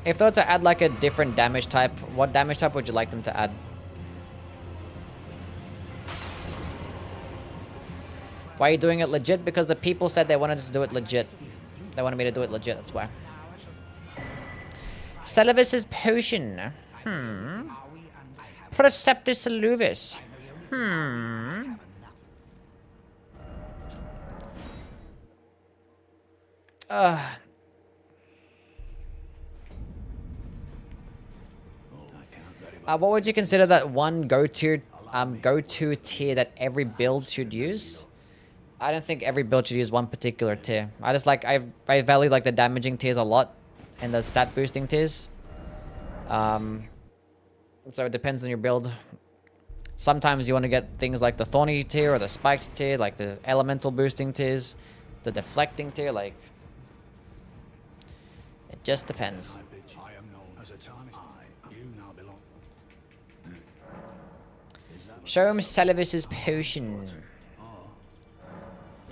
If they were to add like a different damage type, what damage type would you like them to add? Why are you doing it legit? Because the people said they wanted us to do it legit. They wanted me to do it legit, that's why. Celivis's potion. Preceptus Saluvis. What would you consider that one go-to tier that every build should use? I don't think every build should use one particular tier. I value like the damaging tiers a lot and the stat boosting tiers. So it depends on your build. Sometimes you want to get things like the thorny tier or the spikes tier, like the elemental boosting tiers, the deflecting tier, like it just depends. Show him Celivis's potion.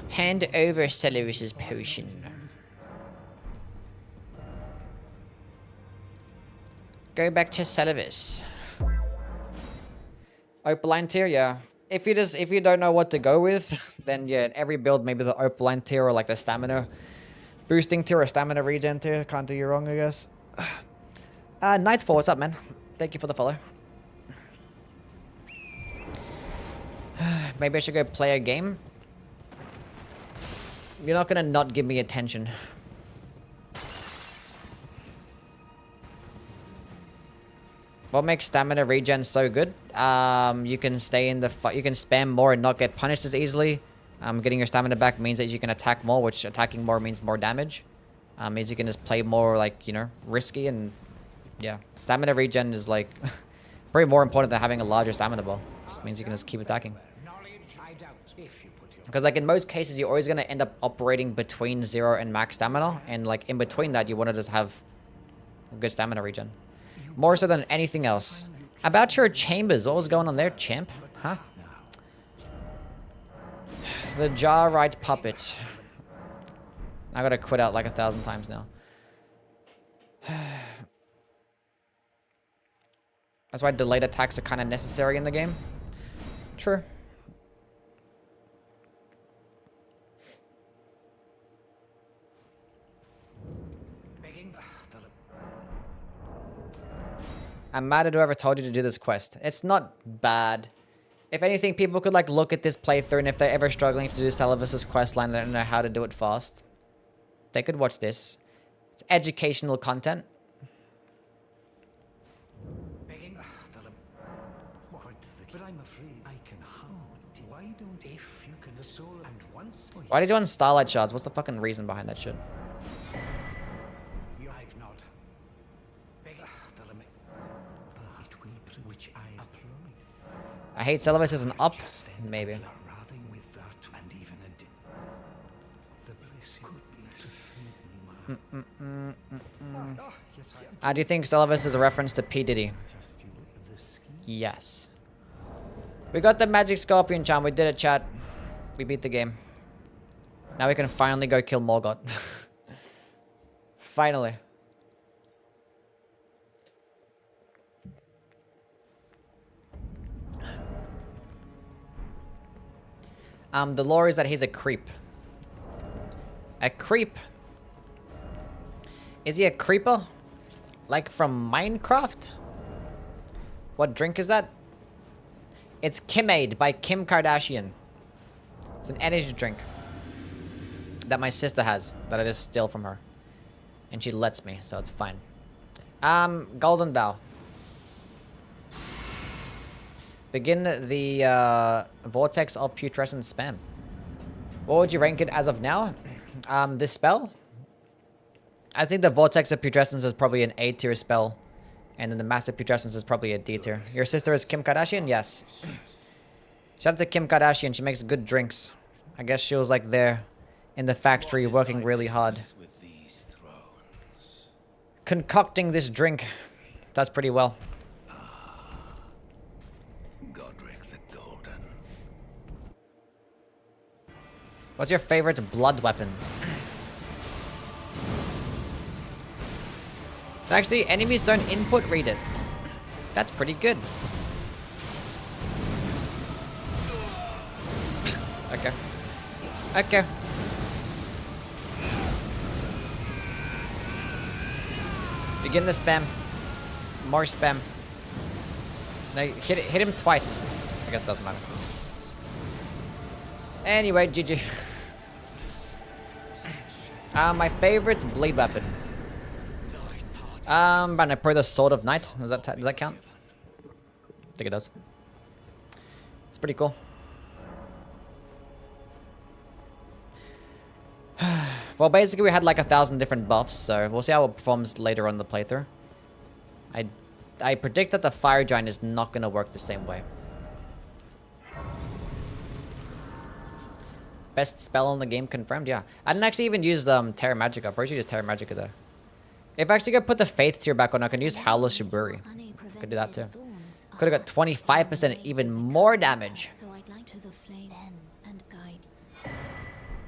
Hand over Celivis's potion. Go back to Celivis. Opaline tier, yeah. If you don't know what to go with, then yeah, every build maybe the Opaline tier or like the stamina boosting tier or stamina regen tier. Can't do you wrong, I guess. Nightfall, what's up, man? Thank you for the follow. Maybe I should go play a game. You're not gonna not give me attention. What makes stamina regen so good? You can stay in the you can spam more and not get punished as easily. Getting your stamina back means that you can attack more, which attacking more means more damage. Means you can just play more like, you know, risky, and yeah, stamina regen is like pretty more important than having a larger stamina bar. Just means you can just keep attacking. Because like in most cases, you're always going to end up operating between 0 and max stamina. And like in between that, you want to just have good stamina regen. More so than anything else. About your chambers, what was going on there, champ? Huh? The jar rides puppet. I gotta quit out like 1,000 times now. That's why delayed attacks are kind of necessary in the game. True. I'm mad at whoever told you to do this quest. It's not bad. If anything, people could like look at this playthrough, and if they're ever struggling to do Celivis's quest line, they don't know how to do it fast, they could watch this. It's educational content. Why does he want Starlight Shards? What's the fucking reason behind that shit? I hate Celivis as an up, maybe. Do you think Celivis is a reference to P. Diddy? Yes. We got the magic scorpion charm. We did it, chat. We beat the game. Now we can finally go kill Margit. Finally. The lore is that he's a creep. A creep? Is he a creeper? Like from Minecraft? What drink is that? It's Kimade by Kim Kardashian. It's an energy drink that my sister has, that I just steal from her. And she lets me, so it's fine. Golden Bow. Begin the Vortex of Putrescent spam. What would you rank it as of now? This spell? I think the Vortex of Putrescence is probably an A tier spell. And then the Massive Putrescence is probably a D tier. Your sister is Kim Kardashian? Yes. Shout out to Kim Kardashian. She makes good drinks. I guess she was like there in the factory working really hard. Concocting this drink. Does pretty well. What's your favorite blood weapon? Actually, enemies don't input read it. That's pretty good. Okay. Okay. Begin the spam. More spam. No, hit him twice. I guess it doesn't matter. Anyway, GG. My favorite's bleed weapon. I'm gonna pour the Sword of Night. Does that count? I think it does. It's pretty cool. Well, basically we had like 1,000 different buffs, so we'll see how it performs later on in the playthrough. I predict that the Fire Giant is not gonna work the same way. Best spell in the game confirmed? Yeah. I didn't actually even use Terra Magica. Probably should use Terra Magica though. If I actually could put the Faith Tier back on, I can use Howl's Shiburi. Could do that too. Could have got 25% even more damage.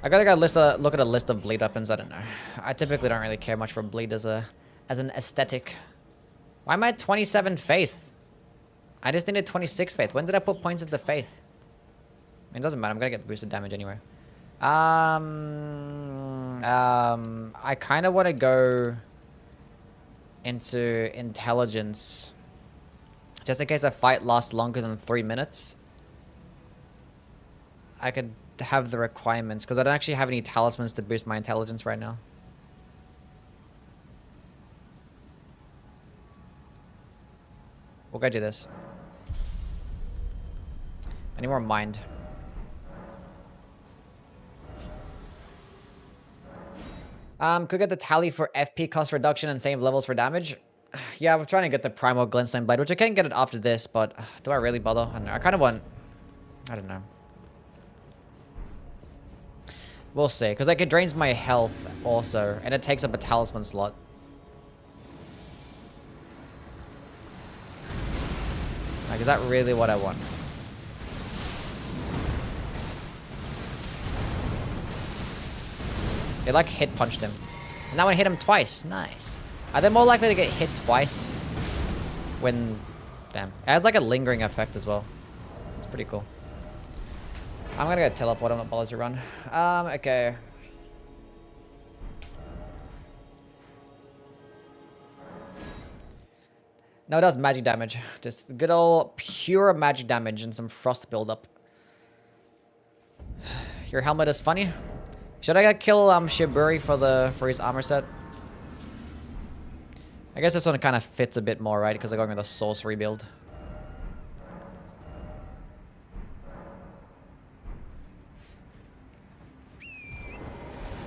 I gotta go look at a list of bleed weapons. I don't know. I typically don't really care much for bleed as an aesthetic. Why am I at 27 faith? I just needed 26 faith. When did I put points into faith? I mean, it doesn't matter. I'm gonna get boosted damage anyway. I kind of want to go into intelligence, just in case a fight lasts longer than 3 minutes. I could have the requirements because I don't actually have any talismans to boost my intelligence right now. We'll go do this. Any more mind? Could get the tally for FP cost reduction and save levels for damage. Yeah, I'm trying to get the Primal Glintstone Blade, which I can get it after this, but do I really bother? I don't know. I kind of want... I don't know. We'll see, because like it drains my health also, and it takes up a talisman slot. Like, is that really what I want? It like hit punched him. And that one hit him twice. Nice. Are they more likely to get hit twice when... Damn. It has like a lingering effect as well. It's pretty cool. I'm gonna go teleport. I'm not bothered to run. Okay. No, it does magic damage. Just good old pure magic damage and some frost buildup. Your helmet is funny. Should I kill Shiburi for his armor set? I guess this one kind of fits a bit more, right? Because I'm going with a sorcery build.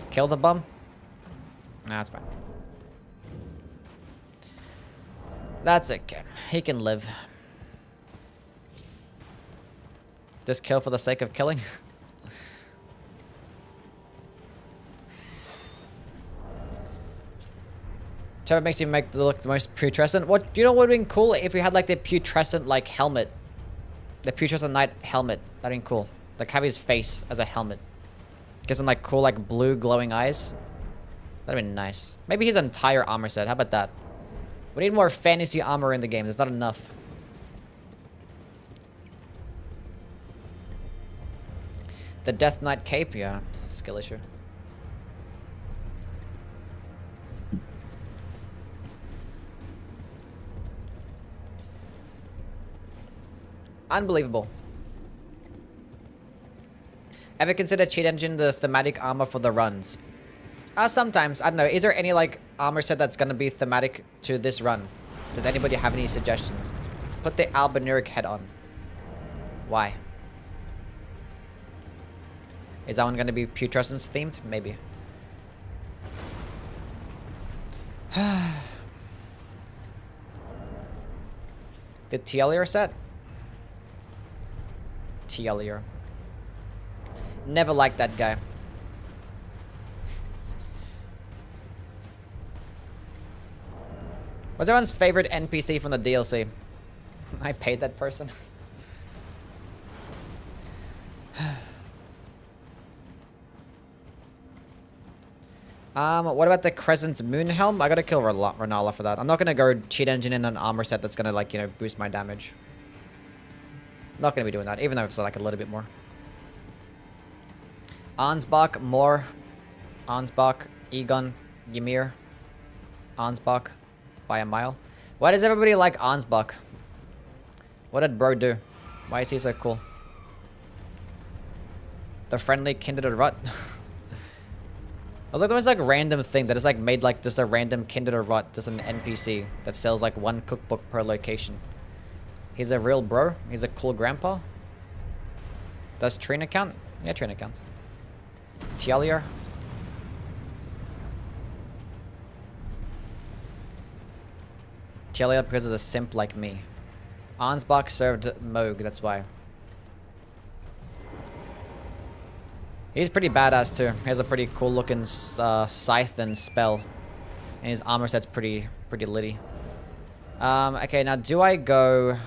Kill the bum? Nah, that's fine. That's okay. He can live. Just kill for the sake of killing? Whichever makes you look the most putrescent. What, do you know what would have been cool if we had like the putrescent like helmet? The putrescent knight helmet. That'd been cool. Like have his face as a helmet. Get some like cool like blue glowing eyes. That'd been nice. Maybe his entire armor set. How about that? We need more fantasy armor in the game. There's not enough. The Death Knight cape, yeah. Skill issue. Unbelievable. Ever consider Cheat Engine the thematic armor for the runs? Sometimes. I don't know. Is there any like armor set that's gonna be thematic to this run? Does anybody have any suggestions? Put the Albinuric head on. Why? Is that one gonna be Putrescence themed? Maybe. The Tielier set? Tielier. Never liked that guy. What's everyone's favorite NPC from the DLC? I paid that person. What about the Crescent Moon Helm? I gotta kill Renala for that. I'm not gonna go cheat engine in an armor set that's gonna, like, you know, boost my damage. Not gonna be doing that, even though it's like a little bit more. Ansbach, more. Ansbach, Egon, Ymir. Ansbach, by a mile. Why does everybody like Ansbach? What did bro do? Why is he so cool? The friendly kindred rut. I was like the most like random thing that is like made like just a random kindred rut, just an NPC that sells like one cookbook per location. He's a real bro. He's a cool grandpa. Does Trina count? Yeah, Trina counts. Tialier. Tialier because he's a simp like me. Ansbach served Moog, that's why. He's pretty badass too. He has a pretty cool looking scythe and spell. And his armor set's pretty litty. Okay, now do I go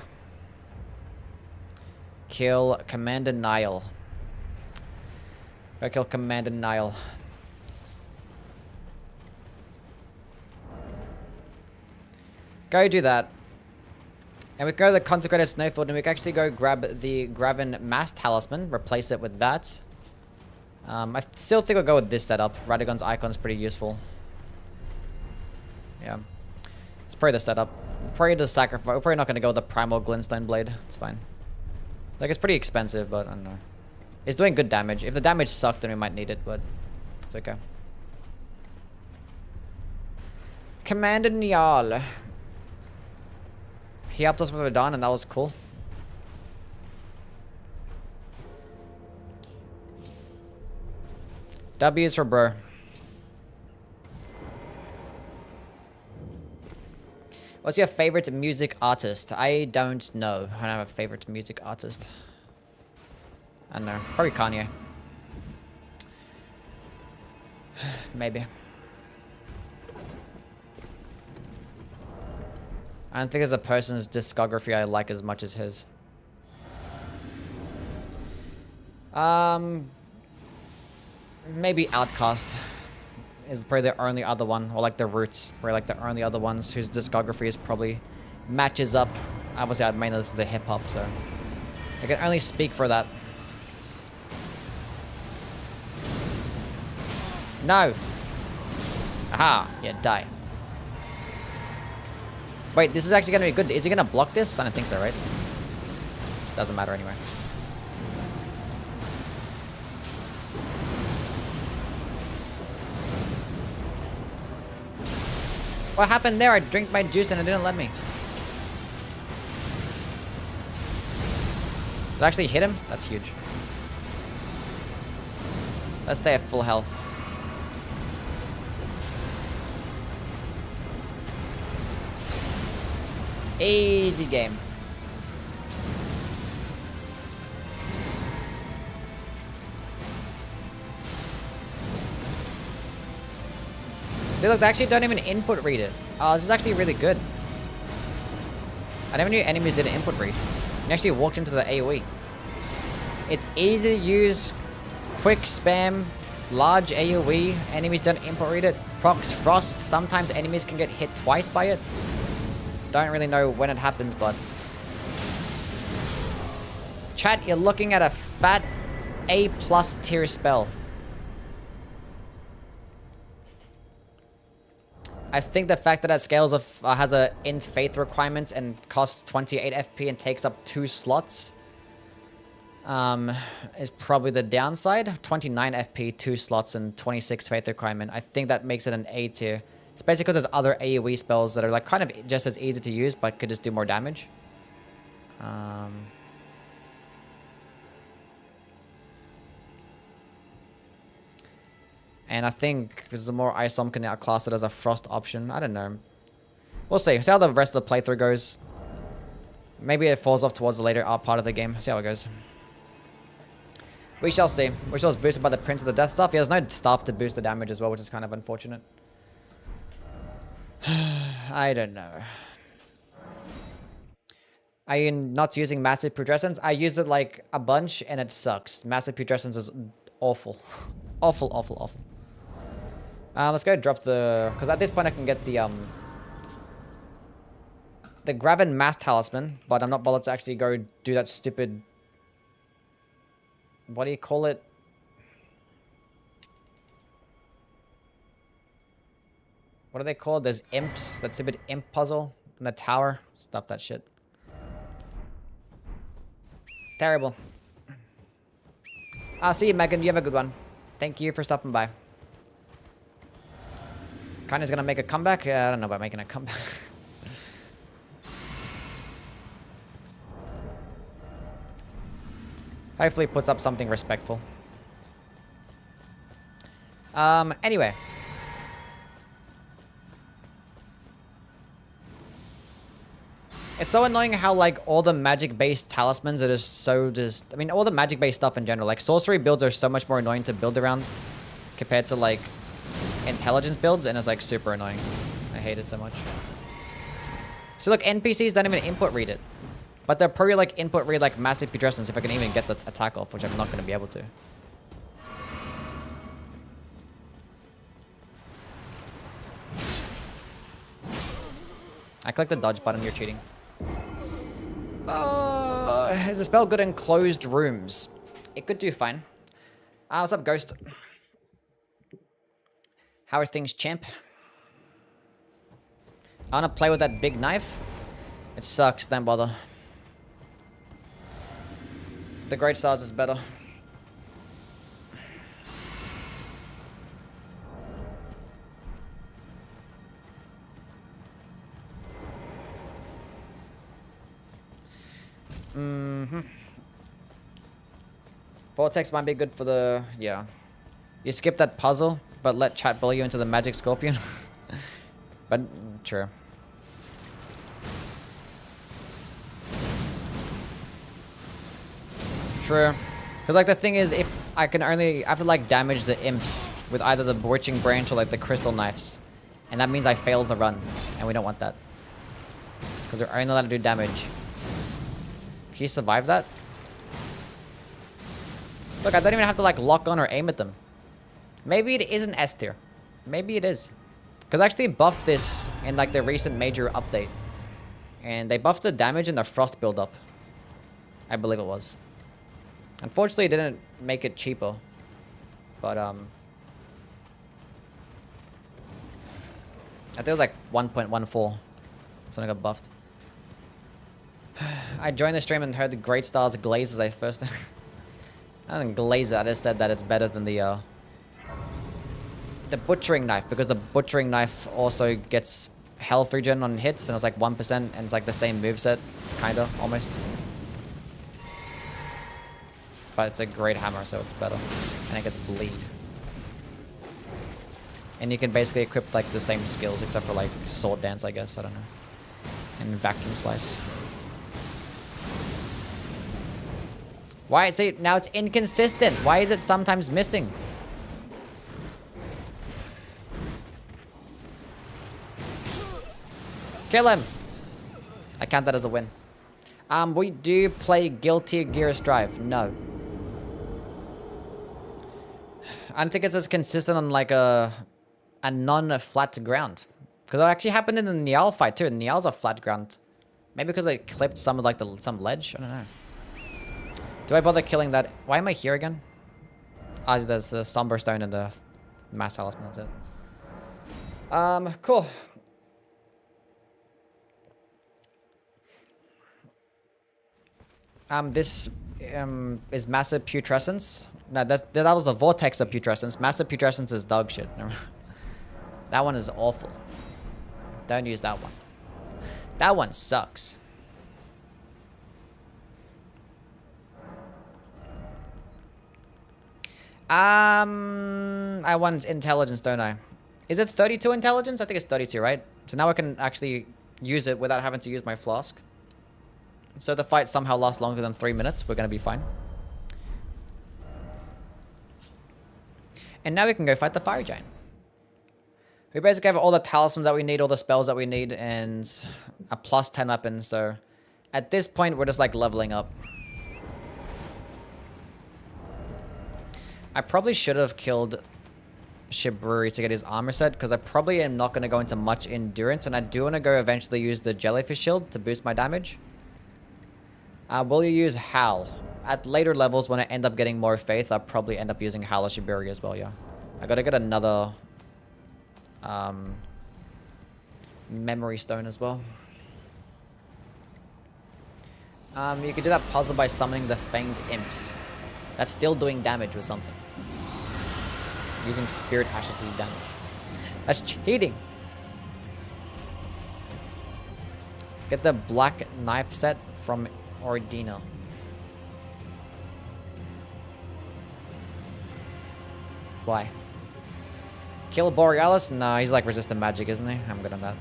kill Commander Nile? Go kill Commander Nile. Go do that. And we go to the Consecrated Snowfield and we can actually go grab the Graven Mass Talisman, replace it with that. I still think I'll go with this setup. Radagon's Icon's pretty useful. Yeah. It's probably the setup. Probably the sacrifice. We're probably not going to go with the Primal Glintstone Blade. It's fine. Like, it's pretty expensive, but I don't know. It's doing good damage. If the damage sucked, then we might need it, but it's okay. Commander Niall. He helped us with Verdun, and that was cool. W is for bro. What's your favorite music artist? I don't know. I don't have a favorite music artist. I don't know. Probably Kanye. Maybe. I don't think there's a person's discography I like as much as his. Maybe Outcast is probably the only other one, or like the Roots, where like the only other ones whose discography is probably matches up. Obviously, I mainly listen to hip hop, so I can only speak for that. No. Aha! Yeah, die. Wait, this is actually gonna be good. Is he gonna block this? I don't think so, right? Doesn't matter anyway. What happened there? I drank my juice and it didn't let me. Did I actually hit him? That's huge. Let's stay at full health. Easy game. Dude, look, they actually don't even input read it. Oh, this is actually really good. I never knew enemies did an input read. You actually walked into the AoE. It's easy to use, quick spam, large AoE. Enemies don't input read it. Procs Frost. Sometimes enemies can get hit twice by it. Don't really know when it happens, but... Chat, you're looking at a fat A+ tier spell. I think the fact that it scales of has a int faith requirement and costs 28 FP and takes up 2 slots is probably the downside. 29 FP, 2 slots, and 26 faith requirement. I think that makes it an A tier. Especially because there's other AoE spells that are like kind of just as easy to use, but could just do more damage. And I think this is a more Isom can outclass it as a Frost option. I don't know. We'll see. See how the rest of the playthrough goes. Maybe it falls off towards the later part of the game. See how it goes. We shall see. Which was boosted by the Prince of the Death Staff. Yeah, there's no staff to boost the damage as well, which is kind of unfortunate. I don't know. Are you not using Massive Putrescence? I used it like a bunch and it sucks. Massive Putrescence is awful. Awful, awful, awful. Let's go drop the... Because at this point I can get the Graven Mass Talisman, but I'm not bothered to actually go do that stupid... What do you call it? What are they called? There's imps. That stupid imp puzzle in the tower. Stuff that shit. Terrible. I'll see you, Megan. You have a good one. Thank you for stopping by. Kanye's gonna make a comeback? I don't know about making a comeback. Hopefully puts up something respectful. Anyway. It's so annoying how, like, all the magic-based talismans are just so just... I mean, all the magic-based stuff in general. Like, sorcery builds are so much more annoying to build around compared to, like, intelligence builds, and it's, like, super annoying. I hate it so much. So, look, NPCs don't even input read it. But they'll probably, like, input read, like, massive Putrescence if I can even get the attack off, which I'm not going to be able to. I clicked the dodge button, you're cheating. Is the spell good in closed rooms? It could do fine. What's up, Ghost? How are things, champ? I want to play with that big knife. It sucks, don't bother. The Great Stars is better. Vortex might be good for the... Yeah. You skip that puzzle, but let chat bully you into the magic scorpion. But, true. True. Because, like, the thing is, if I can only... I have to, like, damage the imps with either the Bewitching Branch or, like, the Crystal Knives. And that means I failed the run. And we don't want that. Because we're only allowed to do damage. Can you survive that? Look, I don't even have to, like, lock on or aim at them. Maybe it is an S tier. Maybe it is. Because I actually buffed this in, like, the recent major update. And they buffed the damage and the frost buildup. I believe it was. Unfortunately, it didn't make it cheaper. But, I think it was, like, 1.14. That's when I got buffed. I joined the stream and heard the Great Stars glaze as I first... I didn't glaze it, I just said that it's better than the Butchering Knife, because the Butchering Knife also gets health regen on hits, and it's like 1%, and it's like the same moveset, kinda, almost. But it's a great hammer, so it's better. And it gets bleed. And you can basically equip like the same skills, except for like sword dance, I guess, I don't know. And vacuum slice. Why? See, now it's inconsistent. Why is it sometimes missing? Kill him! I count that as a win. We do play Guilty Gear Strive. No. I don't think it's as consistent on like a non-flat ground. Because it actually happened in the Niall fight too. Niall's a flat ground. Maybe because I clipped some of like some ledge. I don't know. Do I bother killing that? Why am I here again? Ah, there's the Somber Stone and the Mass Talisman. That's it. Cool. This is Massive Putrescence. No, that was the Vortex of Putrescence. Massive Putrescence is dog shit. That one is awful. Don't use that one. That one sucks. I want intelligence, don't I? Is it 32 intelligence? I think it's 32, right? So now I can actually use it without having to use my flask. So the fight somehow lasts longer than 3 minutes. We're going to be fine. And now we can go fight the fire giant. We basically have all the talismans that we need, all the spells that we need, and a plus 10 weapon. So at this point, we're just like leveling up. I probably should have killed Shiburi to get his armor set, because I probably am not going to go into much endurance, and I do want to go eventually use the jellyfish shield to boost my damage. Will you use Howl? At later levels, when I end up getting more faith, I'll probably end up using Howl or Shiburi as well, yeah. I gotta get another memory stone as well. You could do that puzzle by summoning the Fanged Imps. That's still doing damage with something. Using Spirit Ashes to do damage. That's cheating! Get the black knife set from Ordina. Why? Kill Borealis? No, he's like resistant magic, isn't he? I'm good on that.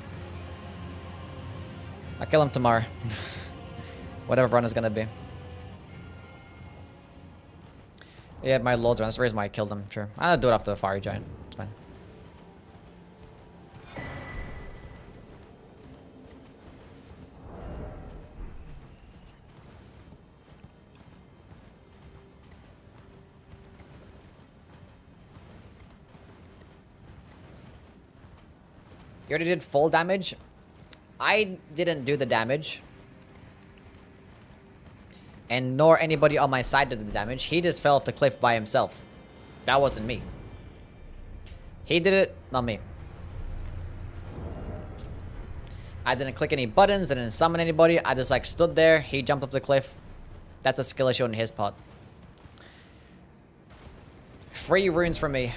I'll kill him tomorrow. Whatever run is gonna be. Yeah, my Lord's run. That's the reason why I killed him, sure. I'll do it after the Fiery Giant. It's fine. You already did full damage? I didn't do the damage. And nor anybody on my side did the damage. He just fell off the cliff by himself. That wasn't me. He did it, not me. I didn't click any buttons, I didn't summon anybody. I just like stood there, he jumped up the cliff. That's a skill issue on his part. Free runes from me.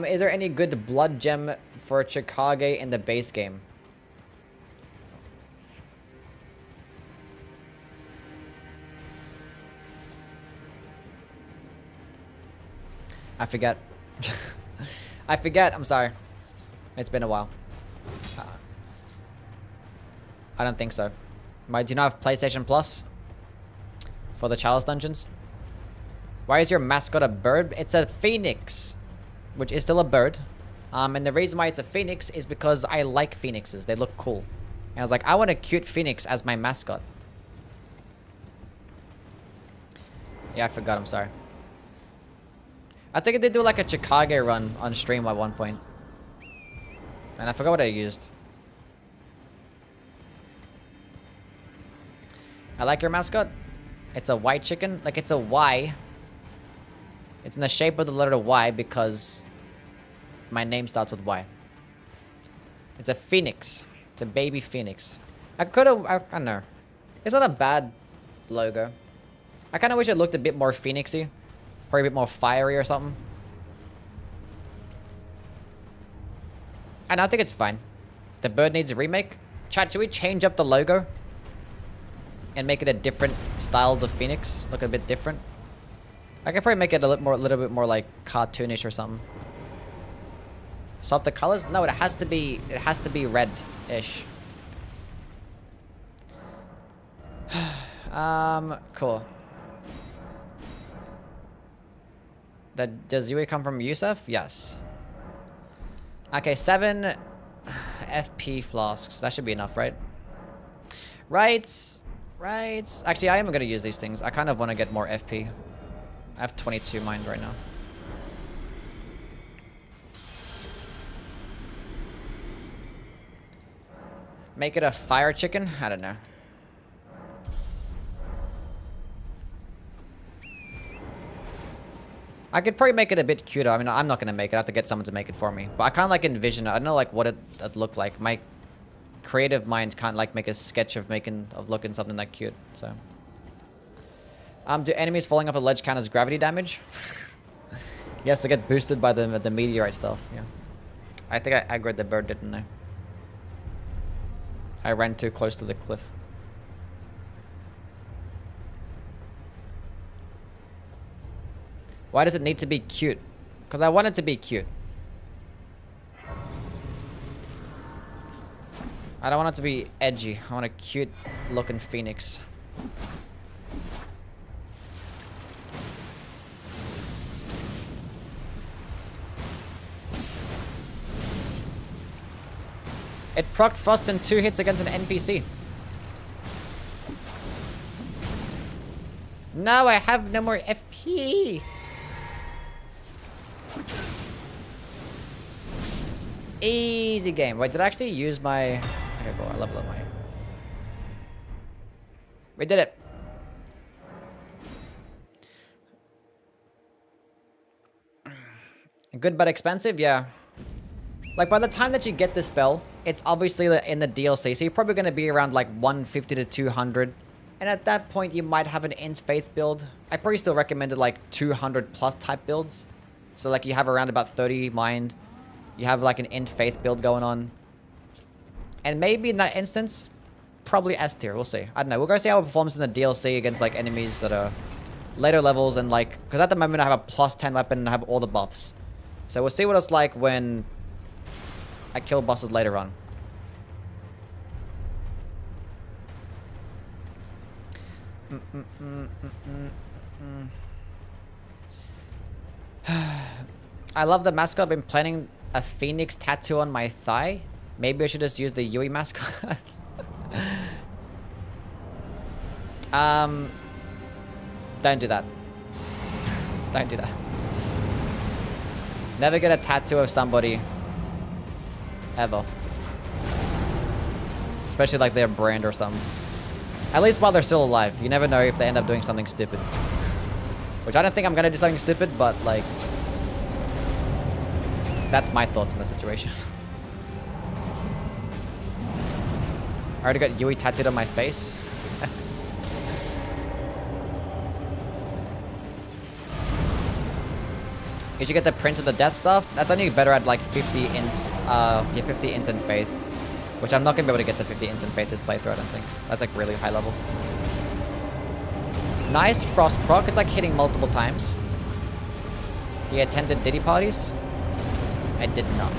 Is there any good blood gem for Chikage in the base game? I forget. I forget. I'm sorry. It's been a while. I don't think so. Do you not have PlayStation Plus for the Chalice dungeons? Why is your mascot a bird? It's a phoenix, which is still a bird. And the reason why it's a phoenix is because I like phoenixes. They look cool. And I was like, I want a cute phoenix as my mascot. Yeah, I forgot. I'm sorry. I think I did do like a Chikage run on stream at one point. And I forgot what I used. I like your mascot. It's a white chicken. Like, it's a Y. It's in the shape of the letter Y because my name starts with Y. It's a phoenix. It's a baby phoenix. I don't know. It's not a bad logo. I kind of wish it looked a bit more phoenixy. Probably a bit more fiery or something. And I think it's fine. The bird needs a remake. Chat, should we change up the logo? And make it a different style of the phoenix? Look a bit different? I could probably make it a little bit more like cartoonish or something. Swap the colors? No, it has to be red-ish. Cool. Does Yui come from Yusuf? Yes. Okay, 7 FP flasks. That should be enough, right? Right. Actually, I am going to use these things. I kind of want to get more FP. I have 22 mind right now. Make it a fire chicken? I don't know. I could probably make it a bit cuter. I mean, I'm not going to make it. I have to get someone to make it for me. But I kind of like envision it. I don't know like what it'd look like. My creative mind can't like make a sketch of looking something that cute. So, do enemies falling off a ledge count as gravity damage? Yes, they get boosted by the meteorite stuff. Yeah, I think I aggroed the bird, didn't I? I ran too close to the cliff. Why does it need to be cute? Because I want it to be cute. I don't want it to be edgy. I want a cute looking phoenix. It procced Frost in 2 hits against an NPC. No, I have no more FP. Easy game. Wait, did I actually use my... Okay, cool. I leveled up my... We did it. Good but expensive? Yeah. Like, by the time that you get this spell, it's obviously in the DLC, so you're probably going to be around, like, 150 to 200. And at that point, you might have an Int Faith build. I probably still recommended, like, 200 plus type builds. So, like, you have around about 30 mind. You have, like, an Int Faith build going on. And maybe in that instance, probably S tier. We'll see. I don't know. We'll go see how it performs in the DLC against, like, enemies that are later levels. And, like, because at the moment, I have a plus 10 weapon and I have all the buffs. So we'll see what it's like when I kill bosses later on. I love the mascot. I've been planning a phoenix tattoo on my thigh. Maybe I should just use the Yui mascot. Don't do that. Don't do that. Never get a tattoo of somebody. Ever. Especially like their brand or something. At least while they're still alive. You never know if they end up doing something stupid. Which I don't think I'm gonna do something stupid, but like... That's my thoughts on the situation. I already got Yui tattooed on my face. You should get the Prince of the Death stuff. That's only better at like 50 ints. Yeah, 50 int and faith. Which I'm not gonna be able to get to 50 int and faith this playthrough, I don't think. That's like really high level. Nice frost proc. It's like hitting multiple times. He attended Diddy parties? I did not.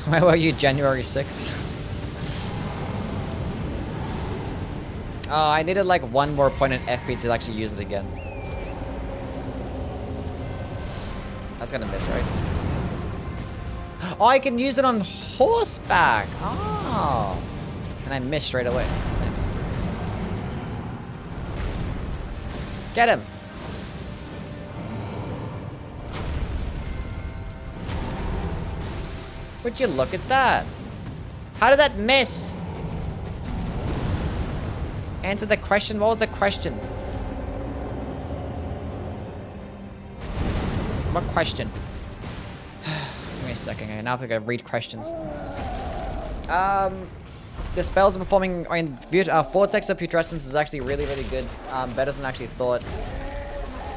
Where were you January 6th? Oh, I needed like one more point in FP to actually use it again. That's gonna miss, right? Oh, I can use it on horseback! Oh! And I missed straight away. Nice. Get him! Would you look at that? How did that miss? Answer the question. What was the question? What question? Give me a second. Okay, now I have to go read questions. The spells are performing. I mean, Vortex of Putrescence is actually really, really good. Better than I actually thought.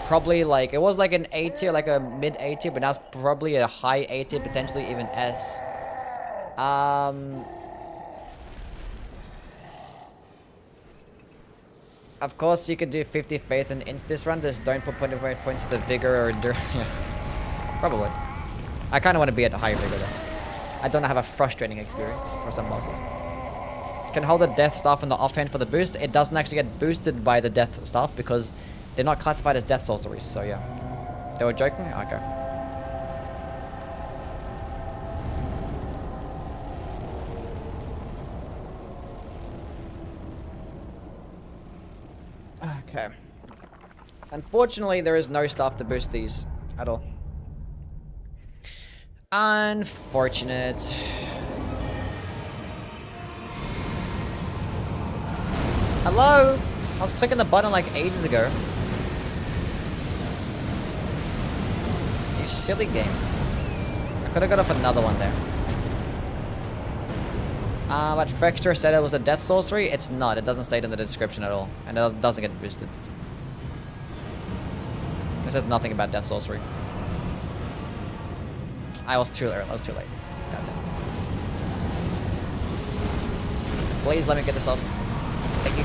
Probably like it was like an A tier, like a mid A tier, but now it's probably a high A tier, potentially even S. Of course, you could do 50 faith and int this run. Just don't put points to the vigor or endurance. Yeah, probably. I kind of want to be at a higher vigor though. I don't have a frustrating experience for some bosses. Can hold the death staff in the offhand for the boost. It doesn't actually get boosted by the death staff because they're not classified as death sorceries. So yeah, they were joking. Okay. Okay. Unfortunately, there is no staff to boost these at all. Unfortunate. Hello? I was clicking the button like ages ago. You silly game. I could have got off another one there. But Frexter said it was a death sorcery. It's not. It doesn't say it in the description at all. And it doesn't get boosted. It says nothing about death sorcery. I was too early. I was too late. Goddamn. Please let me get this off. Thank you.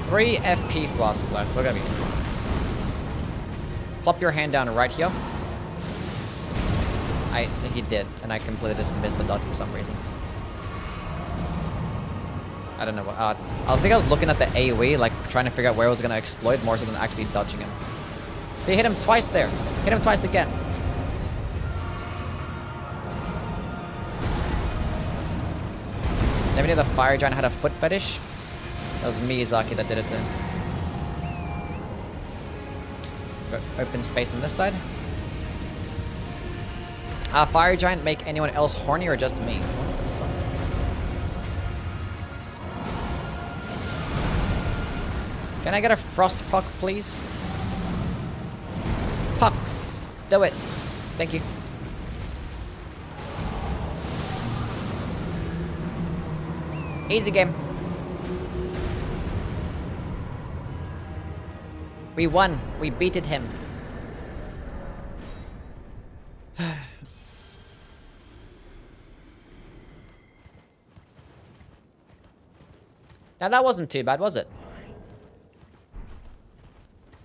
Three FP flasks left. Look at me. Plop your hand down right here. He did, and I completely just missed the dodge for some reason. I don't know what. I was looking at the AoE, like trying to figure out where I was gonna exploit more so than actually dodging him. See, hit him twice there. Hit him twice again. Never knew the fire giant had a foot fetish. That was Miyazaki that did it to him. Open space on this side. Fire giant make anyone else horny or just me? What the fuck? Can I get a frost proc, please? Pop! Do it! Thank you. Easy game. We won. We beated him. Now that wasn't too bad, was it?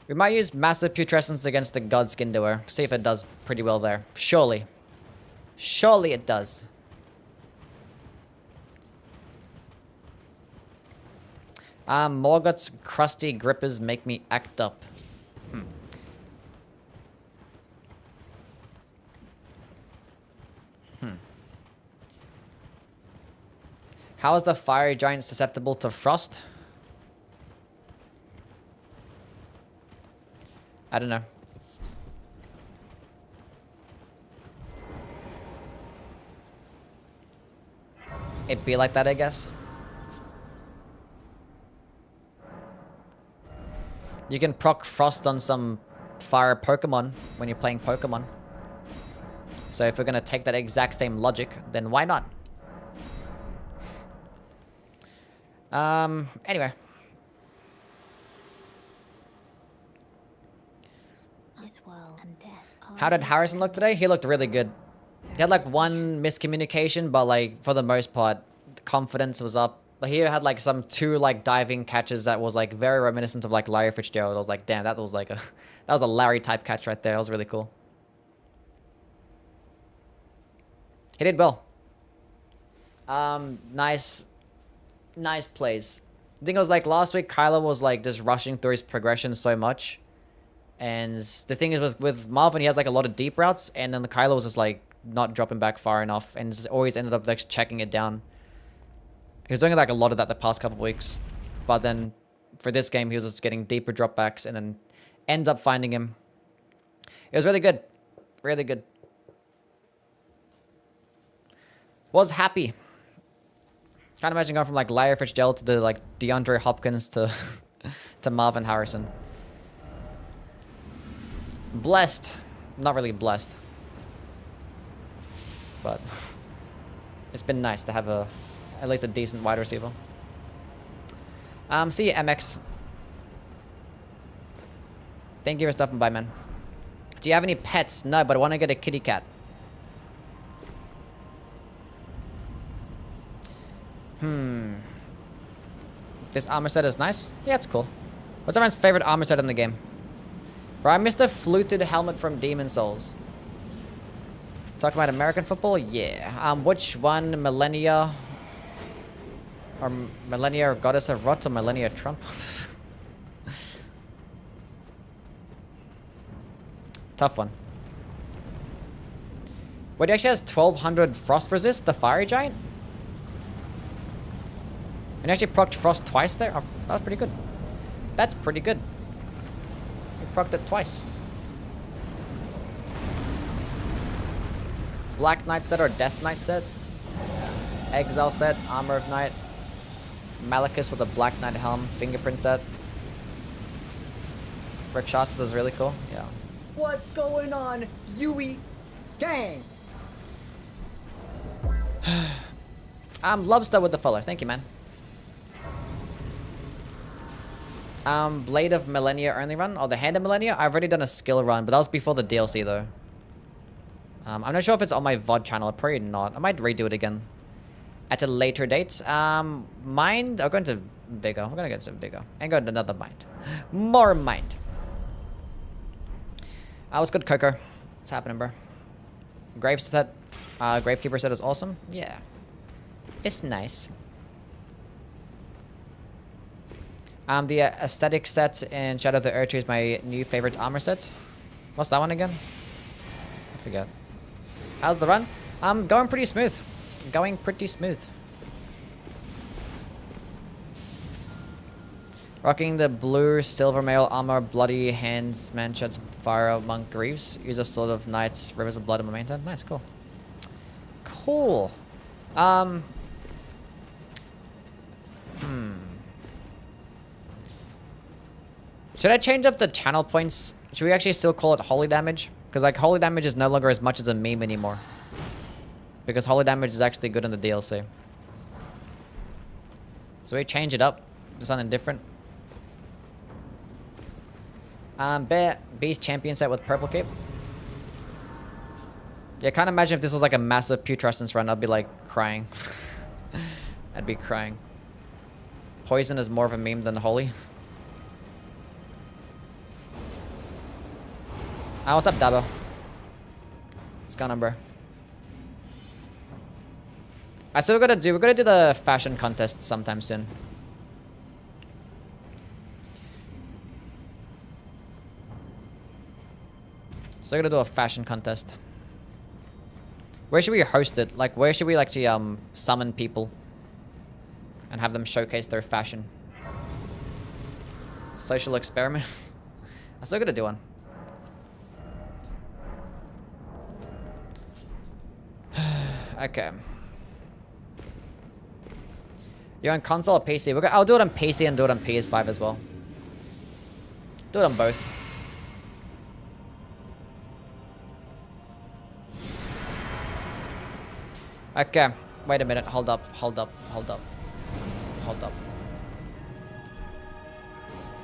We might use massive putrescence against the god skin doer. See if it does pretty well there. Surely. Surely it does. Morgoth's crusty grippers make me act up. How is the fire giant susceptible to frost? I don't know. It'd be like that, I guess. You can proc frost on some fire Pokemon when you're playing Pokemon. So if we're gonna take that exact same logic, then why not? Anyway. How did Harrison look today? He looked really good. He had like one miscommunication, but like for the most part, the confidence was up. But he had like some 2 like diving catches that was like very reminiscent of like Larry Fitzgerald. I was like, damn, that was like a that was a Larry type catch right there. That was really cool. He did well. Nice plays. I think it was like last week Kylo was like just rushing through his progression so much. And the thing is with Marvin, he has like a lot of deep routes, and then the Kylo was just like not dropping back far enough, and just always ended up like checking it down. He was doing like a lot of that the past couple of weeks, but then for this game he was just getting deeper dropbacks, and then ends up finding him. It was really good, really good. Was happy. Can't imagine going from like Larry Fitzgerald to the like DeAndre Hopkins to to Marvin Harrison. Blessed. Not really blessed. But it's been nice to have at least a decent wide receiver. See you, MX. Thank you for stopping by, man. Do you have any pets? No, but I want to get a kitty cat. This armor set is nice. Yeah, it's cool. What's everyone's favorite armor set in the game? Bro, I missed the fluted helmet from Demon Souls. Talking about American football? Yeah. Which one? Millennia? Or Millennia or Goddess of Rot or Millennia Trump? Tough one. Wait, he actually has 1200 frost resist, the fiery giant? And he actually procced frost twice there? Oh, that was pretty good. That's pretty good. He procced it twice. Black Knight set or Death Knight set? Exile set, Armor of Knight. Malachus with a Black Knight helm, fingerprint set. Rakshasas is really cool, yeah. What's going on, Yui gang? Lobster with the follow, thank you, man. Blade of Millennia only run, or the Hand of Millennia? I've already done a skill run, but that was before the DLC though. I'm not sure if it's on my VOD channel, probably not. I might redo it again at a later date. Mind, I'll go into Vigor. We're gonna get some Vigor. And go into another Mind. More Mind. What's good, Coco? What's happening, bro? Grave set, Gravekeeper set is awesome. Yeah. It's nice. The aesthetic set in Shadow of the Earth is my new favorite armor set. What's that one again? I forget. How's the run? Going pretty smooth. Going pretty smooth. Rocking the blue silver mail armor, bloody hands, man sheds fire monk grieves. Use a sword of knights, rivers of blood in momentum. Nice, cool. Cool. Should I change up the channel points? Should we actually still call it holy damage? Because like holy damage is no longer as much as a meme anymore. Because holy damage is actually good in the DLC. So we change it up to something different. Bear Beast champion set with purple cape. Yeah, can't imagine if this was like a massive Putrescence run. I'd be like crying. I'd be crying. Poison is more of a meme than holy. What's up, Dabo? What's going on, bro? So we're gonna do the fashion contest sometime soon. So we're gonna do a fashion contest. Where should we host it? Like, where should we actually summon people and have them showcase their fashion? Social experiment. I'm still gonna do one. Okay. You're on console or PC? I'll do it on PC and do it on PS5 as well. Do it on both. Okay. Wait a minute. Hold up. Hold up. Hold up. Hold up.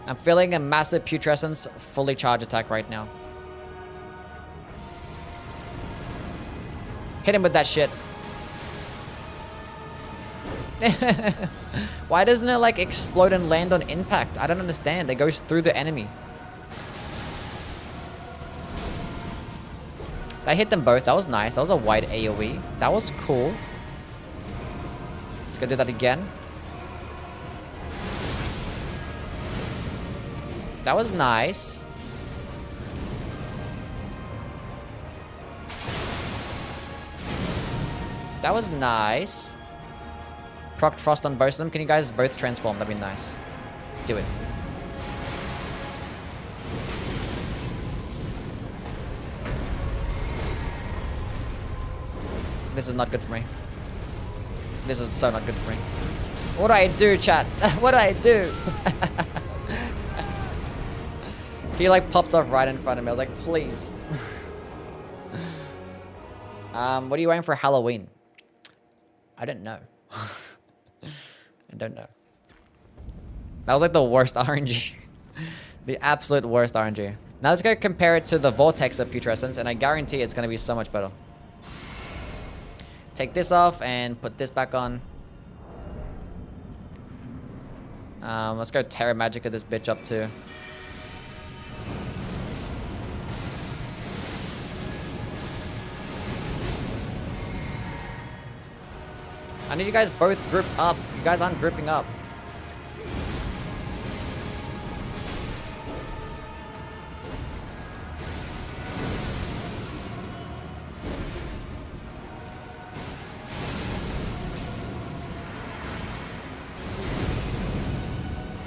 I'm feeling a massive Putrescence fully charge attack right now. Hit him with that shit. Why doesn't it like explode and land on impact? I don't understand. It goes through the enemy. I hit them both. That was nice. That was a wide AoE. That was cool. Let's go do that again. That was nice. That was nice. Proc frost on both of them. Can you guys both transform? That'd be nice. Do it. This is not good for me. This is so not good for me. What do I do, chat? What do I do? He like popped off right in front of me. I was like, please. What are you wearing for Halloween? I don't know. I don't know. That was like the worst RNG. The absolute worst RNG. Now let's go compare it to the Vortex of Putrescence, and I guarantee it's going to be so much better. Take this off and put this back on. Let's go Terra Magica this bitch up too. I need you guys both grouped up. You guys aren't grouping up.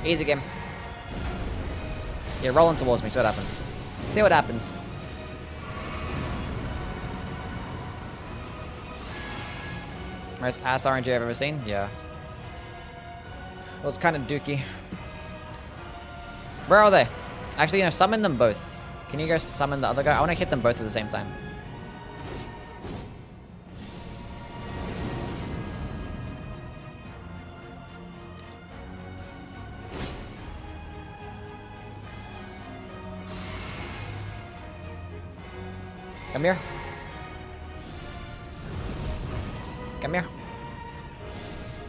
Easy game. You're rolling towards me, see what happens. See what happens. Most ass RNG I've ever seen? Yeah. Well, it's kind of dookie. Where are they? Actually, you know, summon them both. Can you guys summon the other guy? I want to hit them both at the same time. Come here. Come here.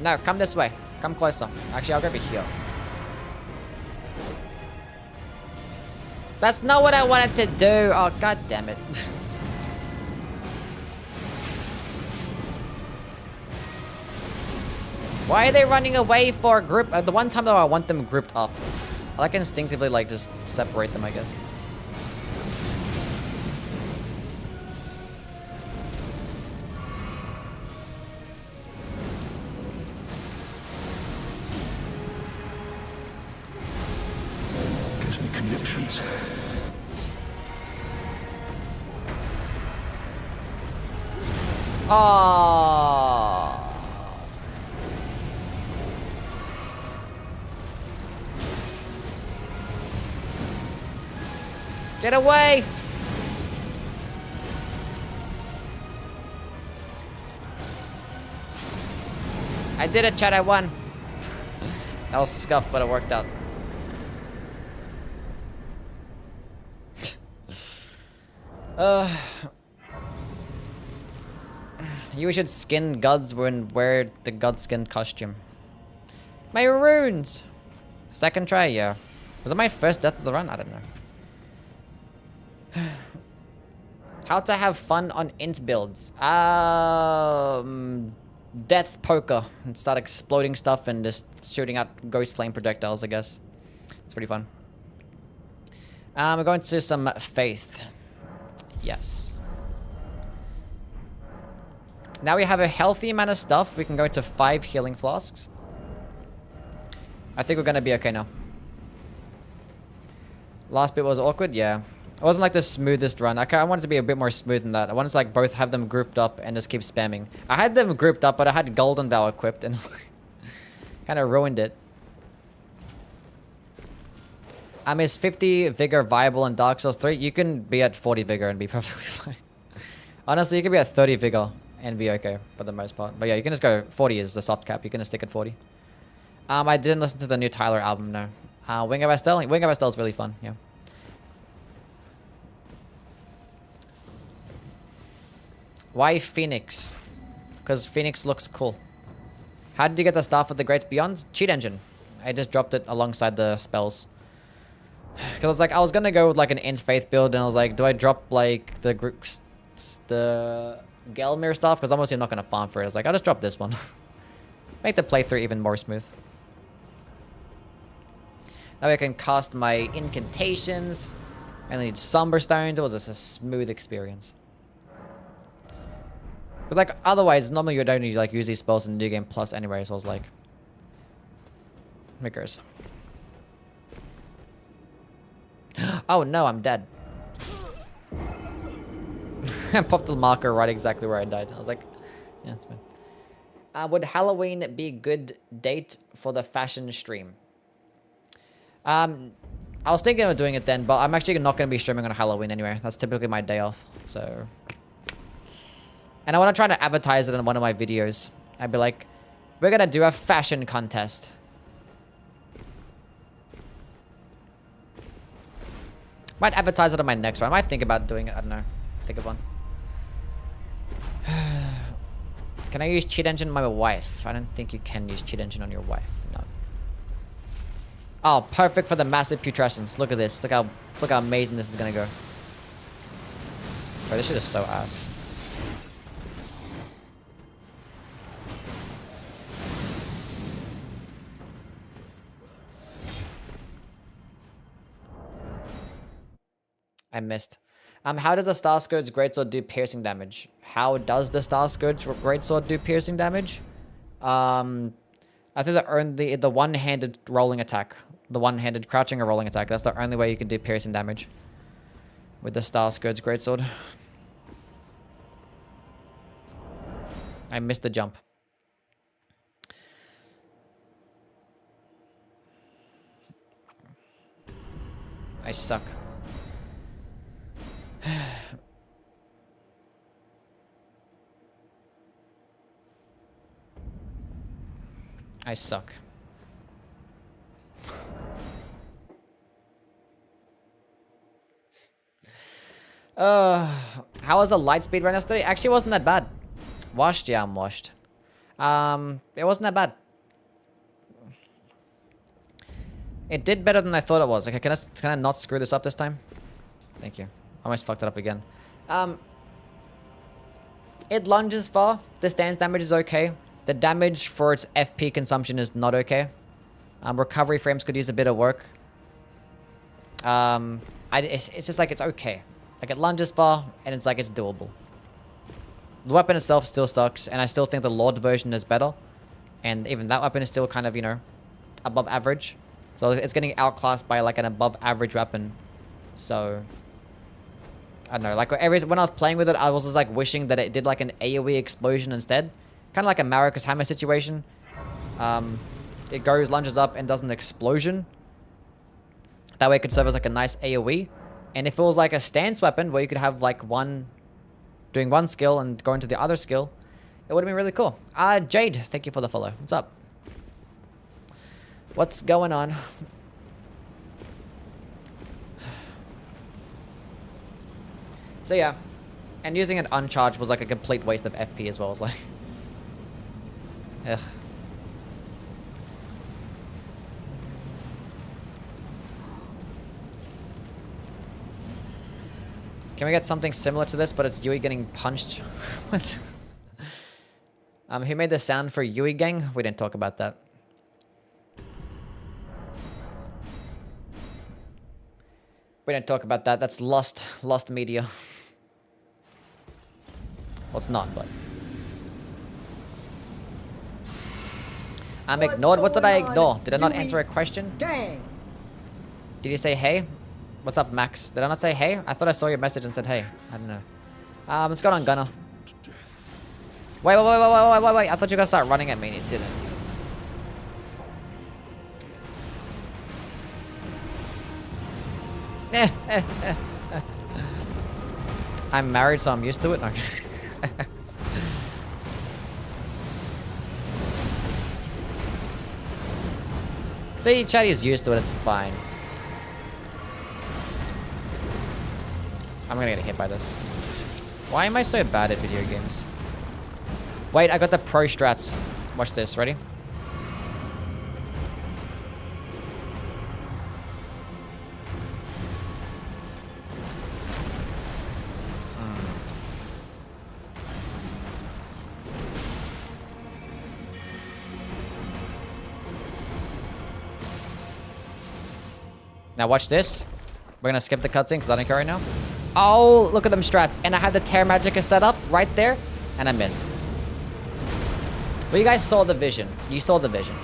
No, come this way. Come closer. Actually, I'll grab you here. That's not what I wanted to do. Oh, god damn it. Why are they running away for a group? The one time though I want them grouped up. I like instinctively like just separate them, I guess. potions. Oh. Get away! I did it, chat. I won. That was scuffed, but it worked out. You should skin gods when wear the god skin costume. My runes! Second try, yeah. Was it my first death of the run? I don't know. How to have fun on int builds. Death's poker. And start exploding stuff and just shooting out ghost flame projectiles, I guess. It's pretty fun. We're going to some faith. Yes. Now we have a healthy amount of stuff. We can go to 5 healing flasks. I think we're gonna be okay now. Last bit was awkward, yeah. It wasn't like the smoothest run. I wanted to be a bit more smooth than that. I wanted to like both have them grouped up and just keep spamming. I had them grouped up, but I had Golden Vow equipped and kind of ruined it. Is 50 Vigor viable in Dark Souls 3? You can be at 40 Vigor and be perfectly fine. Honestly, you can be at 30 Vigor and be okay for the most part. But yeah, you can just go 40 is the soft cap. You can just stick at 40. I didn't listen to the new Tyler album, no. Wing of Estelle? Wing of Estelle is really fun, yeah. Why Phoenix? Because Phoenix looks cool. How did you get the Staff of the Great Beyond? Cheat engine. I just dropped it alongside the spells. Because I was like, I was gonna go with like an Int Faith build, and I was like, do I drop like the Gelmir stuff? Because obviously I'm not gonna farm for it. I was like, I'll just drop this one. Make the playthrough even more smooth. Now I can cast my incantations. I need Somber Stones. It was just a smooth experience. But like, otherwise, normally you don't need like use these spells in the new game plus anyway, so I was like... Here goes. Oh no, I'm dead. I popped the marker right exactly where I died. I was like, yeah, it's fine. Would Halloween be good date for the fashion stream? I was thinking of doing it then, but I'm actually not going to be streaming on Halloween anyway. That's typically my day off, so... And I want to try to advertise it in one of my videos. I'd be like, we're going to do a fashion contest. Might advertise it on my next one. I might think about doing it. I don't know. Think of one. Can I use cheat engine on my wife? I don't think you can use cheat engine on your wife. No. Oh, perfect for the massive putrescence. Look at this. Look how amazing this is gonna go. Bro, this shit is so ass. I missed. How does the Star Scourge Greatsword do piercing damage? How does the Star Scourge Greatsword do piercing damage? I think the one-handed rolling attack. The one-handed crouching or rolling attack. That's the only way you can do piercing damage. With the Star Scourge Greatsword. I missed the jump. I suck. I suck. How was the light speed run yesterday? Actually, it wasn't that bad. Washed? Yeah, I'm washed. It wasn't that bad. It did better than I thought it was. Okay, can I not screw this up this time? Thank you. I almost fucked it up again. It lunges far. The stance damage is okay. The damage for its FP consumption is not okay. Recovery frames could use a bit of work. It's just like, it's okay. Like, it lunges far, and it's like, it's doable. The weapon itself still sucks, and I still think the Lord version is better. And even that weapon is still kind of, you know, above average. So it's getting outclassed by like an above average weapon. So I don't know, like when I was playing with it, I was just like wishing that it did like an AoE explosion instead. Kind of like a Marcus hammer situation. It goes, lunges up, and does an explosion. That way it could serve as like a nice AoE. And if it was like a stance weapon where you could have like doing one skill and go into the other skill, it would have been really cool. Jade, thank you for the follow. What's up? What's going on? So yeah, and using it uncharged was like a complete waste of FP as well. It's like, ugh. Can we get something similar to this, but it's Yui getting punched? What? Who made the sound for Yui Gang? We didn't talk about that. We didn't talk about that. That's lost media. Well, it's not, but I'm ignored. What did I ignore? Did I not answer a question? Gang. Did you say hey? What's up, Max? Did I not say hey? I thought I saw your message and said hey. I don't know. Let's go on Gunner. Wait. I thought you were gonna start running at me and you didn't. I'm married, so I'm used to it. No. See, Chatty's used to it. It's fine. I'm gonna get hit by this. Why am I so bad at video games? Wait, I got the pro strats. Watch this. Ready? Now watch this. We're gonna skip the cutscene because I don't care right now. Oh, look at them strats. And I had the Terra Magica set up right there, and I missed. Well, you guys saw the vision. You saw the vision.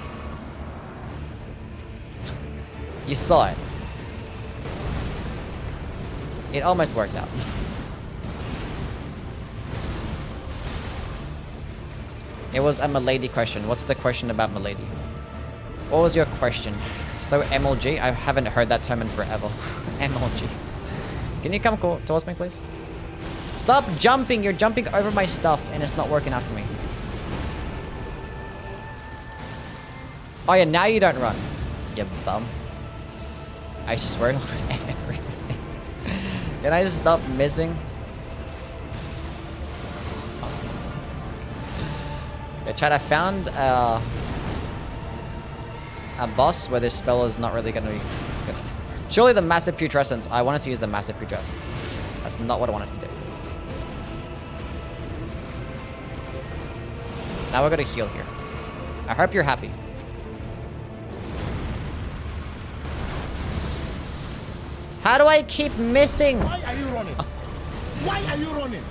You saw it. It almost worked out. It was a Milady question. What's the question about Milady? What was your question? So MLG? I haven't heard that term in forever. MLG. Can you come towards me, please? Stop jumping! You're jumping over my stuff and it's not working out for me. Oh yeah, now you don't run. You bum. I swear on everything. Can I just stop missing? Okay, chat, I found a boss where this spell is not really going to be good. Surely the massive putrescence. I wanted to use the massive putrescence. That's not what I wanted to do. Now we're going to heal here. I hope you're happy. How do I keep missing? Why are you running? Why are you running?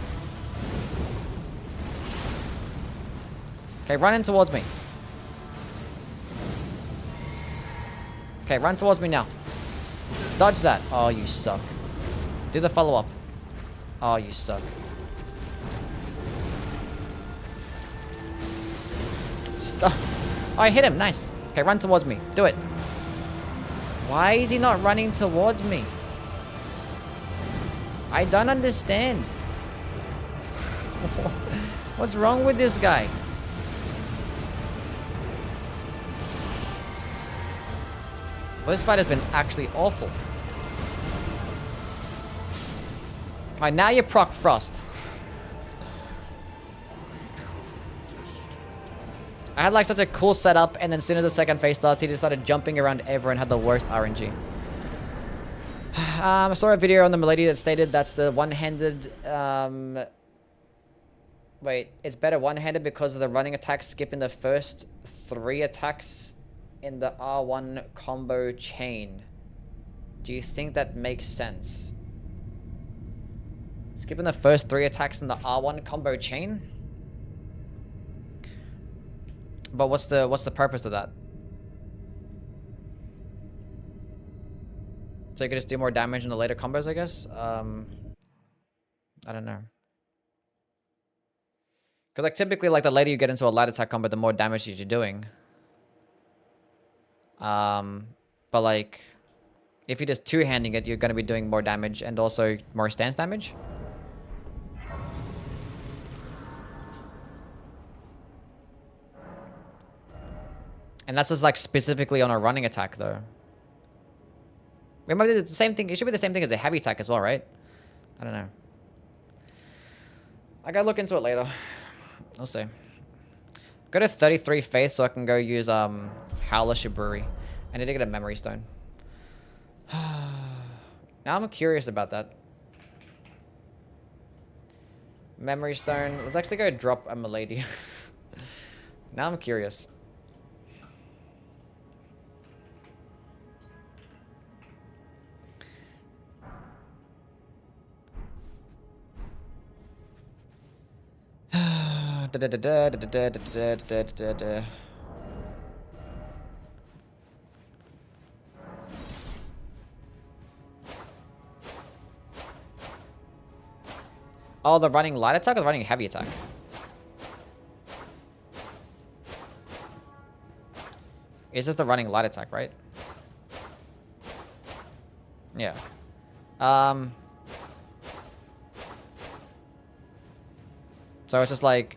Okay, run in towards me. Okay, run towards me now. Dodge that. Oh, you suck. Do the follow-up. Oh, you suck. Stop. Oh, I hit him. Nice. Okay, run towards me. Do it. Why is he not running towards me? I don't understand. What's wrong with this guy? Well, this fight has been actually awful. Alright, now you proc Frost. I had like such a cool setup, and then as soon as the second phase starts, he just started jumping around everywhere and had the worst RNG. I saw a video on the Milady that stated that's the one-handed... Wait, it's better one-handed because of the running attack skipping the first 3 attacks in the R1 combo chain. Do you think that makes sense? Skipping the first 3 attacks in the R1 combo chain? But what's the purpose of that? So you can just do more damage in the later combos, I guess. I don't know. Because like typically, like the later you get into a light attack combo, the more damage that you're doing. But like, if you're just two-handing it, you're going to be doing more damage and also more stance damage. And that's just like specifically on a running attack though. It might be the same thing. It should be the same thing as a heavy attack as well, right? I don't know. I gotta look into it later. I'll see. Go to 33 faith so I can go use Howler Shiburi. I need to get a memory stone. Now I'm curious about that. Memory stone. Let's actually go drop a Milady. Now I'm curious. Oh, the running light attack or the running heavy attack? It's just the running light attack, right? Yeah. So it's just like,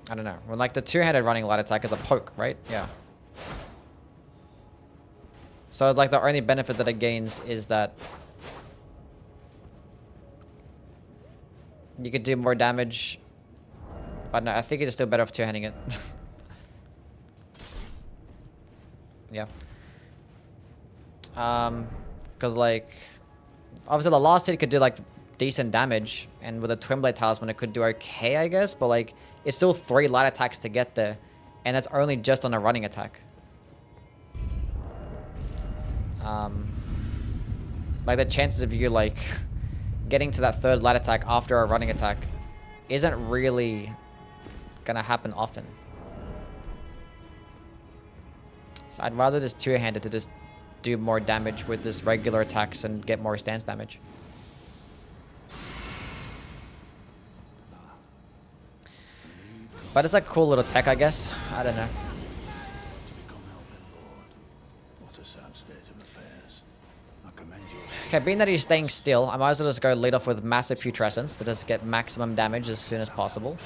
I don't know. When like the two-handed running light attack is a poke, right? Yeah. So like the only benefit that it gains is that you could do more damage. But no, I think it's still better off two-handing it. Yeah. Because like, obviously the last hit could do like decent damage, and with a Twin Blade Talisman it could do okay, I guess, but like it's still 3 light attacks to get there, and that's only just on a running attack. Like the chances of you like getting to that 3rd light attack after a running attack isn't really gonna happen often. So I'd rather just two-hand it to just do more damage with this regular attacks and get more stance damage. But it's a cool little tech, I guess. I don't know. Okay, being that he's staying still, I might as well just go lead off with massive Putrescence to just get maximum damage as soon as possible.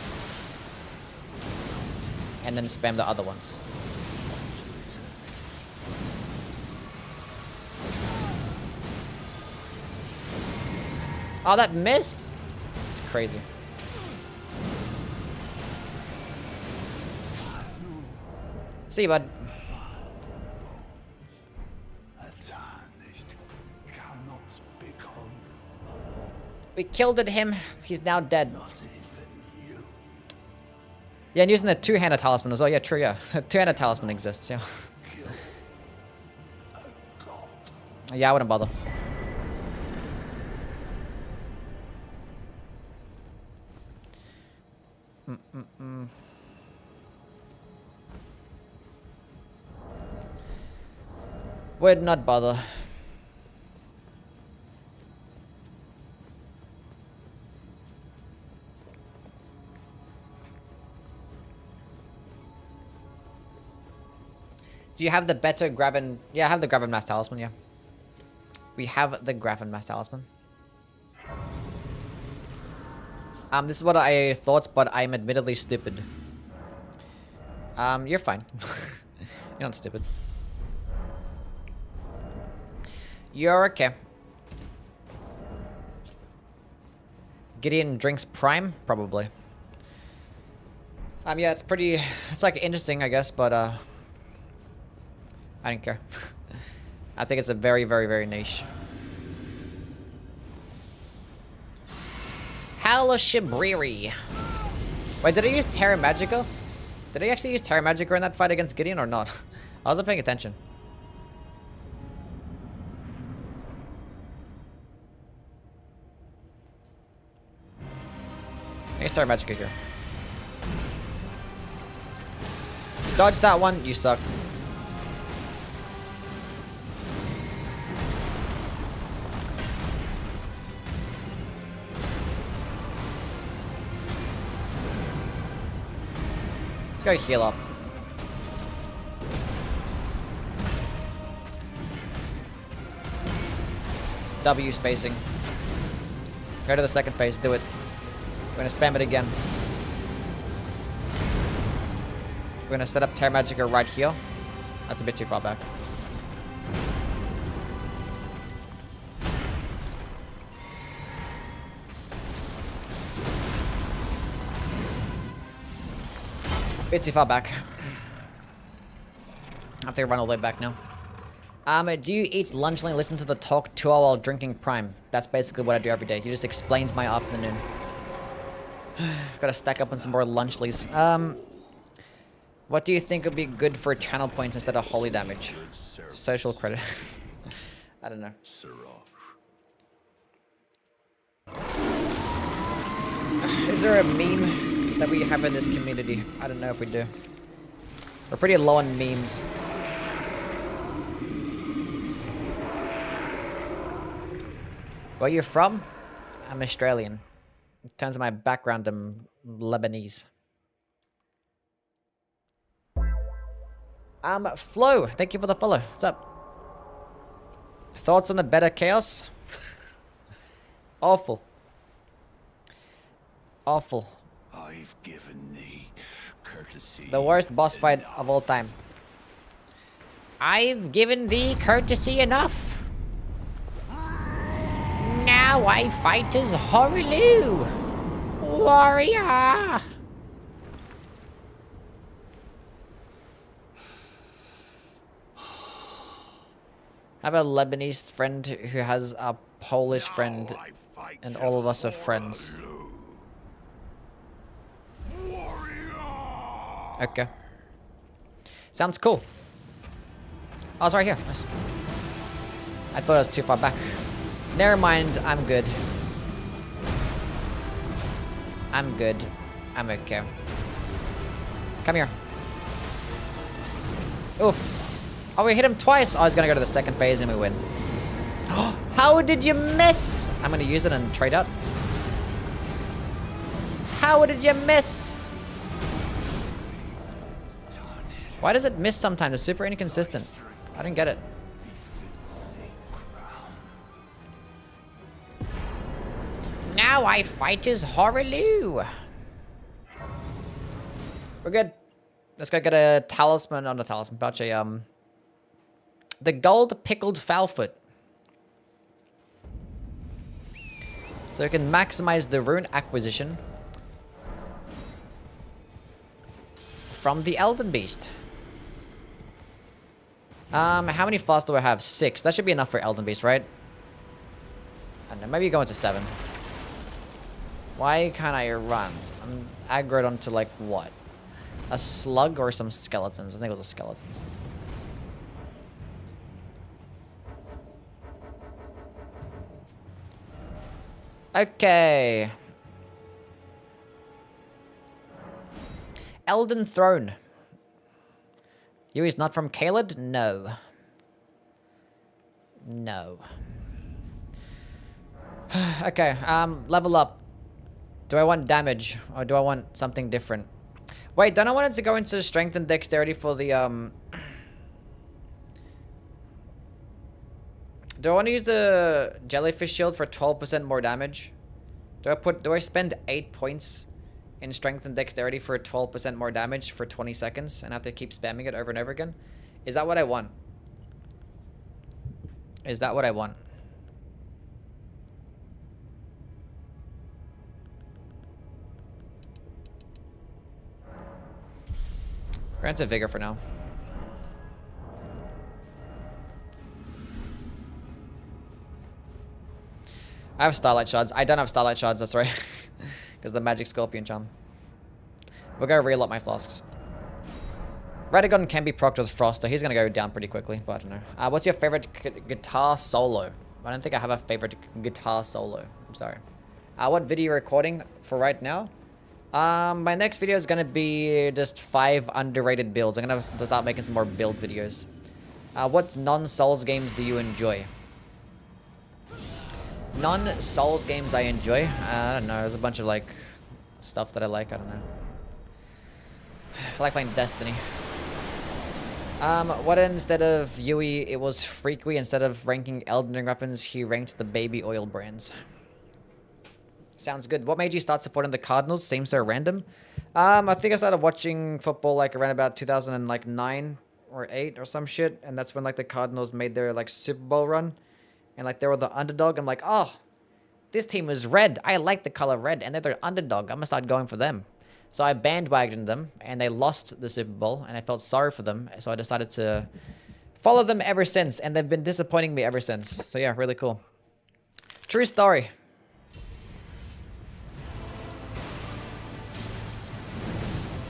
And then spam the other ones. Oh, that missed? It's crazy. See you, bud. We killed him. He's now dead. Yeah, and using the two-handed talisman as well. Yeah, true, yeah. Two-handed talisman exists, yeah. Yeah, I wouldn't bother. Would not bother. Do you have the better Graven? Yeah, I have the Graven Mass Talisman, yeah. We have the Graven Mass Talisman. This is what I thought, but I'm admittedly stupid. You're fine. You're not stupid. You're okay. Gideon drinks Prime? Probably. Yeah, it's pretty... It's, like, interesting, I guess, but, I don't care. I think it's a very, very, very niche. Howler Shibriri. Wait, did he use Terra Magica? Did he actually use Terra Magica in that fight against Gideon or not? I wasn't paying attention. I guess Terra Magica here. Dodge that one, you suck. Let's go heal up. W spacing. Go to the second phase, do it. We're gonna spam it again. We're gonna set up Terra Magica right here. That's a bit too far back. Bit too far back. I have to run all the way back now. Do you eat lunch and listen to the talk 2 hour while drinking Prime? That's basically what I do every day. You just explained my afternoon. Gotta stack up on some more lunch leaves. What do you think would be good for channel points instead of holy damage? Social credit. I don't know. Is there a meme that we have in this community? I don't know if we do. We're pretty low on memes. Where are you from? I'm Australian. In terms of my background, I'm Lebanese. Flo, thank you for the follow. What's up? Thoughts on the better chaos? Awful. Awful. I've given thee courtesy. The worst boss fight of all time. I've given thee courtesy enough. Now I fight as Horaloo. Warrior. I have a Lebanese friend who has a Polish friend, and all of us are friends. Okay. Sounds cool. Oh, it's right here. Nice. I thought it was too far back. Never mind, I'm good. I'm good. I'm okay. Come here. Oof. Oh, we hit him twice. Oh, I was gonna go to the second phase and we win. How did you miss? I'm gonna use it and trade up. How did you miss? Why does it miss sometimes? It's super inconsistent. I didn't get it. Now I fight as Horaloo. We're good. Let's go get a talisman on the talisman pouch. The gold pickled foulfoot. So we can maximize the rune acquisition from the Elden Beast. How many flasks do I have? 6. That should be enough for Elden Beast, right? I don't know. Maybe go into 7. Why can't I run? I'm aggroed onto, like, what? A slug or some skeletons? I think it was the skeletons. Okay. Elden Throne. You is not from Caelid? No. No. Okay, level up. Do I want damage or do I want something different? Wait, don't I want it to go into strength and dexterity for the do I want to use the jellyfish shield for 12% more damage? Do I spend 8 points in strength and dexterity for 12% more damage for 20 seconds and have to keep spamming it over and over again? Is that what I want? Is that what I want? We're into vigor for now. I have starlight shards. I don't have starlight shards, that's right. Because the magic scorpion charm. We'll go reload my flasks. Radagon can be procced with Froster. He's going to go down pretty quickly, but I don't know. What's your favorite guitar solo? I don't think I have a favorite guitar solo. I'm sorry. What video are you recording for right now? My next video is going to be just 5 underrated builds. I'm going to start making some more build videos. What non-Souls games do you enjoy? Non-Souls games I enjoy? I don't know. There's a bunch of, like, stuff that I like. I don't know. I like playing Destiny. What instead of Yui, it was Freaky. Instead of ranking Elden Ring weapons, he ranked the baby oil brands. Sounds good. What made you start supporting the Cardinals? Seems so random. I think I started watching football like around about 2009 or 8 or some shit, and that's when like the Cardinals made their like Super Bowl run, and like they were the underdog. I'm like, oh, this team is red. I like the color red, and they're the underdog. I'm gonna start going for them. So I bandwagoned them, and they lost the Super Bowl, and I felt sorry for them. So I decided to follow them ever since, and they've been disappointing me ever since. So yeah, really cool. True story.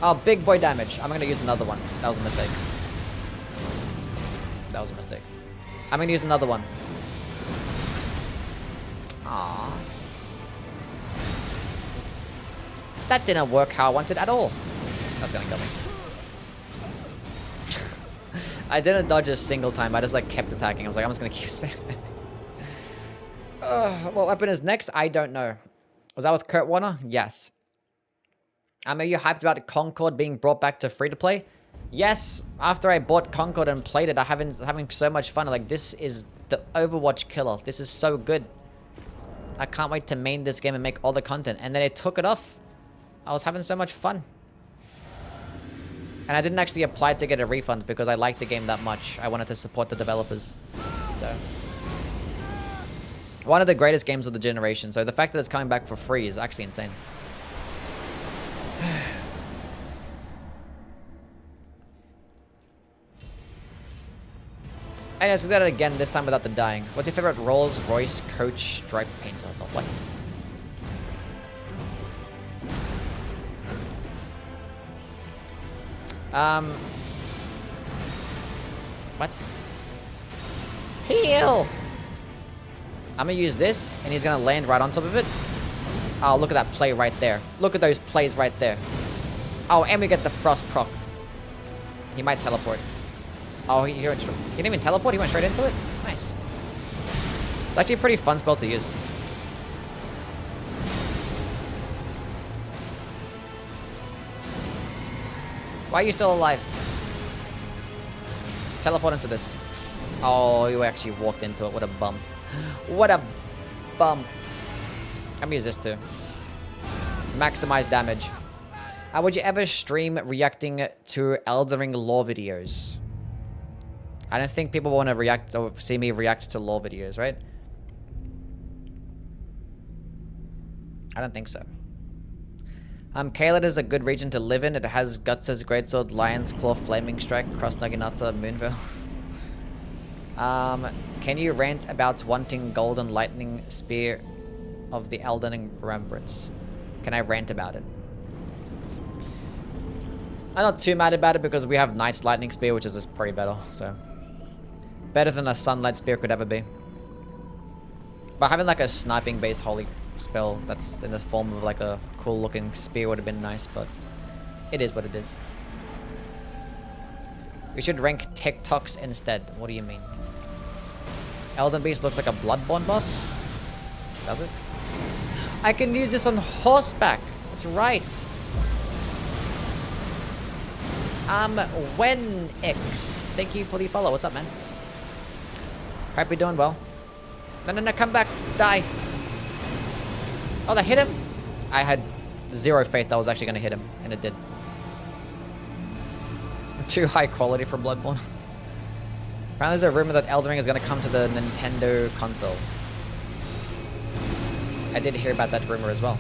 Oh, big boy damage. I'm gonna use another one. That was a mistake. That was a mistake. I'm gonna use another one. Aww. That didn't work how I wanted at all. That's gonna kill me. I didn't dodge a single time. I just like kept attacking. I was like, I'm just gonna keep spamming. What weapon is next? I don't know. Was that with Kurt Warner? Yes. Are you hyped about Concord being brought back to free-to-play? Yes. After I bought Concord and played it, I'm having so much fun. Like, this is the Overwatch killer. This is so good. I can't wait to main this game and make all the content. And then they took it off. I was having so much fun. And I didn't actually apply to get a refund because I liked the game that much. I wanted to support the developers. So, one of the greatest games of the generation. So the fact that it's coming back for free is actually insane. Anyways, let's get it again, this time without the dying. What's your favorite Rolls Royce Coach Stripe Painter? What? What? Heal! I'm gonna use this, and he's gonna land right on top of it. Oh, look at that play right there. Look at those plays right there. Oh, and we get the Frost proc. He might teleport. Oh, he didn't even teleport? He went straight into it? Nice. It's actually a pretty fun spell to use. Why are you still alive? Teleport into this. Oh, you actually walked into it. What a bum. What a bum. I'm gonna use this too. Maximize damage. Would you ever stream reacting to Elden Ring lore videos? I don't think people want to react or see me react to lore videos, right? I don't think so. Caelid is a good region to live in. It has Guts' Greatsword, Lion's Claw, Flaming Strike, Cross Naginata, Moonveil. Can you rant about wanting Golden Lightning Spear of the Elden Remembrance? Can I rant about it? I'm not too mad about it because we have Knight's Lightning Spear, which is just pretty better, so. Better than a Sunlight Spear could ever be. But having like a sniping-based holy spell that's in the form of like a cool-looking spear would have been nice, but it is what it is. We should rank TikToks instead. What do you mean? Elden Beast looks like a Bloodborne boss? Does it? I can use this on horseback. That's right. When X. Thank you for the follow. What's up, man? Hope you're doing well. No, come back. Die. Oh, that hit him? I had zero faith that was actually going to hit him, and it did. Too high quality for Bloodborne. Apparently there's a rumor that Elden Ring is going to come to the Nintendo console. I did hear about that rumor as well.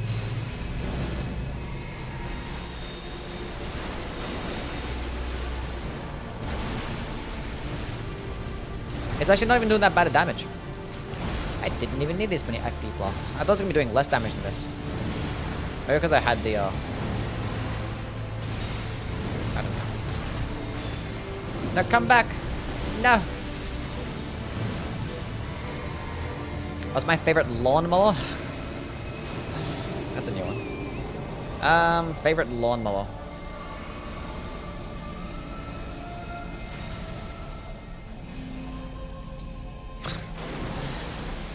It's actually not even doing that bad of damage. I didn't even need this many FP flasks. I thought it was going to be doing less damage than this. Maybe because I had the, I don't know. No, come back! No! What's my favorite lawnmower? That's a new one. Favorite lawnmower.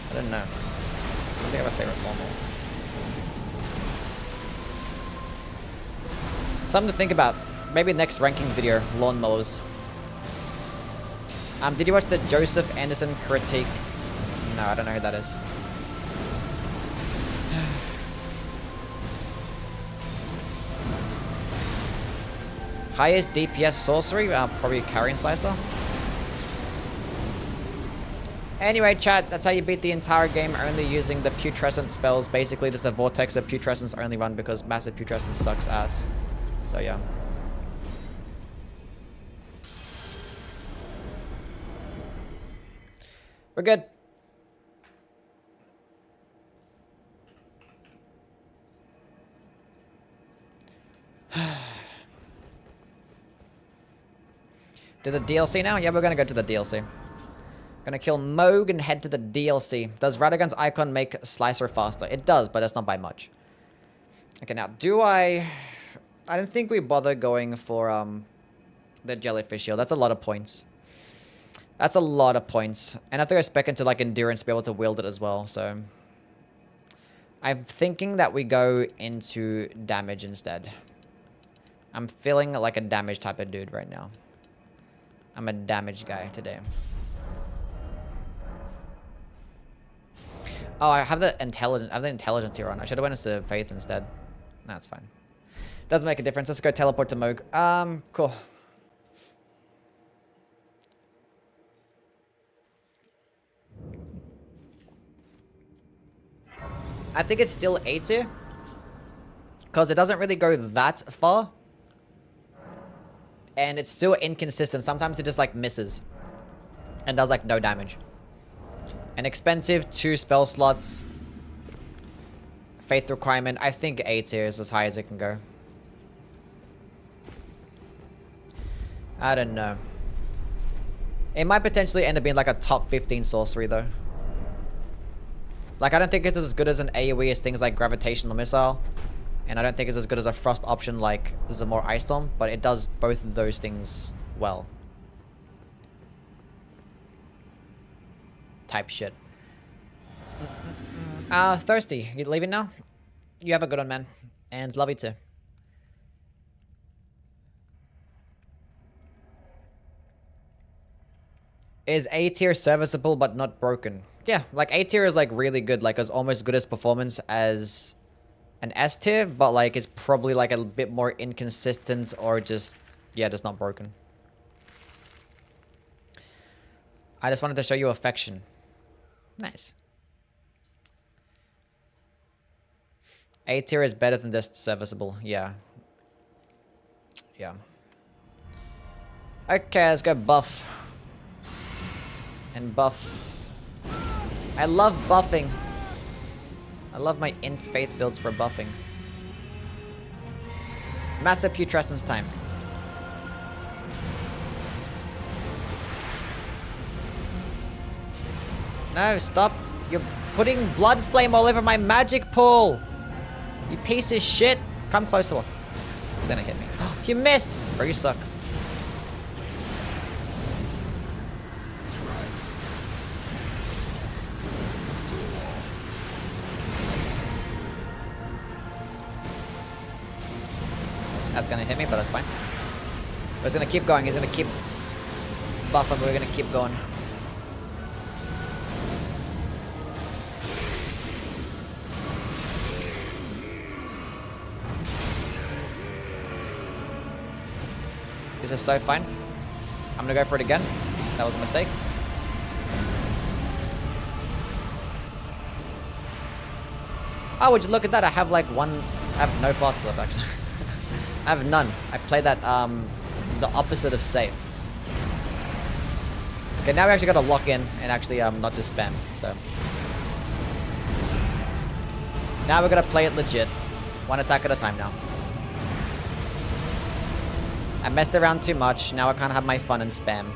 I don't know. I think I have a favorite lawnmower. Something to think about. Maybe next ranking video, lawnmowers. Did you watch the Joseph Anderson critique? No, I don't know who that is. Highest DPS sorcery? Probably Carrion Slicer. Anyway, chat, that's how you beat the entire game, only using the Putrescent spells. Basically, just a Vortex of Putrescence only run because Massive Putrescence sucks ass. So, yeah. We're good. To the DLC now? Yeah, we're gonna go to the DLC. Gonna kill Moog and head to the DLC. Does Radagon's icon make Slicer faster? It does, but it's not by much. Okay, now, do I don't think we bother going for, the Jellyfish Shield. That's a lot of points. That's a lot of points. And I have to go spec into, like, Endurance to be able to wield it as well, so... I'm thinking that we go into damage instead. I'm feeling like a damage type of dude right now. I'm a damage guy today. Oh, I have the intelligence here on. I should have went into faith instead. No, it's fine. Doesn't make a difference. Let's go teleport to Moog. Cool. I think it's still A tier. Because it doesn't really go that far. And it's still inconsistent. Sometimes it just like misses. And does like no damage. An expensive 2 spell slots. Faith requirement. I think A tier is as high as it can go. I don't know. It might potentially end up being like a top 15 sorcery though. Like I don't think it's as good as an AoE as things like Gravitational Missile. And I don't think it's as good as a Frost option like Zamor Ice Storm. But it does both of those things well. Type shit. Thirsty. You leaving now? You have a good one, man. And love you too. Is A tier serviceable but not broken? Yeah, like A tier is like really good. Like as almost good as performance as an S tier. But like it's probably like a bit more inconsistent or just, yeah, just not broken. I just wanted to show you affection. Nice. A tier is better than just serviceable. Yeah. Yeah. Okay, let's go buff. And buff. I love buffing. I love my int faith builds for buffing. Massive Putrescence time. No, stop. You're putting blood flame all over my magic pool. You piece of shit. Come closer. He's gonna hit me. You missed. Bro, you suck. That's gonna hit me, but that's fine. But he's gonna keep going. He's gonna keep buffing. We're gonna keep going. This is so fine. I'm gonna go for it again. That was a mistake. Oh, would you look at that? I have like one. I have no flask left actually. I have none. I play that the opposite of safe. Okay, now we actually gotta lock in and actually not just spam. So now we're gonna play it legit. One attack at a time now. I messed around too much. Now I can't have my fun and spam.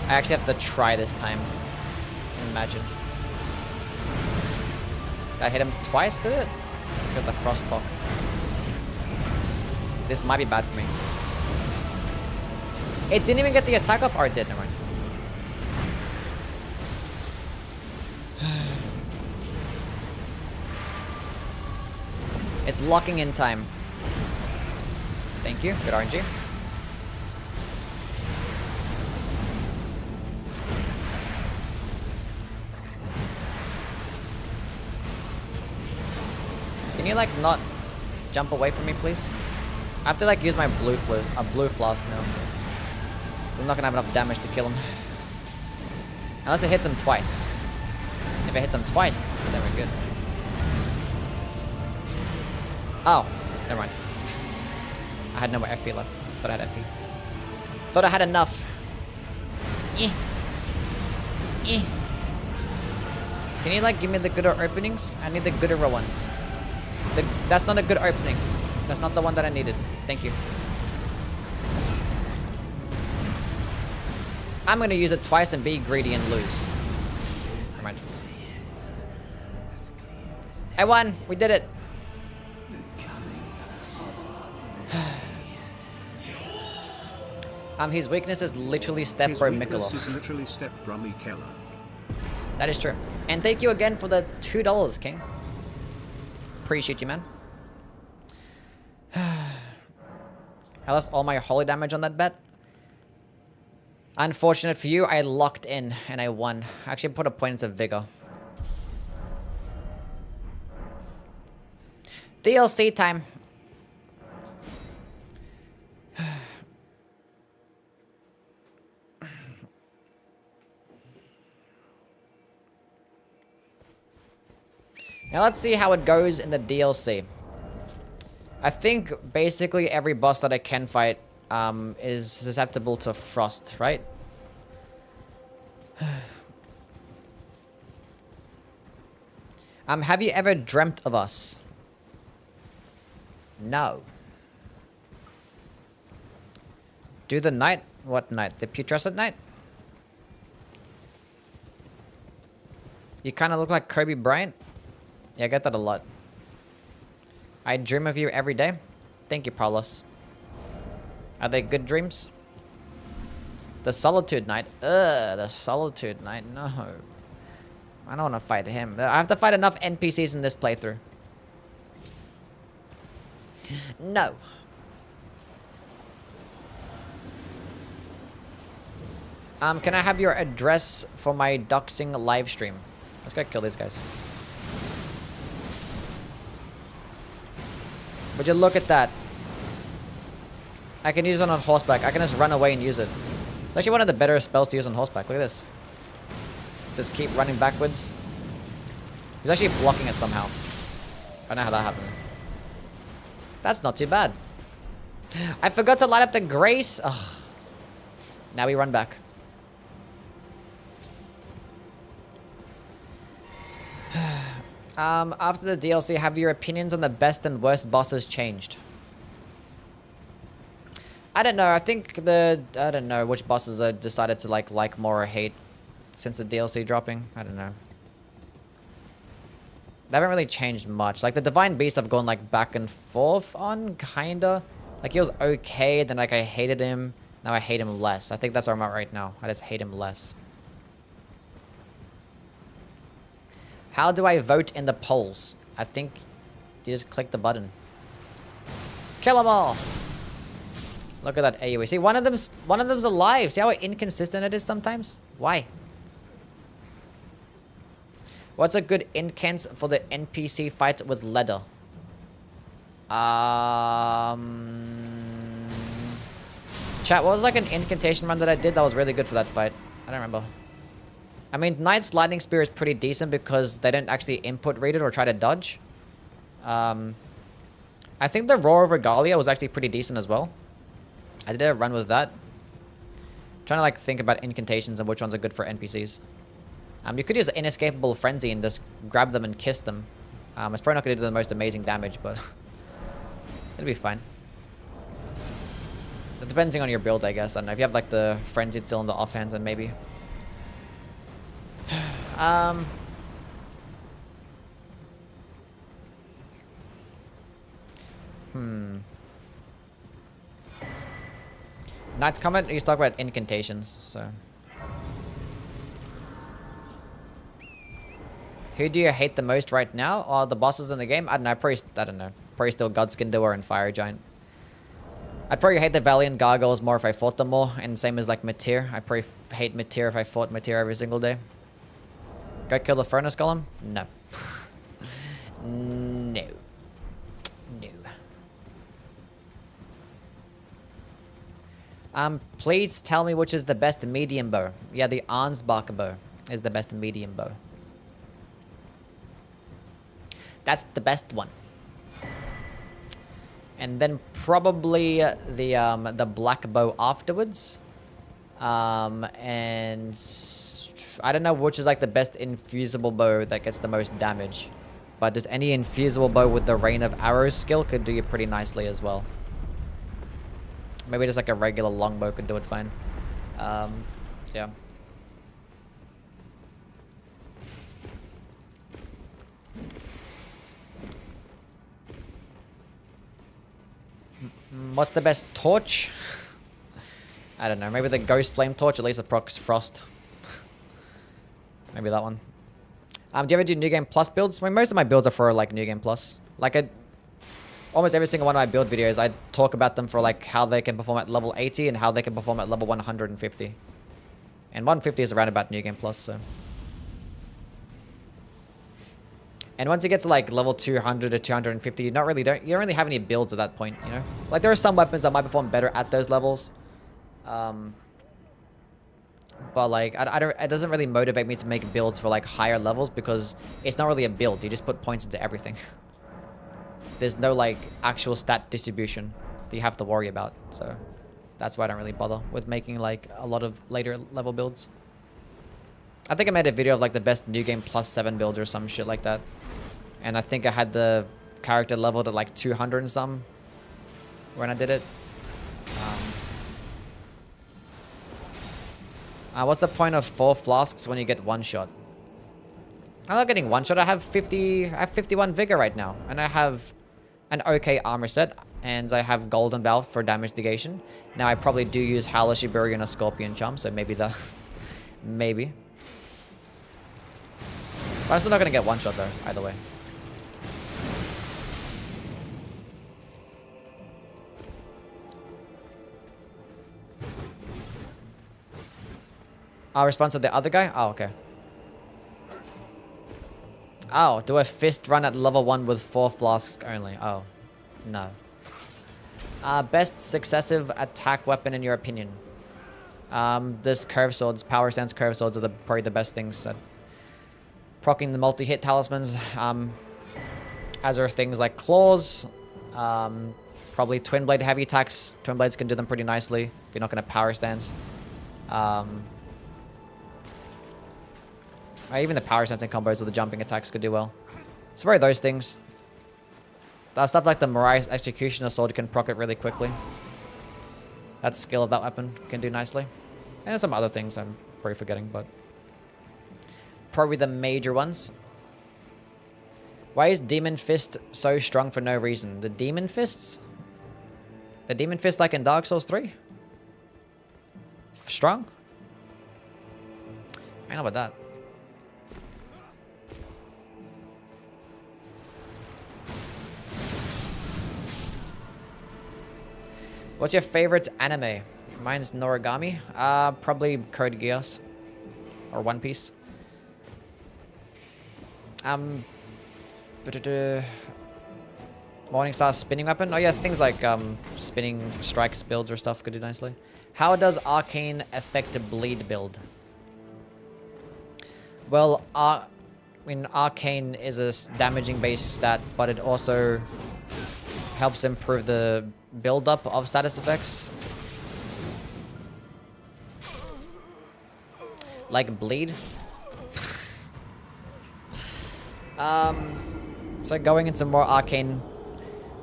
I actually have to try this time. Imagine. Did I hit him twice, did it? Got the frostpock. This might be bad for me. It didn't even get the attack up, or it did, never mind. It's locking in time. Thank you, good RNG. you like not jump away from me, please? I have to like use my blue flask now, so I'm not gonna have enough damage to kill him. Unless it hits him twice. If it hits him twice, then we're good. Oh, never mind. I had no more FP left. Thought I had FP. Thought I had enough. Eh. Eh. Can you like give me the gooder openings? I need the gooder ones. That's not a good opening. That's not the one that I needed. Thank you. I'm gonna use it twice and be greedy and lose. Never mind. I won! We did it! His weakness is literally Step Bro Mikolo. His weakness is literally Step Brummy Keller. That is true. And thank you again for the $2, King. Appreciate you, man. I lost all my holy damage on that bet. Unfortunate for you, I locked in and I won. I actually put a point into Vigor. DLC time. Now let's see how it goes in the DLC. I think basically every boss that I can fight is susceptible to frost, right? Have you ever dreamt of us? No. Do the night? What night? The Putrescent night? You kind of look like Kobe Bryant. Yeah, I get that a lot. I dream of you every day. Thank you, Paulos. Are they good dreams? The Solitude Knight. Ugh, the Solitude Knight. No. I don't want to fight him. I have to fight enough NPCs in this playthrough. No. Can I have your address for my doxing live stream? Let's go kill these guys. Would you look at that? I can use it on horseback. I can just run away and use it. It's actually one of the better spells to use on horseback. Look at this. Just keep running backwards. He's actually blocking it somehow. I don't know how that happened. That's not too bad. I forgot to light up the grace. Ugh. Now we run back. After the DLC, have your opinions on the best and worst bosses changed? I don't know. I think I don't know which bosses I decided to like more or hate since the DLC dropping. I don't know. They haven't really changed much. Like the Divine Beast I've gone like back and forth on, kinda. Like he was okay, then like I hated him. Now I hate him less. I think that's where I'm at right now. I just hate him less. How do I vote in the polls? I think you just click the button. Kill them all! Look at that AoE. See, one of them's alive. See how inconsistent it is sometimes? Why? What's a good incant for the NPC fight with leather? Chat, what was like an incantation run that I did that was really good for that fight? I don't remember. I mean, Knight's Lightning Spear is pretty decent because they don't actually input read it or try to dodge. I think the Roar of Regalia was actually pretty decent as well. I did a run with that. Trying to like think about incantations and which ones are good for NPCs. You could use Inescapable Frenzy and just grab them and kiss them. It's probably not going to do the most amazing damage, but it'll be fine. Depending on your build, I guess. I don't know. If you have like the Frenzied still in the offhand, then maybe. Knight's comment, he's talking about incantations, so. Who do you hate the most right now? Or the bosses in the game? I don't know, probably still Godskin Doer and Fire Giant. I'd probably hate the Valiant Gargoyles more if I fought them more, and same as like Matir. I'd probably hate Matir if I fought Matir every single day. Go kill the Furnace Golem? No. No. Please tell me which is the best medium bow. Yeah, the Ansbach bow is the best medium bow. That's the best one. And then probably the black bow afterwards. And I don't know which is like the best infusible bow that gets the most damage. But just any infusible bow with the Rain of Arrows skill could do you pretty nicely as well. Maybe just like a regular longbow could do it fine. Yeah. What's the best torch? I don't know. Maybe the Ghost Flame Torch. At least it procs Frost. Maybe that one. Do you ever do New Game Plus builds? I mean, most of my builds are for like New Game Plus. Like almost every single one of my build videos, I talk about them for like how they can perform at level 80 and how they can perform at level 150. And 150 is around about New Game Plus, so. And once you get to like level 200 or 250, you don't really have any builds at that point, you know? Like there are some weapons that might perform better at those levels. But like it doesn't really motivate me to make builds for like higher levels because it's not really a build. You just put points into everything. There's no like actual stat distribution that you have to worry about. So that's why I don't really bother with making like a lot of later level builds. I think I made a video of like the best New Game Plus 7 builds or some shit like that. And I think I had the character leveled at like 200 and some when I did it. What's the point of 4 flasks when you get 1 shot? I'm not getting 1 shot. I have 51 vigor right now, and I have an okay armor set, and I have golden valve for damage negation. Now I probably do use Howler Shiburi and a Scorpion Charm, so maybe that, maybe. But I'm still not gonna get 1 shot though, either way. I'll respond to the other guy? Oh, okay. Oh, do a fist run at level 1 with 4 flasks only? Oh, no. Best successive attack weapon in your opinion? This curve swords, power stance curve swords are probably the best things. Proccing the multi-hit talismans, as are things like claws, probably twin blade heavy attacks. Twin blades can do them pretty nicely if you're not going to power stance. Even the power sensing combos with the jumping attacks could do well. So probably those things. Stuff like the Mariah's Executioner Sword can proc it really quickly. That skill of that weapon can do nicely. And there's some other things I'm probably forgetting, but probably the major ones. Why is Demon Fist so strong for no reason? The Demon Fists? The Demon Fist like in Dark Souls 3? Strong? I know about that. What's your favorite anime? Mine's Noragami. Probably Code Geass. Or One Piece. Morningstar spinning weapon? Oh yes, things like spinning strikes builds or stuff could do nicely. How does Arcane affect a bleed build? Well, I mean, Arcane is a damaging based stat, but it also helps improve the build-up of status effects. Like bleed. So going into more arcane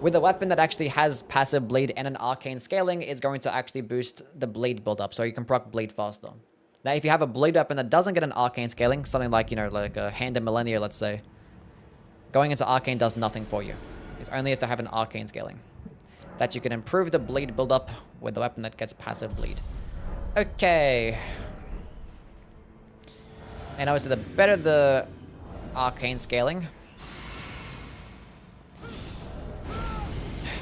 with a weapon that actually has passive bleed and an arcane scaling is going to actually boost the bleed build-up, so you can proc bleed faster. Now, if you have a bleed weapon that doesn't get an arcane scaling, something like, you know, like a Hand of Millennia, let's say, going into arcane does nothing for you. It's only to have an arcane scaling that you can improve the bleed build-up with a weapon that gets passive bleed. Okay. And obviously, the better the arcane scaling,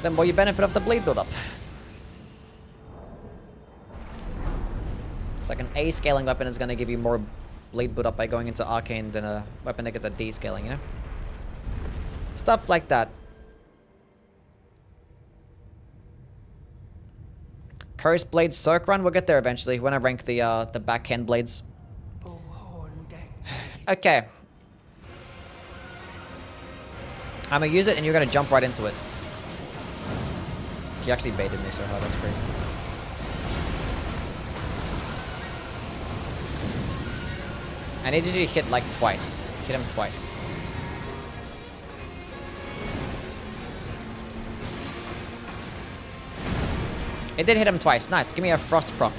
the more you benefit of the bleed build-up. It's like an A scaling weapon is going to give you more bleed build-up by going into arcane than a weapon that gets a D scaling, you know? Stuff like that. Cursed Blade Circ run? We'll get there eventually when I rank the backhand blades. Okay. I'm gonna use it and you're gonna jump right into it. He actually baited me so hard, that's crazy. I needed you to hit like twice. Hit him twice. It did hit him twice. Nice. Give me a frost proc.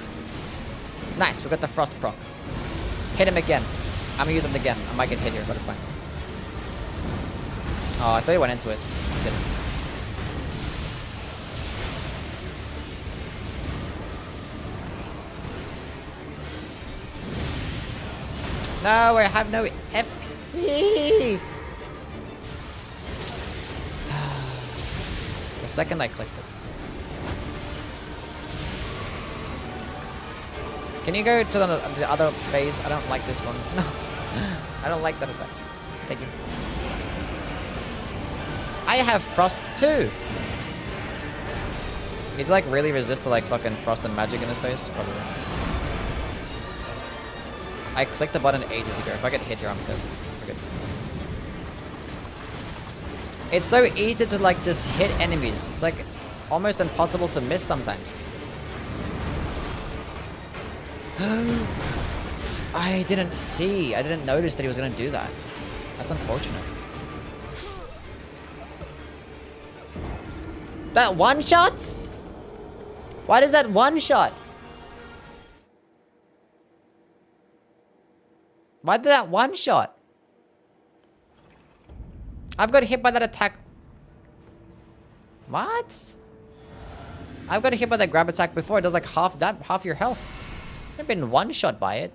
Nice. We got the frost proc. Hit him again. I'm gonna use him again. I might get hit here, but it's fine. Oh, I thought he went into it. He didn't. No, I have no FP. The second I clicked it. Can you go to the other phase? I don't like this one. No. I don't like that attack. Thank you. I have frost too. He's like really resist to like fucking frost and magic in his face. Probably. I clicked the button ages ago. If I get hit here, I'm pissed. We're good. It's so easy to like just hit enemies. It's like almost impossible to miss sometimes. I didn't notice that he was gonna do that. That's unfortunate. That one shot? Why does that one shot? Why did that one shot? I've got hit by that attack. What? I've got hit by that grab attack before. It does like half your health. I've been one shot by it.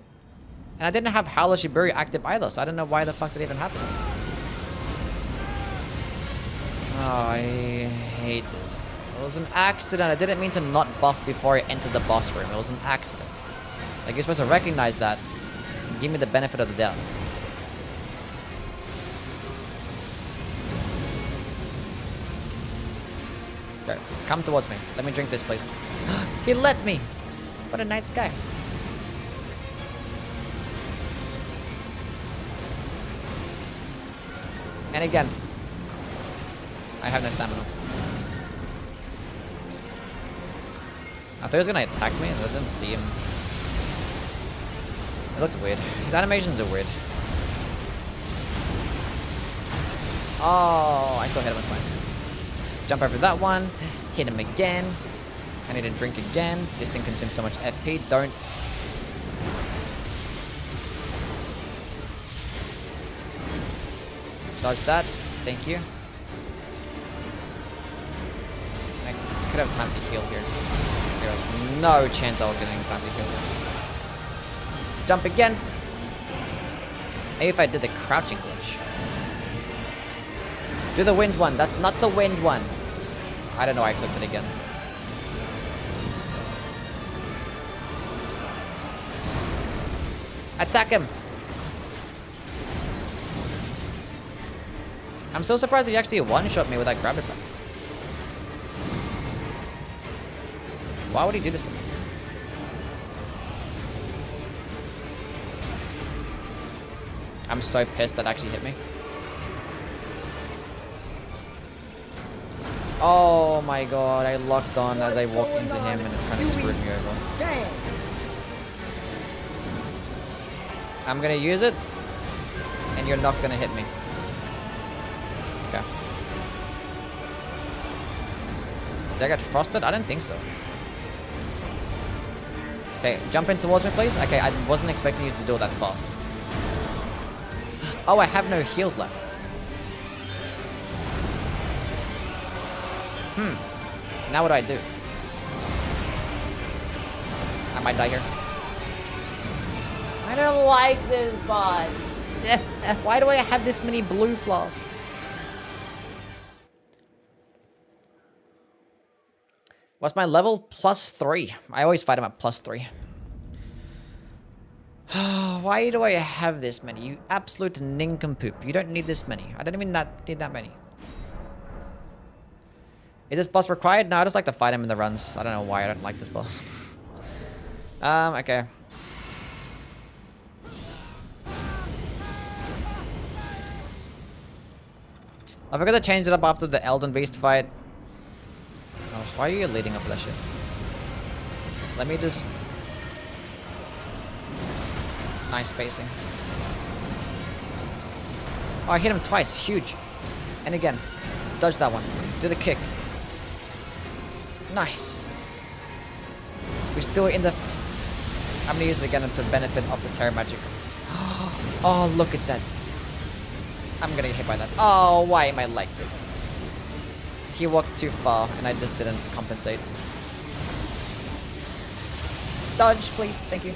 And I didn't have Howler Shiburi active either, so I don't know why the fuck that even happened. Oh, I hate this. It was an accident. I didn't mean to not buff before I entered the boss room. It was an accident. Like, you're supposed to recognize that and give me the benefit of the doubt. Okay, come towards me. Let me drink this, please. He let me! What a nice guy. And again. I have no stamina. I thought he was gonna attack me and I didn't see him. It looked weird. His animations are weird. Oh, I still hit him, it's fine. Jump over that one. Hit him again. I need to drink again. This thing consumes so much FP. Don't. Dodge that. Thank you. I could have time to heal here. There was no chance I was getting time to heal here. Jump again. Maybe if I did the crouching glitch. Do the wind one. That's not the wind one. I don't know. I clicked it again. Attack him. I'm so surprised he actually one-shot me with that grab attack. Why would he do this to me? I'm so pissed that actually hit me. Oh my god, I locked on as I walked into him and it kind of screwed me over. Dang. I'm gonna use it, and you're not gonna hit me. Okay. Did I get frosted? I don't think so. Okay, jump in towards me, please. Okay, I wasn't expecting you to do that fast. Oh, I have no heals left. Now what do I do? I might die here. I don't like this boss. Why do I have this many blue flasks? What's my level? +3. I always fight him at +3. Why do I have this many? You absolute nincompoop. You don't need this many. I don't even need that many. Is this boss required? No, I just like to fight him in the runs. I don't know why I don't like this boss. Okay. I forgot to change it up after the Elden Beast fight. Oh, why are you leading up to that shit? Let me just... Nice spacing. Oh, I hit him twice. Huge. And again. Dodge that one. Do the kick. Nice. We're still in the... I'm gonna use it again to benefit of the Terror Magic. Oh, look at that. I'm gonna get hit by that. Oh, why am I like this? He walked too far and I just didn't compensate. Dodge, please. Thank you.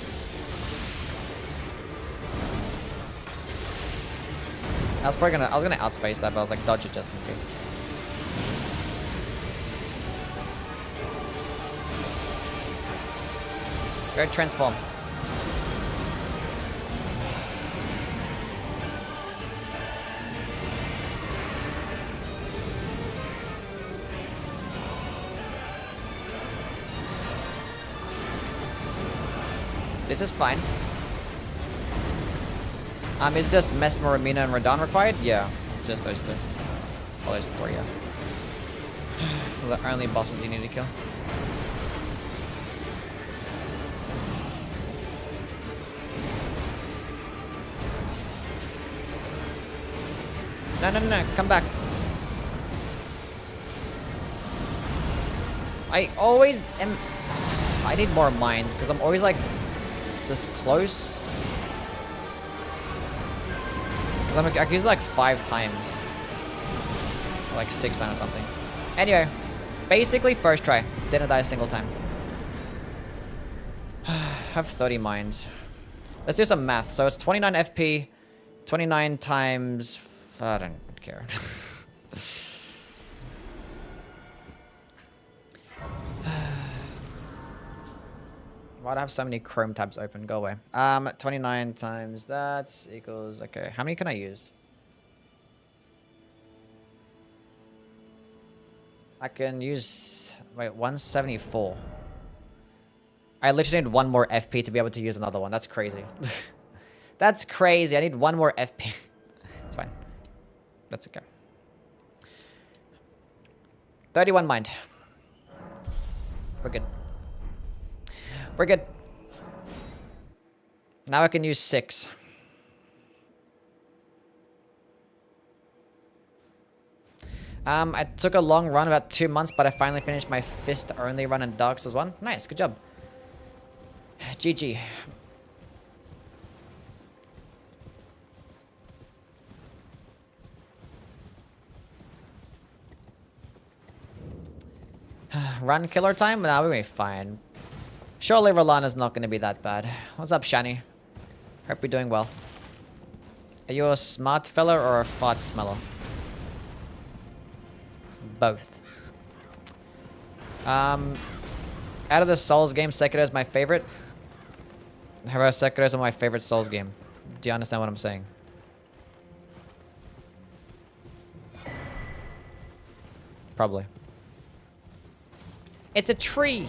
I was gonna outspace that, but I was like, dodge it just in case. Go transform. This is fine. Is it just Mesmer, Amina, and Radon required? Yeah, just those two. Well, there's three, yeah. The only bosses you need to kill. No, come back. I always am... I need more mines, because I'm always like... this close. Because I can use it like 5 times. Or like 6 times or something. Anyway, basically first try. Didn't die a single time. Have 30 mines. Let's do some math. So it's 29 FP, 29 times... I don't care. Why do I have so many Chrome tabs open? Go away. 29 times that equals... Okay, how many can I use? I can use... Wait, 174. I literally need 1 more FP to be able to use another one. That's crazy. That's crazy. I need 1 more FP. It's fine. That's okay. 31 mind. We're good. We're good. Now I can use 6. I took a long run, about 2 months, but I finally finished my fist-only run in Dark Souls 1. Nice, good job. GG. Run killer time? Nah, we'll be fine. Surely Rolana's not going to be that bad. What's up, Shani? Hope you're doing well. Are you a smart fella or a fart smeller? Both. Out of the Souls games, Sekiro is my favorite. However, Sekiro is my favorite Souls game. Do you understand what I'm saying? Probably. It's a tree!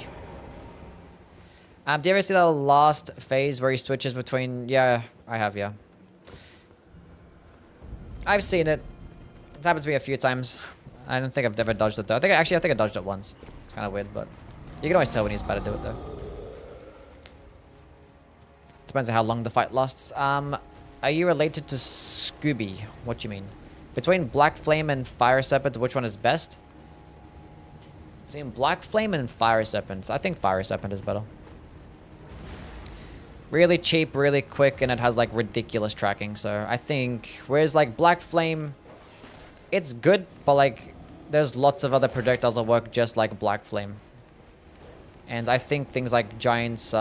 Do you ever see the last phase where he switches between... Yeah, I have, yeah. I've seen it. It's happened to me a few times. I don't think I've ever dodged it, though. I think I dodged it once. It's kind of weird, but... You can always tell when he's about to do it, though. Depends on how long the fight lasts. Are you related to Scooby? What do you mean? Between Black Flame and Fire Serpent, which one is best? Between Black Flame and Fire Serpent. I think Fire Serpent is better. Really cheap, really quick, and it has like ridiculous tracking. So I think, whereas like Black Flame, it's good, but like there's lots of other projectiles that work just like Black Flame. And I think things like Giant's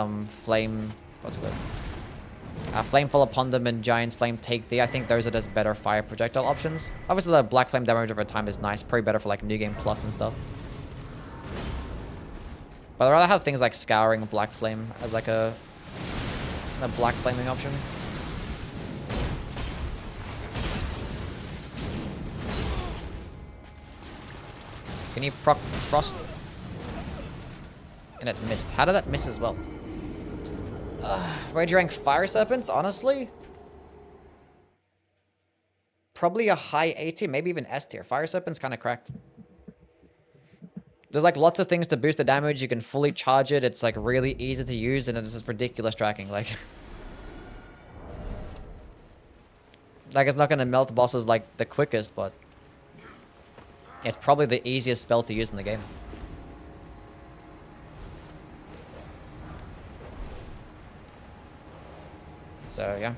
Flame, what's it called? Flame Fall Upon Them and Giant's Flame Take Thee. I think those are just better fire projectile options. Obviously the Black Flame damage over time is nice, probably better for like New Game Plus and stuff. But I'd rather have things like Scouring Black Flame as like a Black Flaming option. Can you proc frost? And it missed. How did that miss as well? Rage rank fire serpents, honestly? Probably a high A tier, maybe even S tier. Fire serpent's kind of cracked. There's like lots of things to boost the damage. You can fully charge it. It's like really easy to use, and it's just ridiculous tracking. Like it's not gonna melt bosses like the quickest, but it's probably the easiest spell to use in the game. So yeah.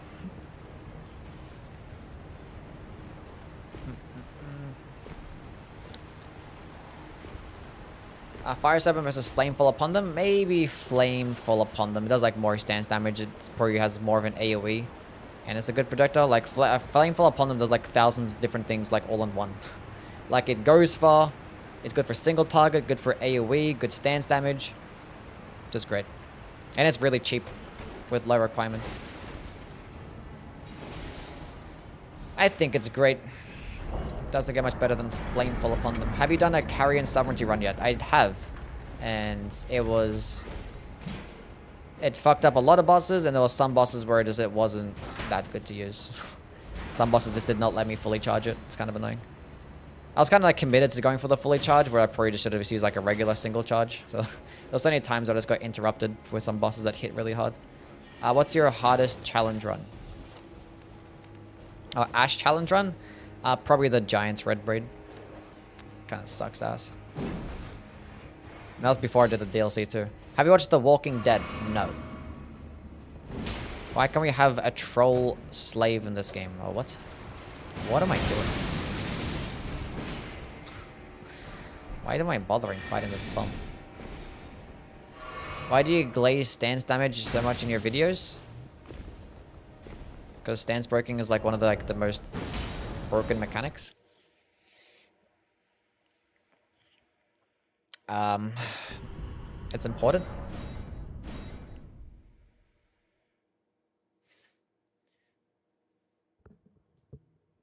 Fire Serpent versus Flamefall upon them. Maybe Flamefall upon them. It does like more stance damage. It probably has more of an AoE. And it's a good projectile. Like Flamefall upon them does like thousands of different things like all in one. Like it goes far. It's good for single target. Good for AoE. Good stance damage. Just great. And it's really cheap with low requirements. I think it's great. Doesn't get much better than Flamefall upon them. Have you done a Carrion Sovereignty run yet? I have. And it fucked up a lot of bosses, and there were some bosses where it wasn't that good to use. Some bosses just did not let me fully charge it. It's kind of annoying. I was kind of like committed to going for the fully charge, where I probably just should have used like a regular single charge. So there's so many times I just got interrupted with some bosses that hit really hard. What's your hardest challenge run? Ash challenge run? Probably the Giant's Red Braid. Kind of sucks ass. And that was before I did the DLC too. Have you watched The Walking Dead? No. Why can't we have a troll slave in this game? Oh, what? What am I doing? Why am I bothering fighting this bum? Why do you glaze stance damage so much in your videos? Because stance breaking is like one of the most broken mechanics. It's important.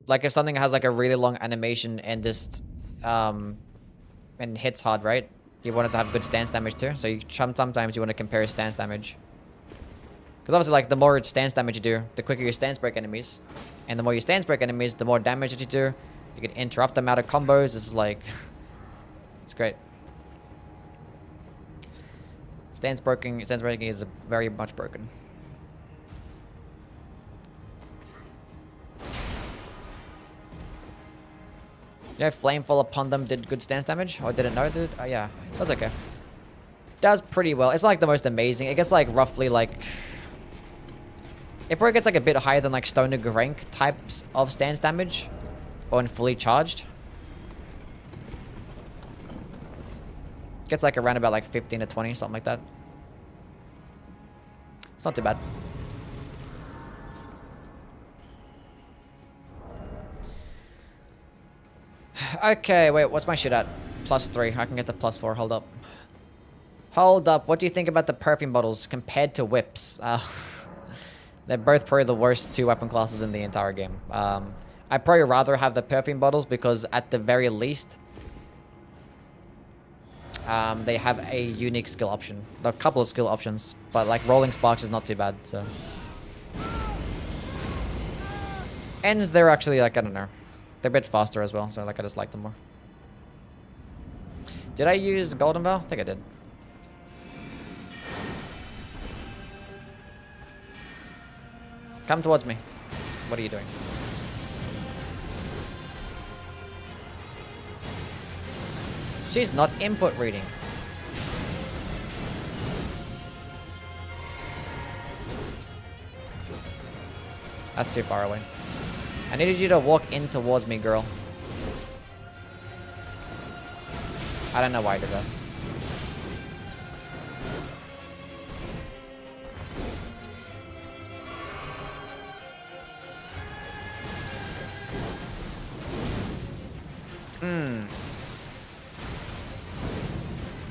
Like if something has like a really long animation and just and hits hard, right? You want it to have good stance damage too. So sometimes you want to compare stance damage. Because obviously, like, the more stance damage you do, the quicker you stance break enemies. And the more you stance break enemies, the more damage that you do. You can interrupt them out of combos. This is like... it's great. Stance breaking is very much broken. Yeah, Flamefall upon them did good stance damage? Oh, I didn't know it did? Oh, yeah. That's okay. Does pretty well. It's not like the most amazing. It gets like roughly like... It probably gets like a bit higher than like Stoner rank types of stance damage. Or when fully charged. Gets like around about like 15 to 20, something like that. It's not too bad. Okay, wait, what's my shit at? +3. I can get to +4. Hold up. Hold up. What do you think about the perfume bottles compared to whips? They're both probably the worst two weapon classes in the entire game. I'd probably rather have the perfume bottles because at the very least, they have a unique skill option. A couple of skill options, but like Rolling Sparks is not too bad, so. And they're actually like, I don't know. They're a bit faster as well, so like I just like them more. Did I use Golden Bell? I think I did. Come towards me. What are you doing? She's not input reading. That's too far away. I needed you to walk in towards me, girl. I don't know why I did that.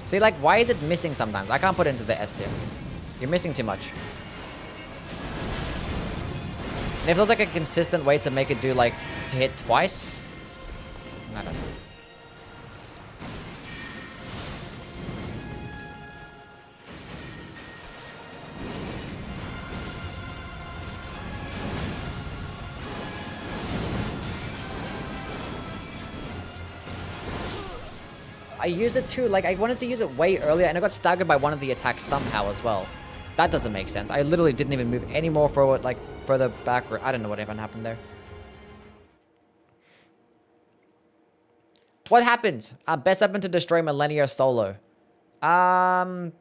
See, like, why is it missing sometimes? I can't put it into the S tier. You're missing too much. And if there's like a consistent way to make it do like, to hit twice, I don't know. I used it too. Like, I wanted to use it way earlier, and I got staggered by one of the attacks somehow as well. That doesn't make sense. I literally didn't even move any more forward, like, further backward. I don't know what even happened there. What happened? Best weapon to destroy Millennia solo. Mugwin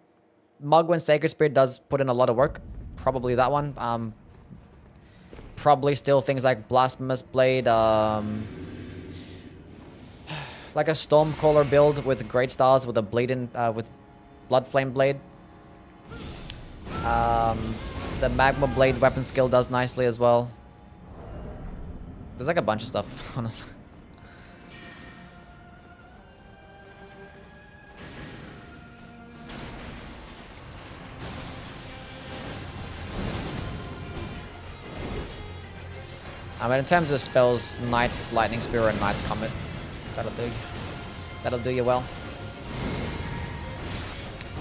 Sacred Spirit does put in a lot of work. Probably that one. Probably still things like Blasphemous Blade, like a Stormcaller build with Great Stars with a bleeding, with Blood Flame Blade. The Magma Blade weapon skill does nicely as well. There's like a bunch of stuff, honestly. I mean, in terms of spells, Knight's Lightning Spear and Knight's Comet. That'll do. That'll do you well.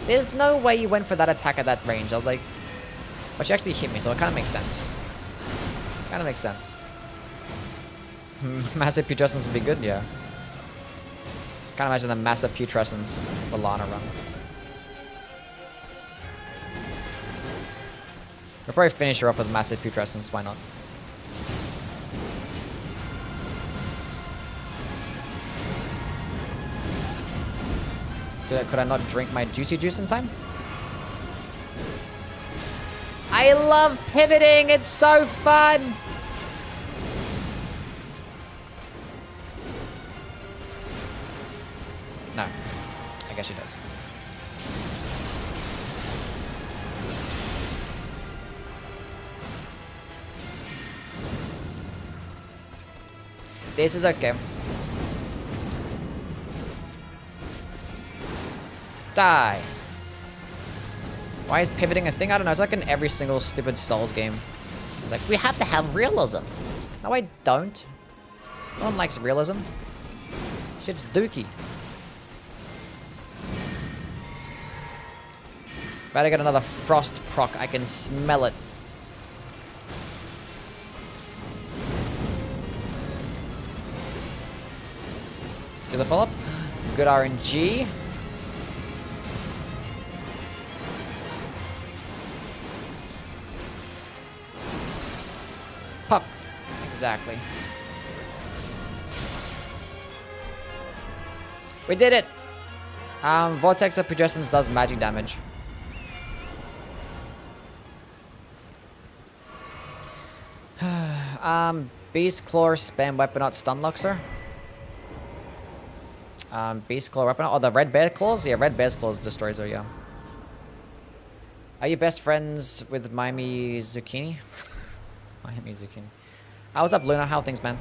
There's no way you went for that attack at that range. I was like... But she actually hit me, so it kind of makes sense. Kind of makes sense. Massive Putrescence would be good, yeah. Can't imagine a massive Putrescence for Lana run. We'll probably finish her up with massive Putrescence, why not? Could I not drink my juicy juice in time? I love pivoting, it's so fun! No, I guess she does. This is okay. Die. Why is pivoting a thing? I don't know. It's like in every single stupid Souls game. It's like, we have to have realism. No, I don't. No one likes realism. Shit's dookie. Better get another frost proc. I can smell it. Do the follow-up. Good RNG. Puck. Exactly. We did it! Vortex of Putrescence does magic damage. Beast Claw spam weapon out stun locks her. Beast Claw weapon. Oh, the Red Bear Claws? Yeah, Red Bear's Claws destroys her, yeah. Are you best friends with Miami Zucchini? Miami Zucchini. What's up, Luna? How are things, man?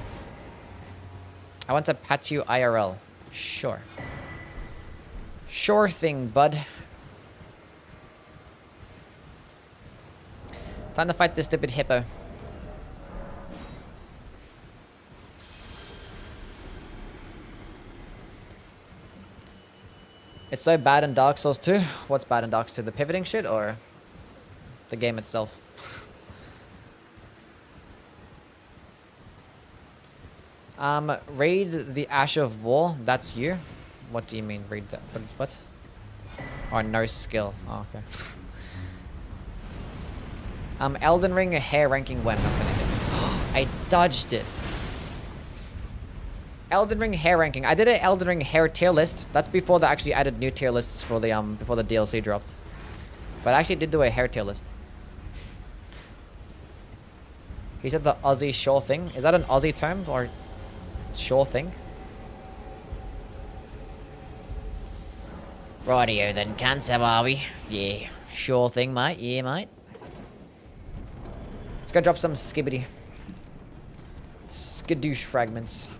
I want to pat you IRL. Sure. Sure thing, bud. Time to fight this stupid hippo. It's so bad in Dark Souls 2. What's bad in Dark Souls 2? The pivoting shit or the game itself? Raid the Ash of War. That's you? What do you mean raid that? What? Or no skill. Oh, okay. Elden Ring hair ranking when? That's gonna hit me. I dodged it. Elden Ring hair ranking. I did an Elden Ring hair tier list. That's before they actually added new tier lists for the before the DLC dropped. But I actually did do a hair tier list. He said the Aussie sure thing. Is that an Aussie term or sure thing? Rightio then, cunts, how are we? Yeah, sure thing, mate. Yeah, mate. Let's go drop some skibbity. Skadoosh fragments.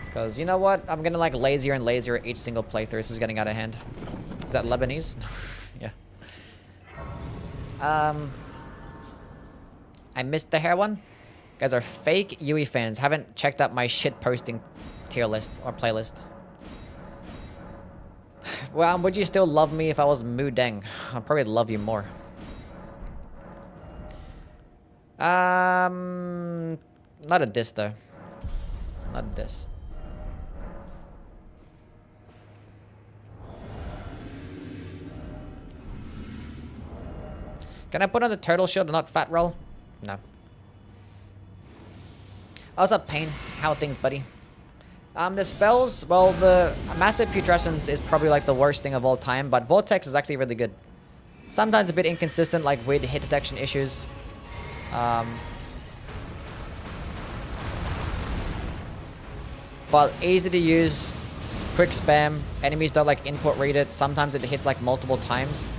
Because, you know what? I'm getting, like, lazier and lazier each single playthrough. This is getting out of hand. Is that Lebanese? Yeah. I missed the hair one. You guys are fake Yui fans. Haven't checked out my shit posting tier list or playlist. Well, would you still love me if I was Mu Deng? I'd probably love you more. Not a diss though. Not a diss. Can I put on the turtle shield and not fat roll? No. Oh, what's up, Pain? How are things, buddy? The spells, well, the massive Putrescence is probably like the worst thing of all time, but Vortex is actually really good. Sometimes a bit inconsistent, like weird hit detection issues. But easy to use, quick spam. Enemies don't like input read it. Sometimes it hits like multiple times.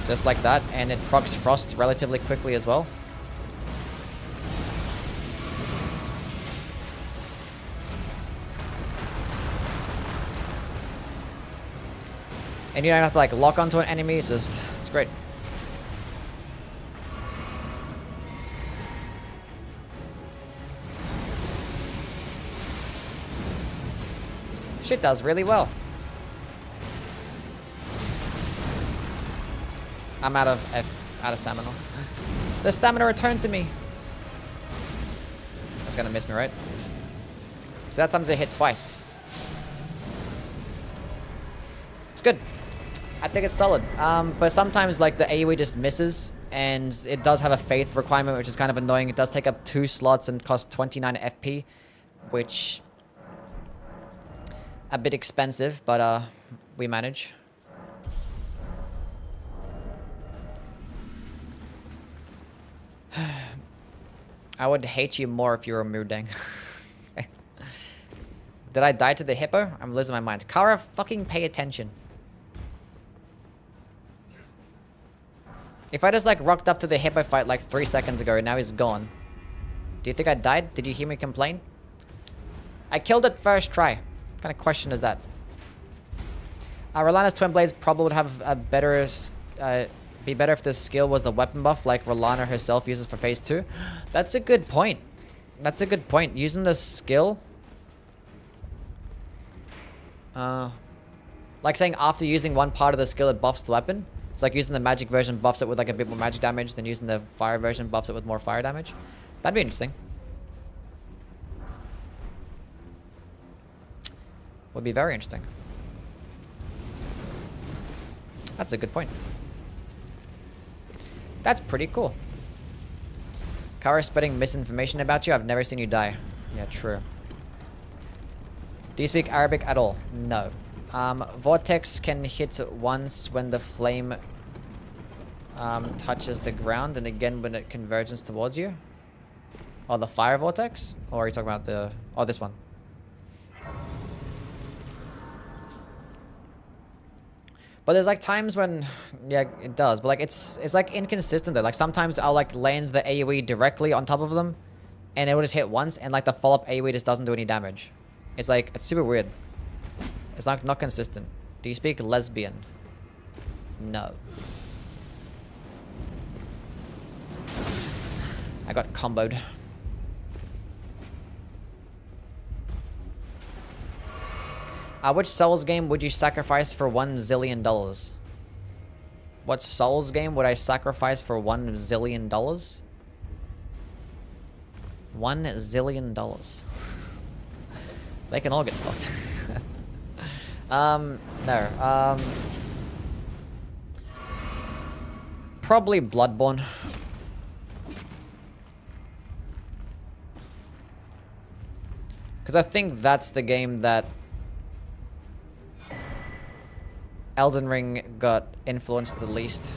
Just like that, and it procs Frost relatively quickly as well. And you don't have to like lock onto an enemy, it's great. Shit does really well. I'm out of stamina. The stamina returned to me. That's gonna miss me, right? So that time's a hit twice. It's good. I think it's solid. But sometimes like the AoE just misses, and it does have a faith requirement, which is kind of annoying. It does take up 2 slots and cost 29 FP, which a bit expensive, but we manage. I would hate you more if you were Mudang. Did I die to the hippo? I'm losing my mind. Kara, fucking pay attention. If I just like rocked up to the hippo fight like 3 seconds ago and now he's gone. Do you think I died? Did you hear me complain? I killed it first try. What kind of question is that? Rolana's Twin Blades probably would have a better... be better if this skill was the weapon buff like Rolana herself uses for phase 2. That's a good point. That's a good point. Using the skill... like saying after using one part of the skill it buffs the weapon. It's like using the magic version buffs it with like a bit more magic damage than using the fire version buffs it with more fire damage. That'd be interesting. Would be very interesting. That's a good point. That's pretty cool. Kara spreading misinformation about you. I've never seen you die. Yeah, true. Do you speak Arabic at all? No. Vortex can hit once when the flame touches the ground, and again when it converges towards you. Oh, the fire vortex? Or are you talking about the... Oh, this one. But there's like times when, yeah, it does. But like it's like inconsistent though. Like sometimes I'll like land the AoE directly on top of them, and it will just hit once, and like the follow-up AoE just doesn't do any damage. It's like, it's super weird. It's not consistent. Do you speak lesbian? No. I got comboed. Which Souls game would you sacrifice for $1 zillion? What Souls game would I sacrifice for $1 zillion? $1 zillion. They can all get fucked. No. Probably Bloodborne. Because I think that's the game that Elden Ring got influenced the least.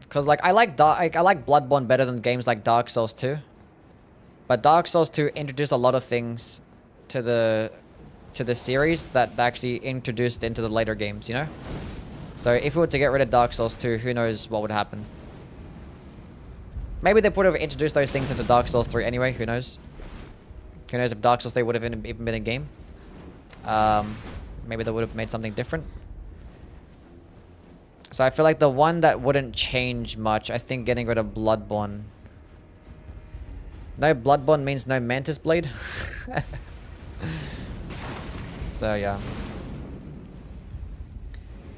Because like I like Bloodborne better than games like Dark Souls 2. But Dark Souls 2 introduced a lot of things to the series that actually introduced into the later games, you know? So if we were to get rid of Dark Souls 2, who knows what would happen. Maybe they would have introduced those things into Dark Souls 3 anyway, who knows? Who knows if Dark Souls 3 would have even been a game. Maybe they would have made something different. So I feel like the one that wouldn't change much, I think getting rid of Bloodborne. No Bloodborne means no Mantis Blade. So yeah.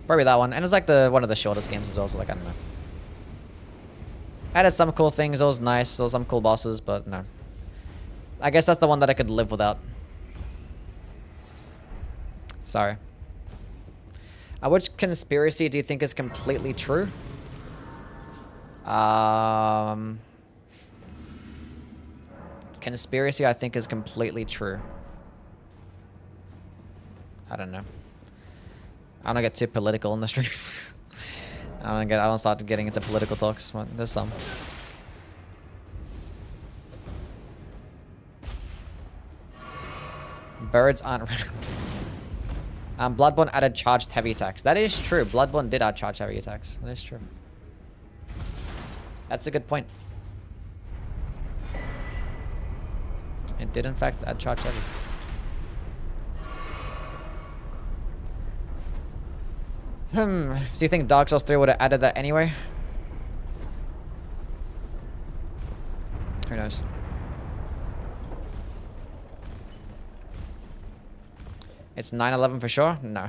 Probably that one. And it's like the one of the shortest games as well, so like, I don't know. Added some cool things, it was nice, there was some cool bosses, but no. I guess that's the one that I could live without. Sorry. Which conspiracy do you think is completely true? Conspiracy I think is completely true. I don't know. I don't get too political in the stream. I don't start getting into political talks, but there's some. Birds aren't Bloodborne added charged heavy attacks. That is true. Bloodborne did add charged heavy attacks. That is true. That's a good point. It did in fact add charged heavies. So you think Dark Souls 3 would have added that anyway? Who knows? It's 9/11 for sure? No,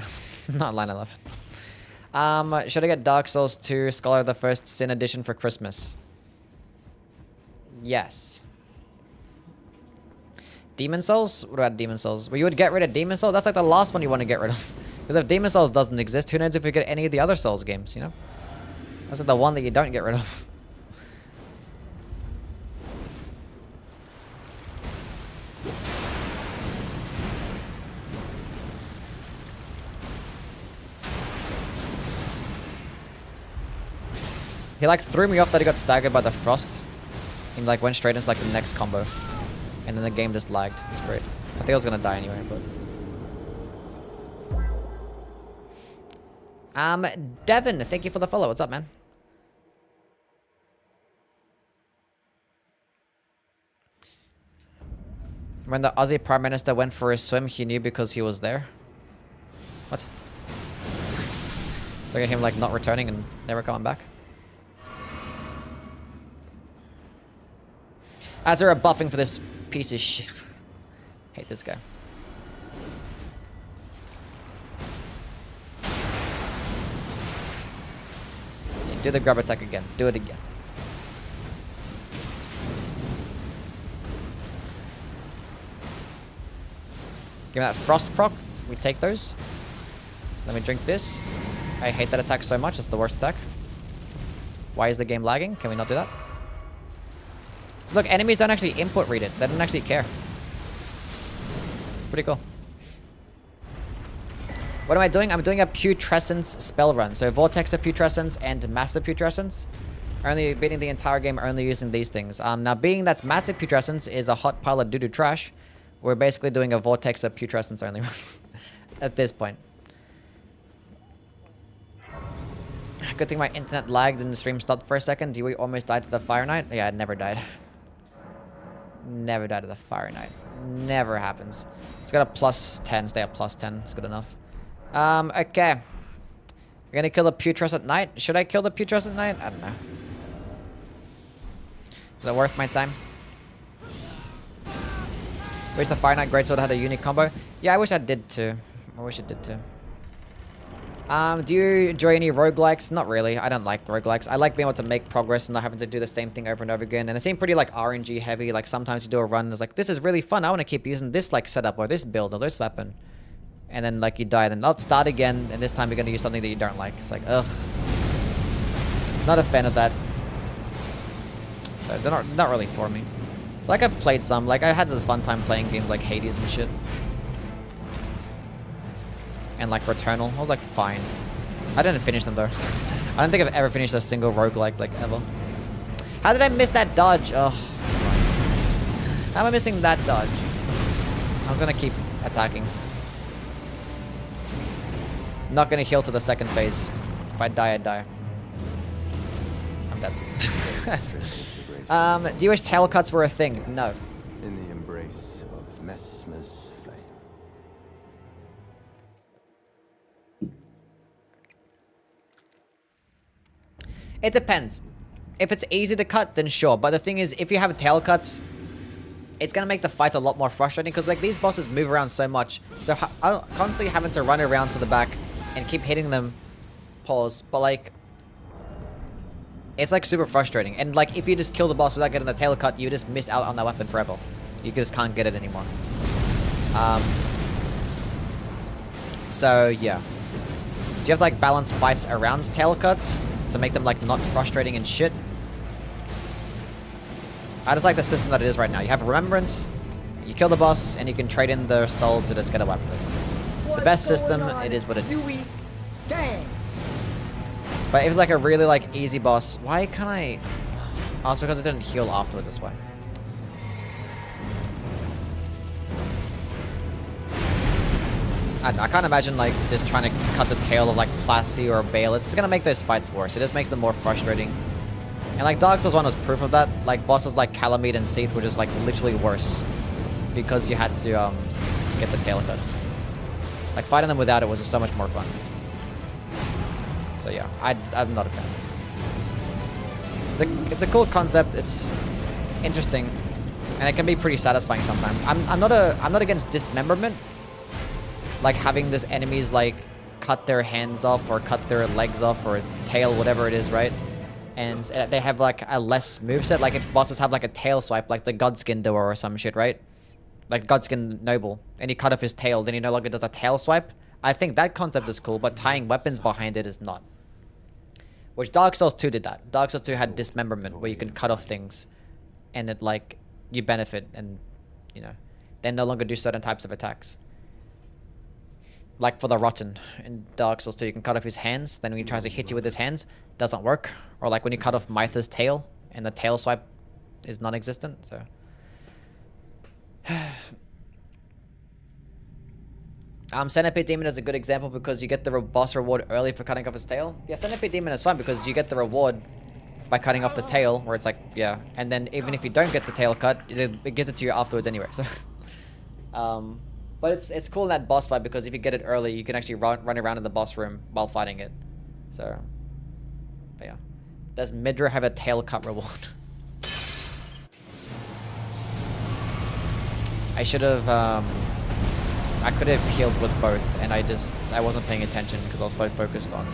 not 9/11. Should I get Dark Souls 2 Scholar of the First Sin Edition for Christmas? Yes. Demon Souls? What about Demon Souls? Well, you would get rid of Demon Souls? That's like the last one you want to get rid of. Because if Demon Souls doesn't exist, who knows if we get any of the other Souls games, you know? That's like the one that you don't get rid of. He like threw me off that he got staggered by the frost. He like went straight into like the next combo. And then the game just lagged. It's great. I think I was gonna die anyway, but... Devin, thank you for the follow. What's up, man? When the Aussie Prime Minister went for a swim, he knew because he was there. What? It's like him like not returning and never coming back. As there a buffing for this piece of shit. Hate this guy. Do the grab attack again. Do it again. Give me that frost proc. We take those. Let me drink this. I hate that attack so much. It's the worst attack. Why is the game lagging? Can we not do that? So look, enemies don't actually input read it. They don't actually care. It's pretty cool. What am I doing? I'm doing a Putrescence spell run. So Vortex of Putrescence and Massive Putrescence. Only beating the entire game only using these things. Now being that Massive Putrescence is a hot pile of doo-doo trash, we're basically doing a Vortex of Putrescence only run at this point. Good thing my internet lagged and the stream stopped for a second. Dewey almost died to the Fire Knight. Yeah, it never died. Never died to the Fire Knight. Never happens. It's got a plus 10. Stay at plus 10. It's good enough. Okay. You're gonna kill the Putrescent Knight? Should I kill the Putrescent Knight? I don't know. Is that worth my time? Wish the Fire Knight Greatsword had a unique combo. Yeah, I wish I did too. I wish it did too. Do you enjoy any roguelikes? Not really. I don't like roguelikes. I like being able to make progress and not having to do the same thing over and over again. And they seem pretty like RNG heavy. Like sometimes you do a run and it's like, this is really fun. I want to keep using this like setup or this build or this weapon. And then like you die, then I'll start again. And this time you're going to use something that you don't like. It's like, ugh. Not a fan of that. So they're not really for me. Like I've played some. Like I had a fun time playing games like Hades and shit. And like Returnal. I was like, fine. I didn't finish them though. I don't think I've ever finished a single roguelike like ever. How did I miss that dodge? Oh, how am I missing that dodge? I was gonna keep attacking. Not gonna heal to the second phase. If I die, I die. I'm dead. Do you wish tail cuts were a thing? No. In the embrace of Messmer's flame. It depends. If it's easy to cut, then sure. But the thing is, if you have tail cuts, it's gonna make the fight a lot more frustrating because like these bosses move around so much. So constantly having to run around to the back and keep hitting them pause, but like, it's like super frustrating. And like, if you just kill the boss without getting the tail cut, you just missed out on that weapon forever. You just can't get it anymore. So yeah. So you have to like balance fights around tail cuts to make them like not frustrating and shit. I just like the system that it is right now. You have Remembrance, you kill the boss, and you can trade in the soul to just get a weapon. It's the best system. It is what it is. Gang. But if it's like a really like easy boss, why can't I? Oh, it's because it didn't heal afterwards. That's why. I don't know, I can't imagine like just trying to cut the tail of like Plassey or Bale. It's just gonna make those fights worse. It just makes them more frustrating. And like Dark Souls 1 was proof of that. Like bosses like Calamite and Seath were just like literally worse because you had to get the tail cuts. Like fighting them without it was just so much more fun. So yeah, I'm not a fan. It's a cool concept. It's interesting, and it can be pretty satisfying sometimes. I'm not against dismemberment. Like having these enemies like cut their hands off or cut their legs off or tail, whatever it is, right? And they have like a less moveset. Like if bosses have like a tail swipe, like the Godskin doer or some shit, right? Like Godskin Noble, and you cut off his tail, then he no longer does a tail swipe. I think that concept is cool, but tying weapons behind it is not. Which Dark Souls 2 did that. Dark Souls 2 had dismemberment, where you can cut off things, and it like you benefit, and you know, then no longer do certain types of attacks. Like for the Rotten in Dark Souls 2, you can cut off his hands. Then when he tries to hit you with his hands, doesn't work. Or like when you cut off Mytha's tail, and the tail swipe is non-existent. So. Centipede Demon is a good example because you get the boss reward early for cutting off his tail. Yeah, Centipede Demon is fun because you get the reward by cutting off the tail, where it's like, yeah. And then even if you don't get the tail cut, it gives it to you afterwards anyway. So, but it's cool in that boss fight because if you get it early, you can actually run around in the boss room while fighting it. So, but yeah. Does Midra have a tail cut reward? I should have, I could have healed with both, and I wasn't paying attention because I was so focused on...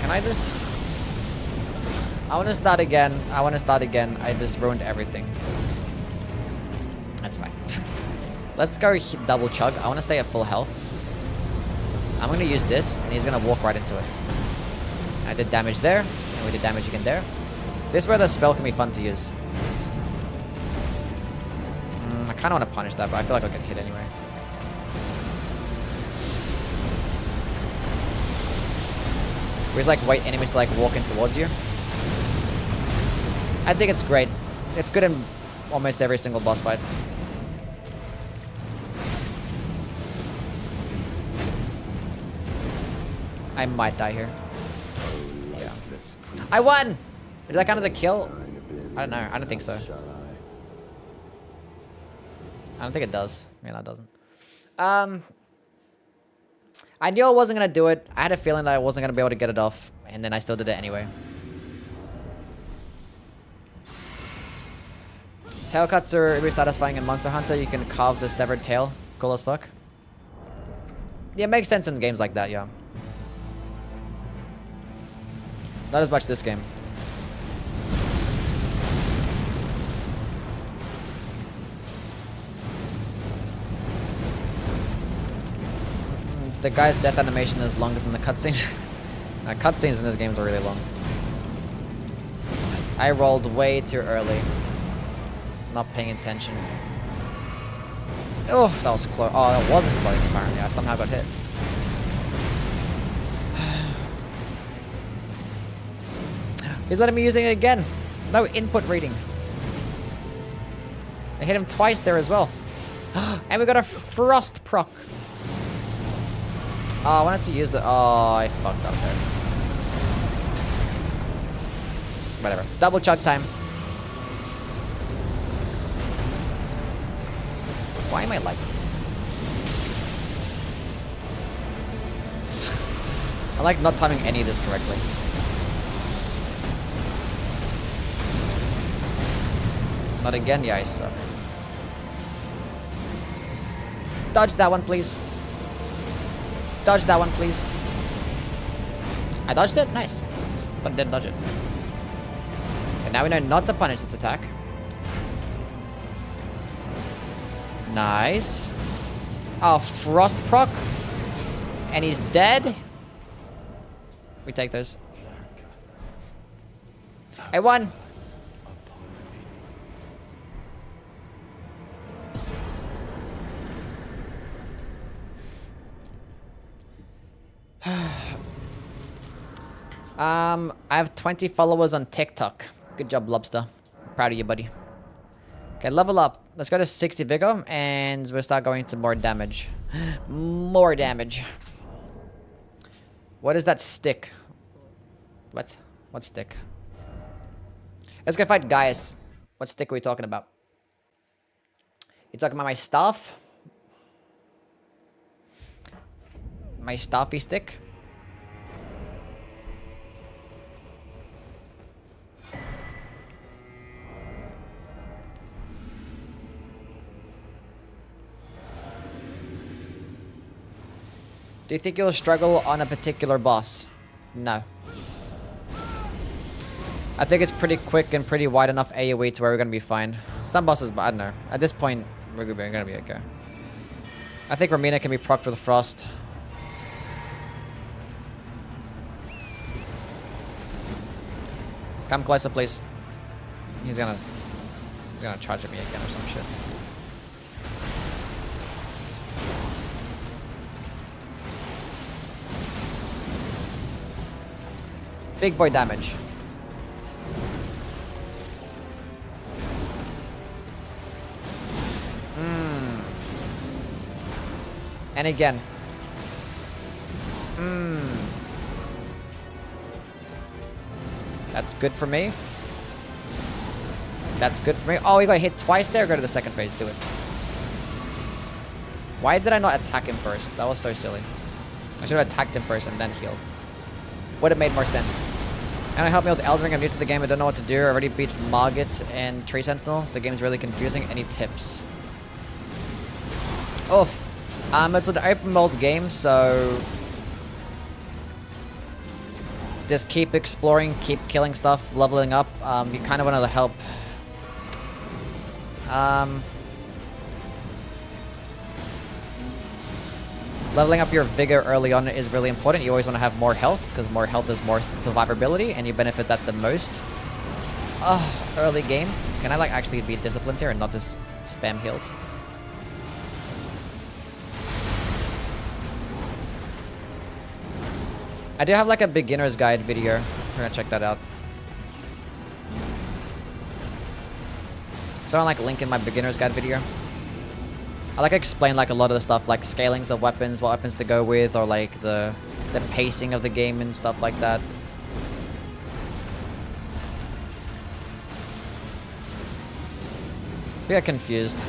Can I just... I want to start again. I just ruined everything. That's fine. Let's go double chug. I want to stay at full health. I'm going to use this, and he's going to walk right into it. I did damage there, and we did damage again there. This is where the spell can be fun to use. I kind of want to punish that, but I feel like I'll get hit anyway. We just like wait enemies to like walk in towards you. I think it's great. It's good in almost every single boss fight. I might die here. Yeah. I won! Does that count as a kill? I don't know. I don't think so. I don't think it does. Yeah, that doesn't. I knew I wasn't going to do it. I had a feeling that I wasn't going to be able to get it off. And then I still did it anyway. Tail cuts are really satisfying in Monster Hunter. You can carve the severed tail. Cool as fuck. Yeah, it makes sense in games like that, yeah. Not as much this game. The guy's death animation is longer than the cutscene. Cutscenes in this game are really long. I rolled way too early. Not paying attention. Oh, that was close. Oh, that wasn't close apparently. I somehow got hit. He's letting me using it again. No input reading. I hit him twice there as well. And we got a frost proc. Oh, I wanted to use the... Oh, I fucked up there. Whatever. Double chug time. Why am I like this? I'm like not timing any of this correctly. Not again? Yeah, I suck. Dodge that one, please. Dodge that one, please. I dodged it? Nice. But didn't dodge it. And now we know not to punish its attack. Nice. Oh, Frost proc. And he's dead. We take those. I won. I have 20 followers on TikTok. Good job, Lobster. Proud of you, buddy. Okay, level up. Let's go to 60 vigor, and we'll start going to more damage. More damage. What is that stick? What? What stick? Let's go fight Gaius. What stick are we talking about? You talking about my staff? My staffy stick? Do you think you'll struggle on a particular boss? No. I think it's pretty quick and pretty wide enough AoE to where we're gonna be fine. Some bosses, but I don't know. At this point, we're gonna be okay. I think Romina can be procced with Frost. Come closer, please. He's gonna charge at me again or some shit. Big boy damage. And again. That's good for me. That's good for me. Oh, he got hit twice there. Go to the second phase. Do it. Why did I not attack him first? That was so silly. I should have attacked him first and then healed. Would have made more sense. Can I help me with Elden? I'm new to the game. I don't know what to do. I already beat Margit and Tree Sentinel. The game is really confusing. Any tips? Oof. It's an open world game, so just keep exploring, keep killing stuff, leveling up. You kind of want to help. Leveling up your vigor early on is really important. You always want to have more health, because more health is more survivability, and you benefit that the most. Oh, early game. Can I like actually be disciplined here and not just spam heals? I do have like a beginner's guide video. We're gonna check that out. Someone like link in my beginner's guide video. I like explain like a lot of the stuff, like scalings of weapons, what weapons to go with, or like the pacing of the game and stuff like that. We got confused.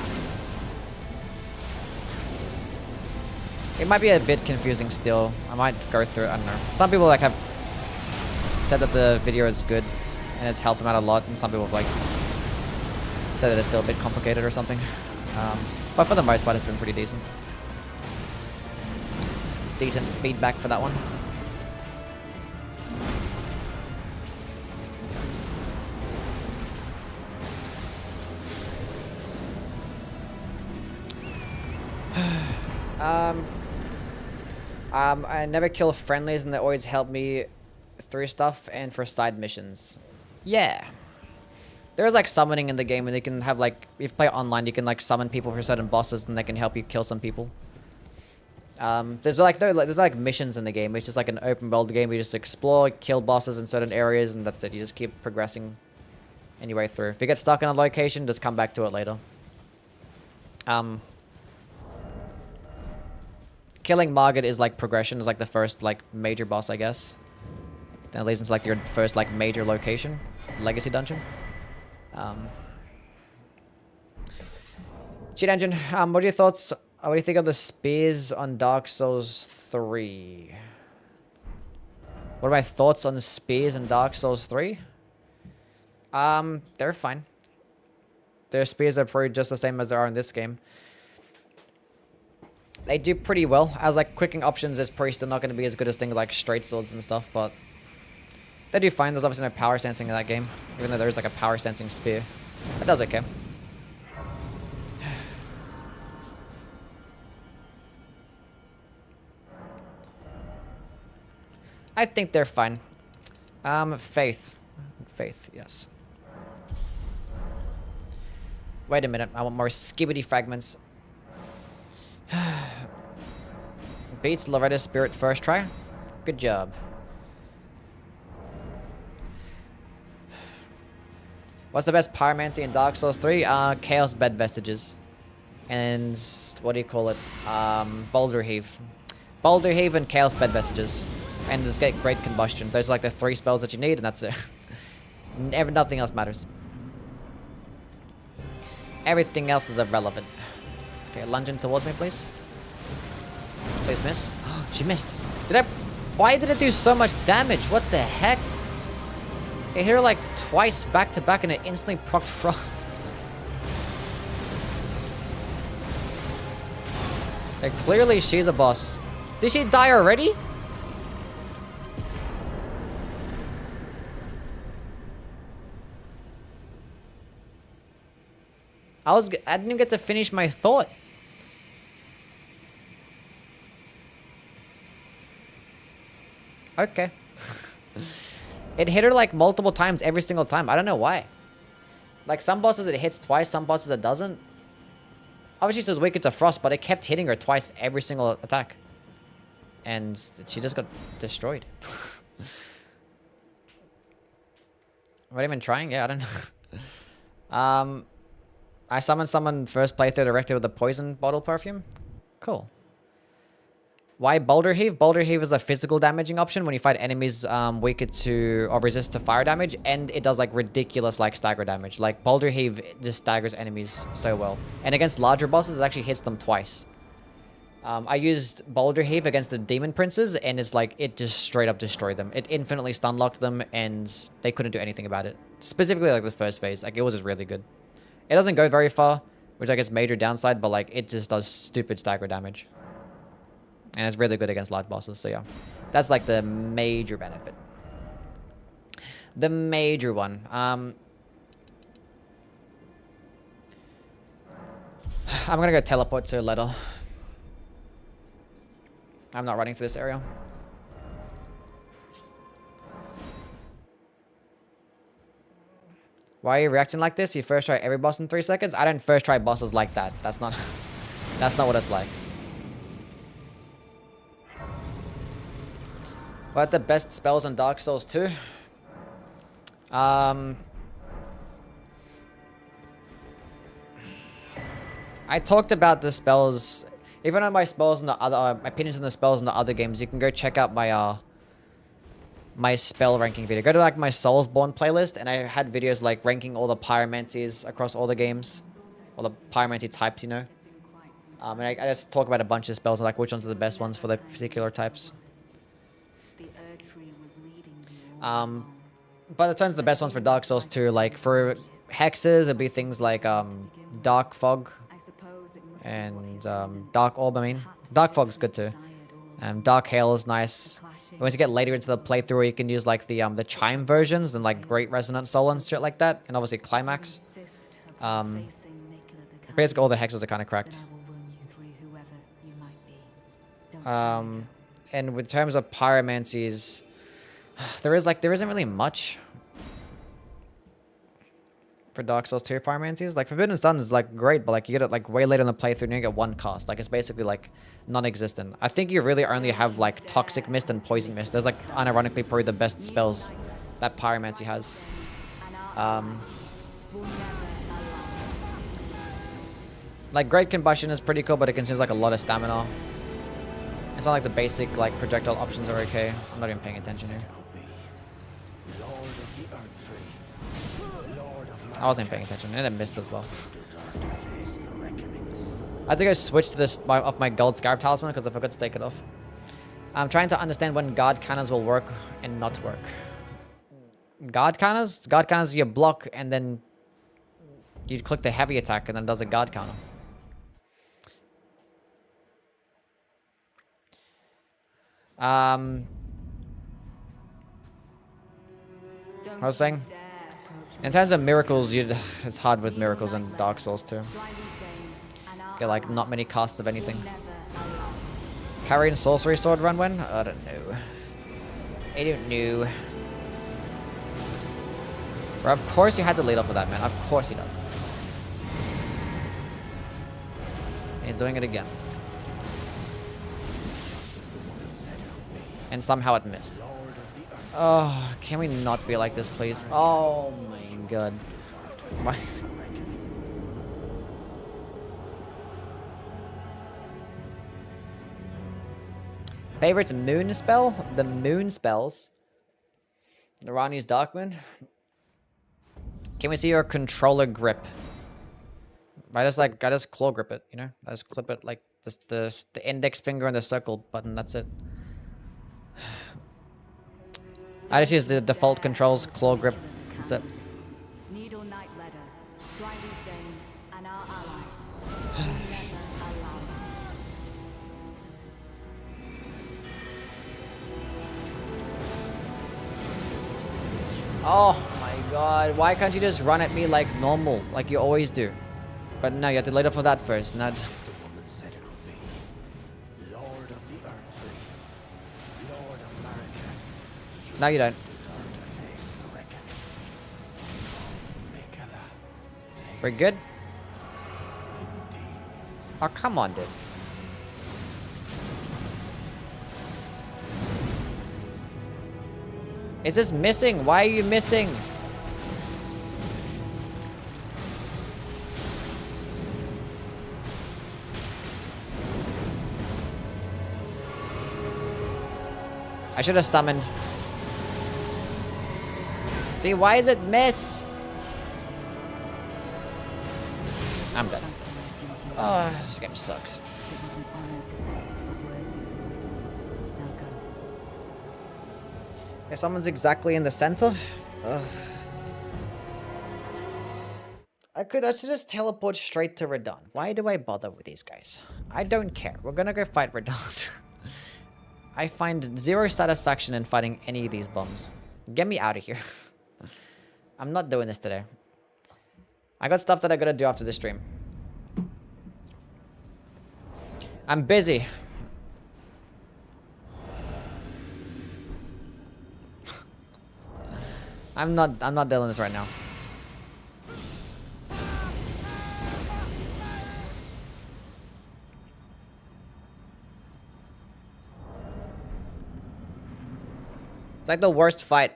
It might be a bit confusing still. I might go through it, I don't know. Some people like have said that the video is good and it's helped them out a lot, and some people have like said that it's still a bit complicated or something. But for the most part, it's been pretty decent. Decent feedback for that one. I never kill friendlies, and they always help me through stuff and for side missions. Yeah. There's like summoning in the game, and they can have like, if you play online, you can like summon people for certain bosses, and they can help you kill some people. There's like missions in the game. It's just like an open world game. You just explore, kill bosses in certain areas, and that's it. You just keep progressing any way through. If you get stuck in a location, just come back to it later. Killing Margit is like progression. Is like the first like major boss, I guess. Then it leads into like your first like major location, legacy dungeon. Cheat engine. What are your thoughts? What do you think of the spears on Dark Souls 3? What are my thoughts on the spears in Dark Souls 3? They're fine. Their spears are probably just the same as they are in this game. They do pretty well. As like quicking options as priest, they're not going to be as good as things like straight swords and stuff, but they do fine. There's obviously no power sensing in that game, even though there is like a power sensing spear. That does okay. I think they're fine. Faith. Faith, yes. Wait a minute, I want more skibbity fragments. Beats Loretta's spirit first try. Good job. What's the best pyromancy in Dark Souls 3? Chaos Bed Vestiges. And what do you call it? Boulder Heave. Boulder Heave and Chaos Bed Vestiges. And just get Great Combustion. Those are like the 3 spells that you need, and that's it. Nothing else matters. Everything else is irrelevant. Okay, lunging towards me, please. Please miss. She missed. Why did it do so much damage? What the heck? It hit her like twice back to back and it instantly procced Frost. Like, clearly she's a boss. Did she die already? I didn't even get to finish my thought. Okay. It hit her like multiple times every single time. I don't know why. Like some bosses it hits twice, some bosses it doesn't. Obviously she's weaker to Frost, but it kept hitting her twice every single attack. And she just got destroyed. What even trying? Yeah, I don't know. I summoned someone first playthrough directly with a poison bottle perfume. Cool. Why Boulder Heave? Boulder Heave is a physical damaging option when you fight enemies weaker to or resist to fire damage, and it does like ridiculous like stagger damage. Like Boulder Heave just staggers enemies so well, and against larger bosses it actually hits them twice. I used Boulder Heave against the Demon Princes, and it's like it just straight up destroyed them. It infinitely stun locked them, and they couldn't do anything about it. Specifically like the first phase, like it was just really good. It doesn't go very far, which I guess major downside, but like it just does stupid stagger damage. And it's really good against large bosses, so yeah. That's like the major benefit. The major one. I'm gonna go teleport to Leto. I'm not running through this area. Why are you reacting like this? You first try every boss in 3 seconds? I don't first try bosses like that. That's not that's not what it's like. What are the best spells in Dark Souls 2? I talked about the spells. If you know my spells in the other, my opinions on the spells in the other games, you can go check out my my spell ranking video. Go to like my Soulsborne playlist, and I had videos like ranking all the pyromancies across all the games, all the pyromancy types, you know. And I just talk about a bunch of spells and like which ones are the best ones for the particular types. But it turns the best ones for Dark Souls 2, like for hexes, it'd be things like Dark Fog and Dark Orb. I mean, Dark Fog's good too. Dark Hail is nice. Once you get later into the playthrough, you can use like the Chime versions, then like Great Resonant Soul and shit like that, and obviously Climax. Basically, all the hexes are kind of cracked. And with terms of pyromancies, there isn't really much for Dark Souls 2 pyromancies. Like Forbidden Sun is like great, but like you get it like way later in the playthrough and you get one cast. Like it's basically like non-existent. I think you really only have like Toxic Mist and Poison Mist. There's like unironically probably the best spells that pyromancy has. Like Great Combustion is pretty cool, but it consumes like a lot of stamina. It's not like the basic like projectile options are okay. I'm not even paying attention here. I wasn't paying attention, and it missed as well. I had to go switch to this off my gold scarab talisman because I forgot to take it off. I'm trying to understand when guard cannons will work and not work. Guard cannons you block and then you click the heavy attack and then it does a guard counter. I was saying, in terms of miracles, it's hard with miracles in Dark Souls too. Get like not many casts of anything. Carrying sorcery sword run when? I don't know. I don't know. Bro, of course you had to lead off with that, man. Of course he does. He's doing it again. And somehow it missed. Oh, can we not be like this, please? Oh my god. Why is it working? Favorite moon spell? The moon spells. Narani's Darkwind. Can we see your controller grip? I just claw grip it, you know? I just clip it like the index finger and the circle button, that's it. I just use the default controls, claw grip, that's it. Needle Knight Ladder, Dryleaf Dane, and our ally. Oh my god, why can't you just run at me like normal, like you always do? But no, you have to lead up for that first, not... The woman said it would be. Lord of the Earth, Lord of Margit. No, you don't. We're good? Oh, come on, dude. Is this missing? Why are you missing? I should have summoned. See, why is it miss? I'm done. Oh, this game sucks. If someone's exactly in the center, ugh. I should just teleport straight to Radon. Why do I bother with these guys? I don't care. We're gonna go fight Radon. I find zero satisfaction in fighting any of these bums. Get me out of here. I'm not doing this today. I got stuff that I gotta do after the stream. I'm busy. I'm not dealing with this right now. It's like the worst fight.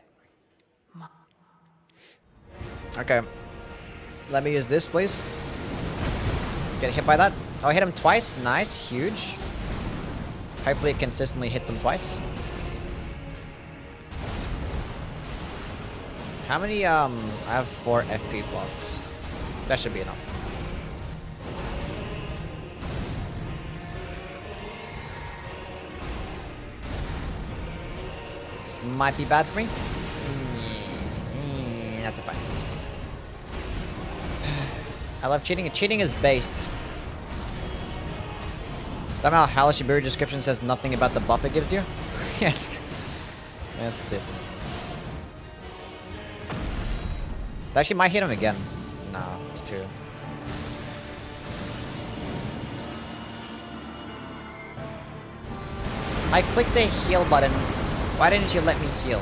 Okay. Let me use this, please. Get hit by that. Oh, I hit him twice. Nice. Huge. Hopefully it consistently hits him twice. How many, I have 4 FP flasks. That should be enough. This might be bad for me. That's a fine. I love cheating. Cheating is based. Somehow Halashiburi description says nothing about the buff it gives you. Yes. That's stupid. That actually might hit him again. No, it's 2. I clicked the heal button. Why didn't you let me heal?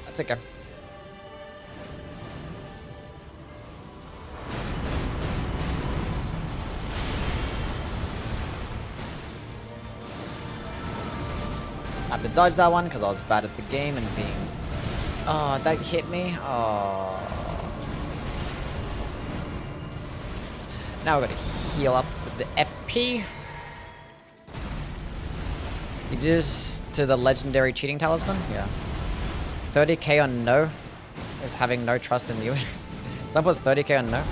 That's okay. I have to dodge that one because I was bad at the game and being... Oh, that hit me? Oh. Now we're going to heal up with the FP. You do this to the legendary cheating talisman? Yeah. 30k on no is having no trust in you. So I put 30k on no.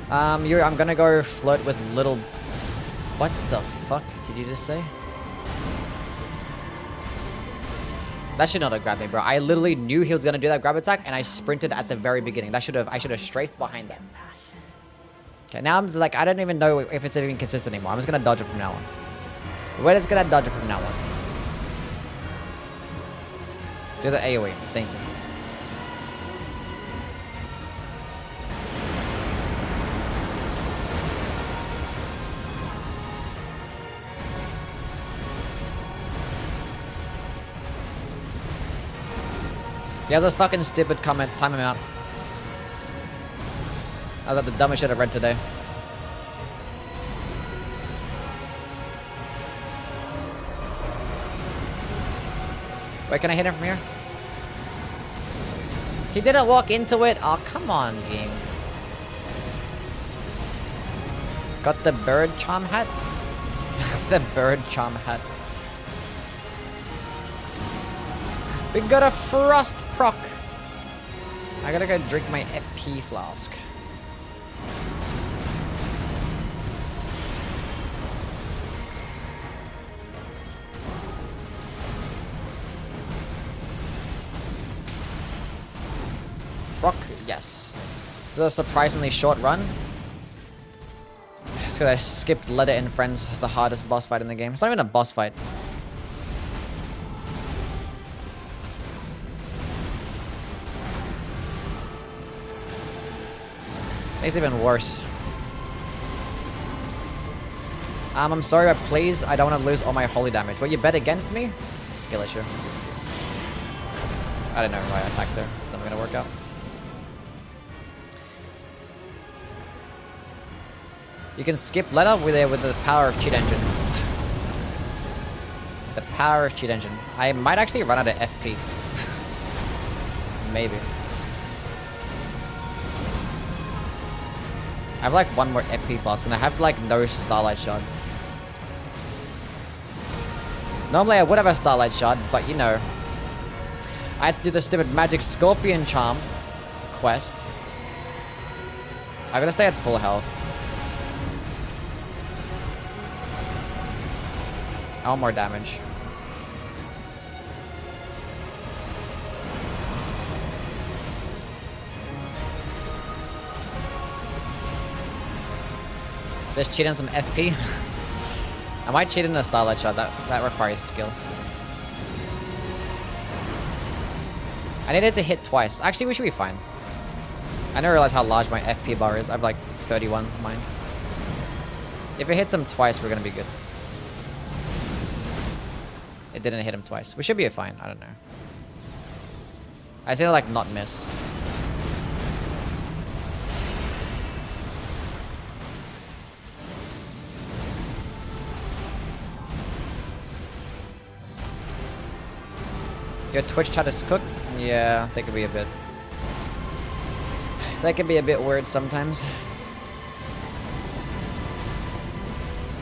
I'm gonna go flirt with little... What the fuck did you just say? That should not have grabbed me, bro. I literally knew he was gonna do that grab attack, and I sprinted at the very beginning. I should have strafed behind that. Okay, now I'm just like, I don't even know if it's even consistent anymore. I'm just gonna dodge it from now on. We're just gonna dodge it from now on. Do the AoE. Thank you. Yeah, those fucking stupid comment. Time him out. I thought the dumbest shit I've read today. Wait, can I hit him from here? He didn't walk into it. Oh, come on, game. Got the bird charm hat? The bird charm hat. We got a frost proc. I gotta go drink my FP flask. Proc, yes. This is a surprisingly short run. It's because I skipped Let It In Friends, the hardest boss fight in the game. It's not even a boss fight. Makes it even worse. I'm sorry, but please, I don't want to lose all my holy damage. Will you bet against me? Skill issue. I don't know why I attacked there. It's never gonna work out. You can skip letter with the power of cheat engine. The power of cheat engine. I might actually run out of FP. Maybe. I have like one more FP flask and I have like no Starlight Shard. Normally I would have a Starlight Shard, but you know. I had to do the stupid Magic Scorpion Charm quest. I gotta stay at full health. I want more damage. Just cheat on some FP. I might cheat in a Starlight Shot. That requires skill. I needed to hit twice. Actually, we should be fine. I didn't realize how large my FP bar is. I have like 31 mine. If it hits him twice, we're gonna be good. It didn't hit him twice. We should be fine. I don't know. I just need to like not miss. Your Twitch chat is cooked? Yeah, they could be a bit. That can be a bit weird sometimes.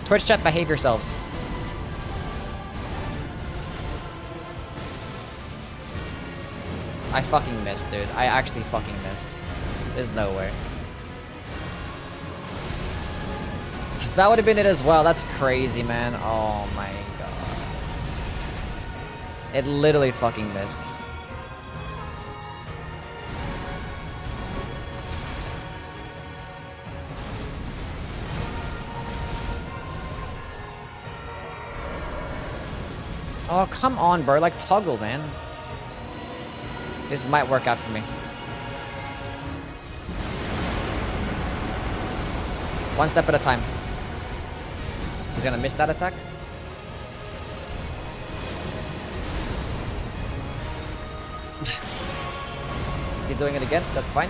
Twitch chat, behave yourselves. I fucking missed, dude. I actually fucking missed. There's no way. That would have been it as well. That's crazy, man. Oh my god. It literally fucking missed. Oh, come on, bro. Like, toggle, man. This might work out for me. One step at a time. He's gonna miss that attack. He's doing it again. That's fine.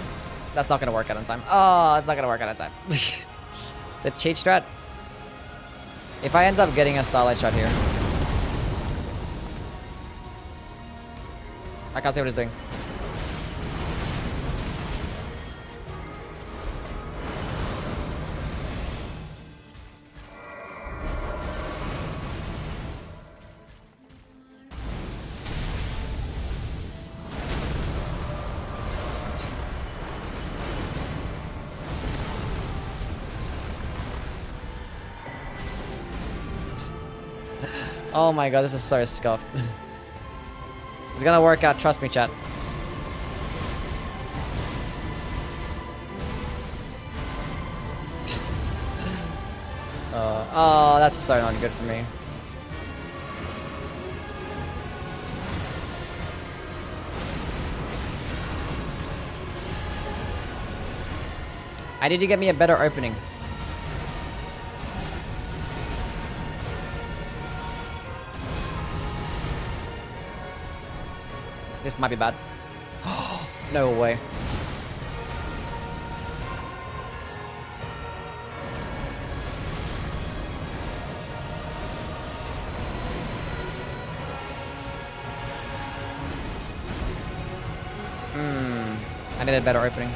That's not gonna work out on time. Oh, it's not gonna work out on time. The cheat strat. If I end up getting a Starlight Shot here. I can't see what he's doing. Oh my god, this is so scuffed. It's gonna work out, trust me, chat. Oh, that's so not good for me. I need to get me a better opening. This might be bad. No way. I need a better opening.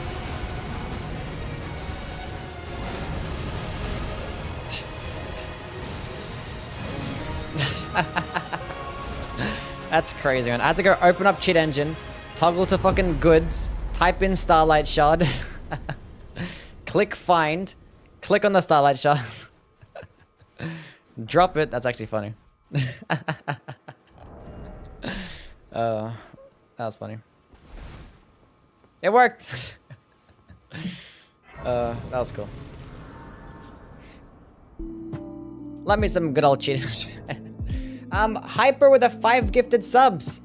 That's crazy, man. I had to go open up cheat engine, toggle to fucking goods, type in Starlight Shard, click find, click on the Starlight Shard, drop it. That's actually funny. That was funny. It worked. That was cool. Let me some good old cheaters. Hyper with a 5 gifted subs.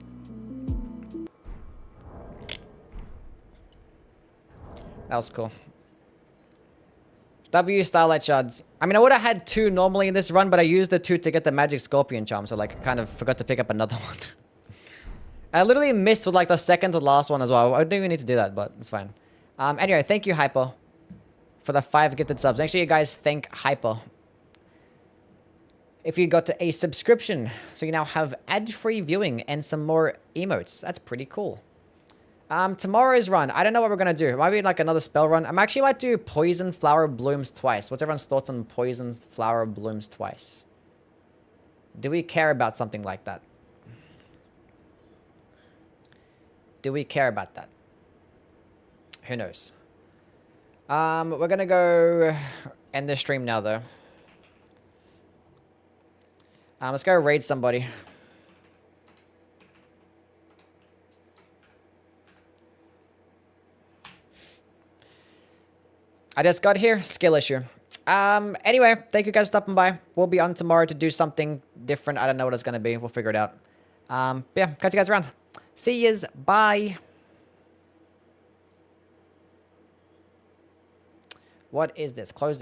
That was cool. W Starlight Shards. I mean, I would have had 2 normally in this run, but I used the 2 to get the Magic Scorpion Charm, so like kind of forgot to pick up another one. I literally missed with like the second to last one as well. I didn't even need to do that, but it's fine. Anyway, thank you, Hyper, for the 5 gifted subs. Make sure you guys thank Hyper if you got a subscription. So you now have ad-free viewing and some more emotes. That's pretty cool. Tomorrow's run, I don't know what we're going to do. It might be like another spell run. I'm actually might do Poison Flower Blooms twice. What's everyone's thoughts on Poison Flower Blooms twice? Do we care about something like that? Do we care about that? Who knows? We're gonna go end the stream now, though. Let's go raid somebody. I just got here. Skill issue. Anyway, thank you guys for stopping by. We'll be on tomorrow to do something different. I don't know what it's gonna be. We'll figure it out. Yeah, catch you guys around. See yous. Bye. What is this? Close this.